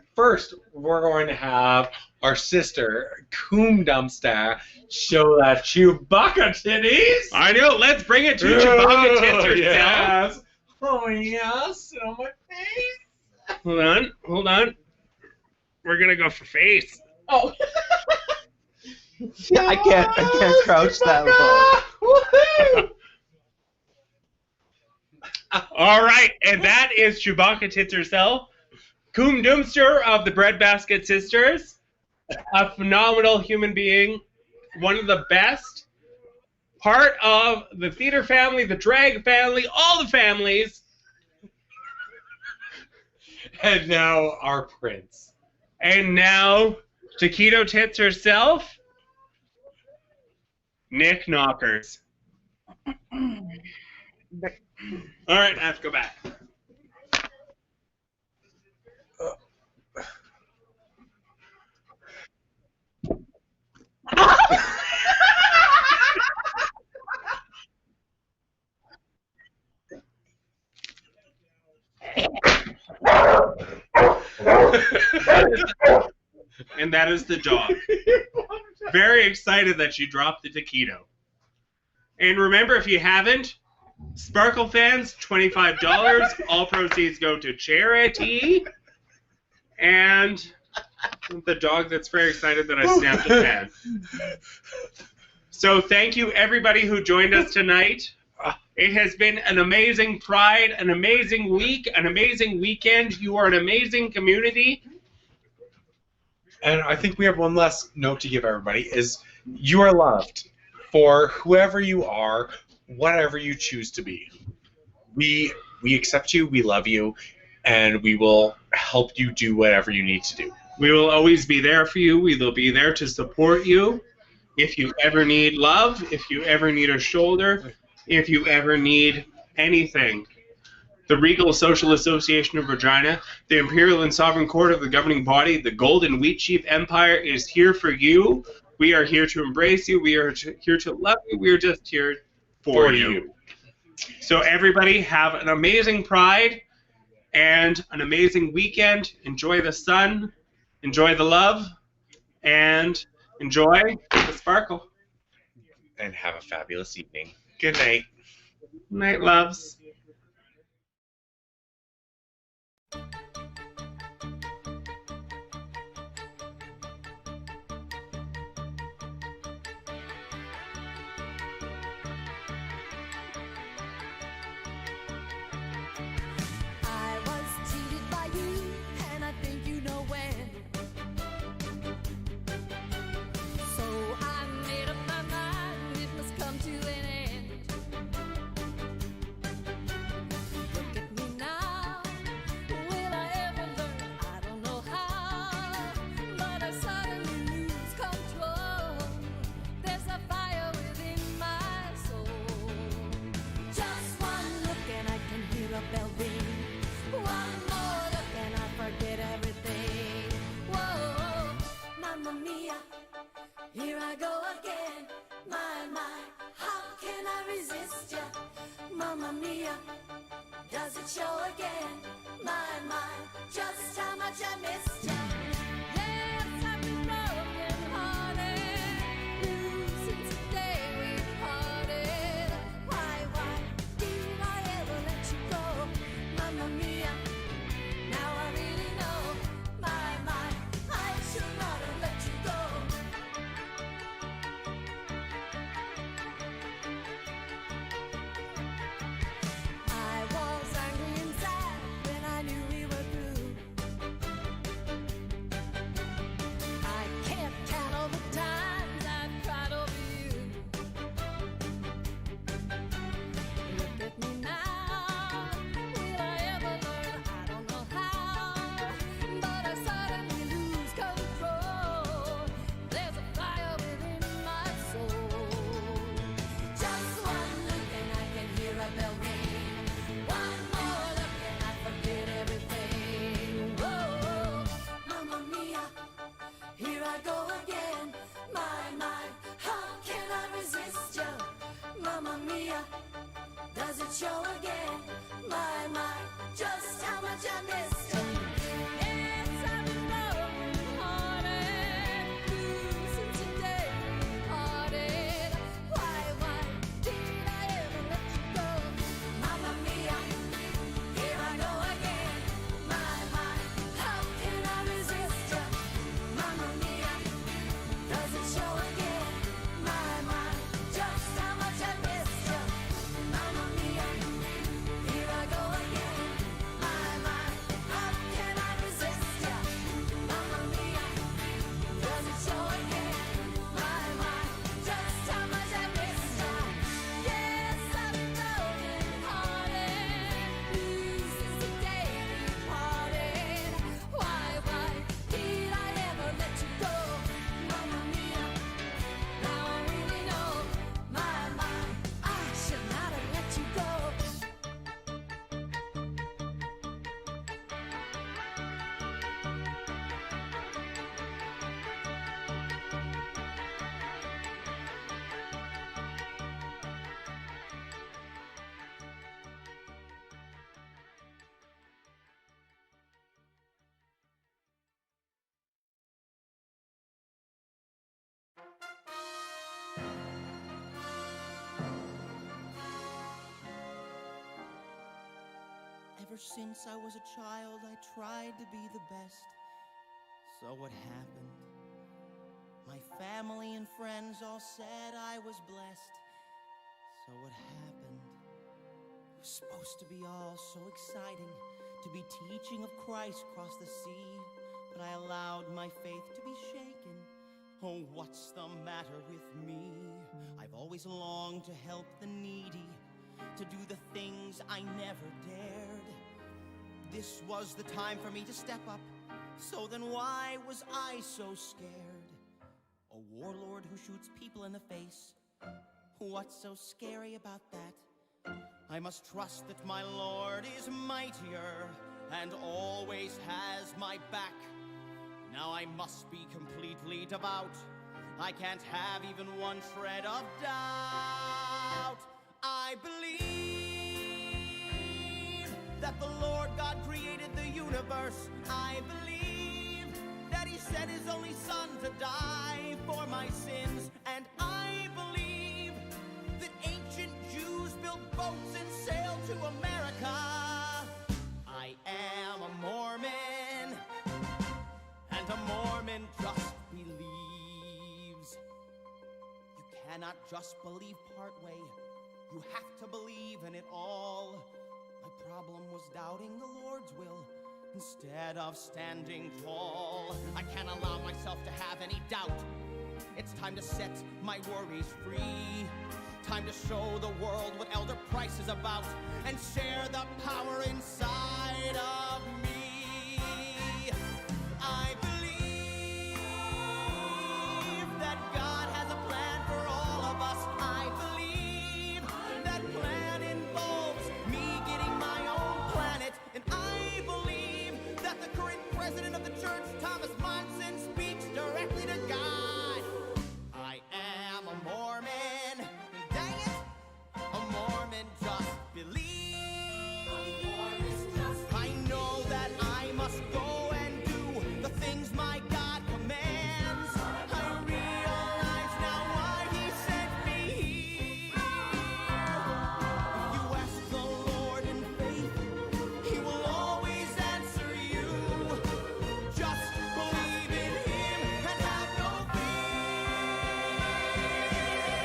going to have our sister, Coom Dumpster, show that Chewbacca titties. I know, let's bring it to Chewbacca tits herself. Yes. Oh, yes, on my face. Hold on. We're going to go for face. Oh. I can't crouch that low. Woohoo! All right, and that is Chewbacca tits herself. Coom Doomster of the Breadbasket Sisters. A phenomenal human being, one of the best, part of the theater family, the drag family, all the families. And now our prince. And now Taquito Tits herself, Nick Knockers. All right, I have to go back. And that is the dog. Very excited that she dropped the taquito. And remember, if you haven't, Sparkle fans, $25. All proceeds go to charity. And the dog that's very excited that I snapped a pen. So thank you, everybody who joined us tonight. It has been an amazing Pride, an amazing week, an amazing weekend. You are an amazing community. And I think we have one last note to give everybody, is you are loved for whoever you are, whatever you choose to be. We accept you, we love you, and we will help you do whatever you need to do. We will always be there for you. We will be there to support you. If you ever need love, if you ever need a shoulder, if you ever need anything. The Regal Social Association of Regina, the Imperial and Sovereign Court of the governing body, the Golden Wheat Sheep Empire is here for you. We are here to embrace you. We are here to love you. We are just here for you. So everybody have an amazing Pride and an amazing weekend. Enjoy the sun, enjoy the love, and enjoy the sparkle. And have a fabulous evening. Good night. Good night, loves. I was cheated by you, and I think you know when. So show again? My, just how much I missed you. Yes, I've been broken hearted, losing today, hearted. Why did I ever let you go? Mamma mia, here I go again. My, how can I resist you? Mamma mia, does it show again? My, just how much I missed you. Mamma mia, here I go again. My, how can I resist you? Mamma mia, does it show again? My, just how much I missed you. Yes, I've been broken hearted, losing today, departed. Why did I ever let you go? Mamma mia, now I really know. My, I should not have let you go. Ever since I was a child, I tried to be the best. So what happened? My family and friends all said I was blessed. So what happened? It was supposed to be all so exciting, to be teaching of Christ across the sea. But I allowed my faith to be shaken. Oh, what's the matter with me? I've always longed to help the needy, to do the things I never dared. This was the time for me to step up. So then why was I so scared? A warlord who shoots people in the face. What's so scary about that? I must trust that my Lord is mightier and always has my back. Now I must be completely devout. I can't have even one shred of doubt. I believe that the Lord God created the universe. I believe that He sent His only Son to die for my sins. And I believe that ancient Jews built boats and sailed to America. I am a Mormon, and a Mormon just believes. You cannot just believe partway. You have to believe in it all. My problem was doubting the Lord's will instead of standing tall. I can't allow myself to have any doubt. It's time to set my worries free. Time to show the world what Elder Price is about and share the power inside of me. I believe that God has a plan for all of us. I believe that plan involves me getting my own planet. And I believe that the current president of the church, Thomas Monson, speaks directly to God. I am a Mormon. Dang it! A Mormon just believes. I know that I must go and do the things my God commands. I realize now why He sent me here. If you ask the Lord in faith, He will always answer you. Just believe in Him and have no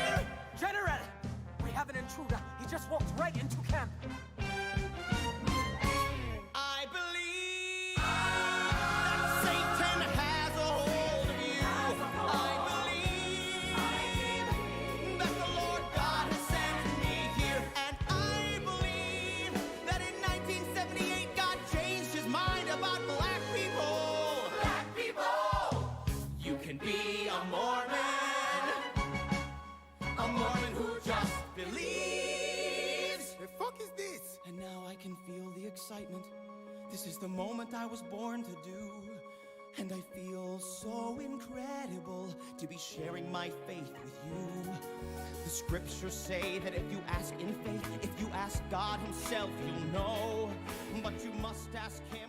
fear. General, we have an intruder. He just walked right into camp. I believe that Satan has a hold of you. I believe that the Lord God has sent me here. And I believe that in 1978 God changed His mind about black people. Black people! You can be a Mormon who just believes. The fuck is this? And now I can feel the excitement. This is the moment I was born to do. And I feel feels so incredible to be sharing my faith with you. The scriptures say that if you ask in faith, if you ask God himself, you'll know. But you must ask him.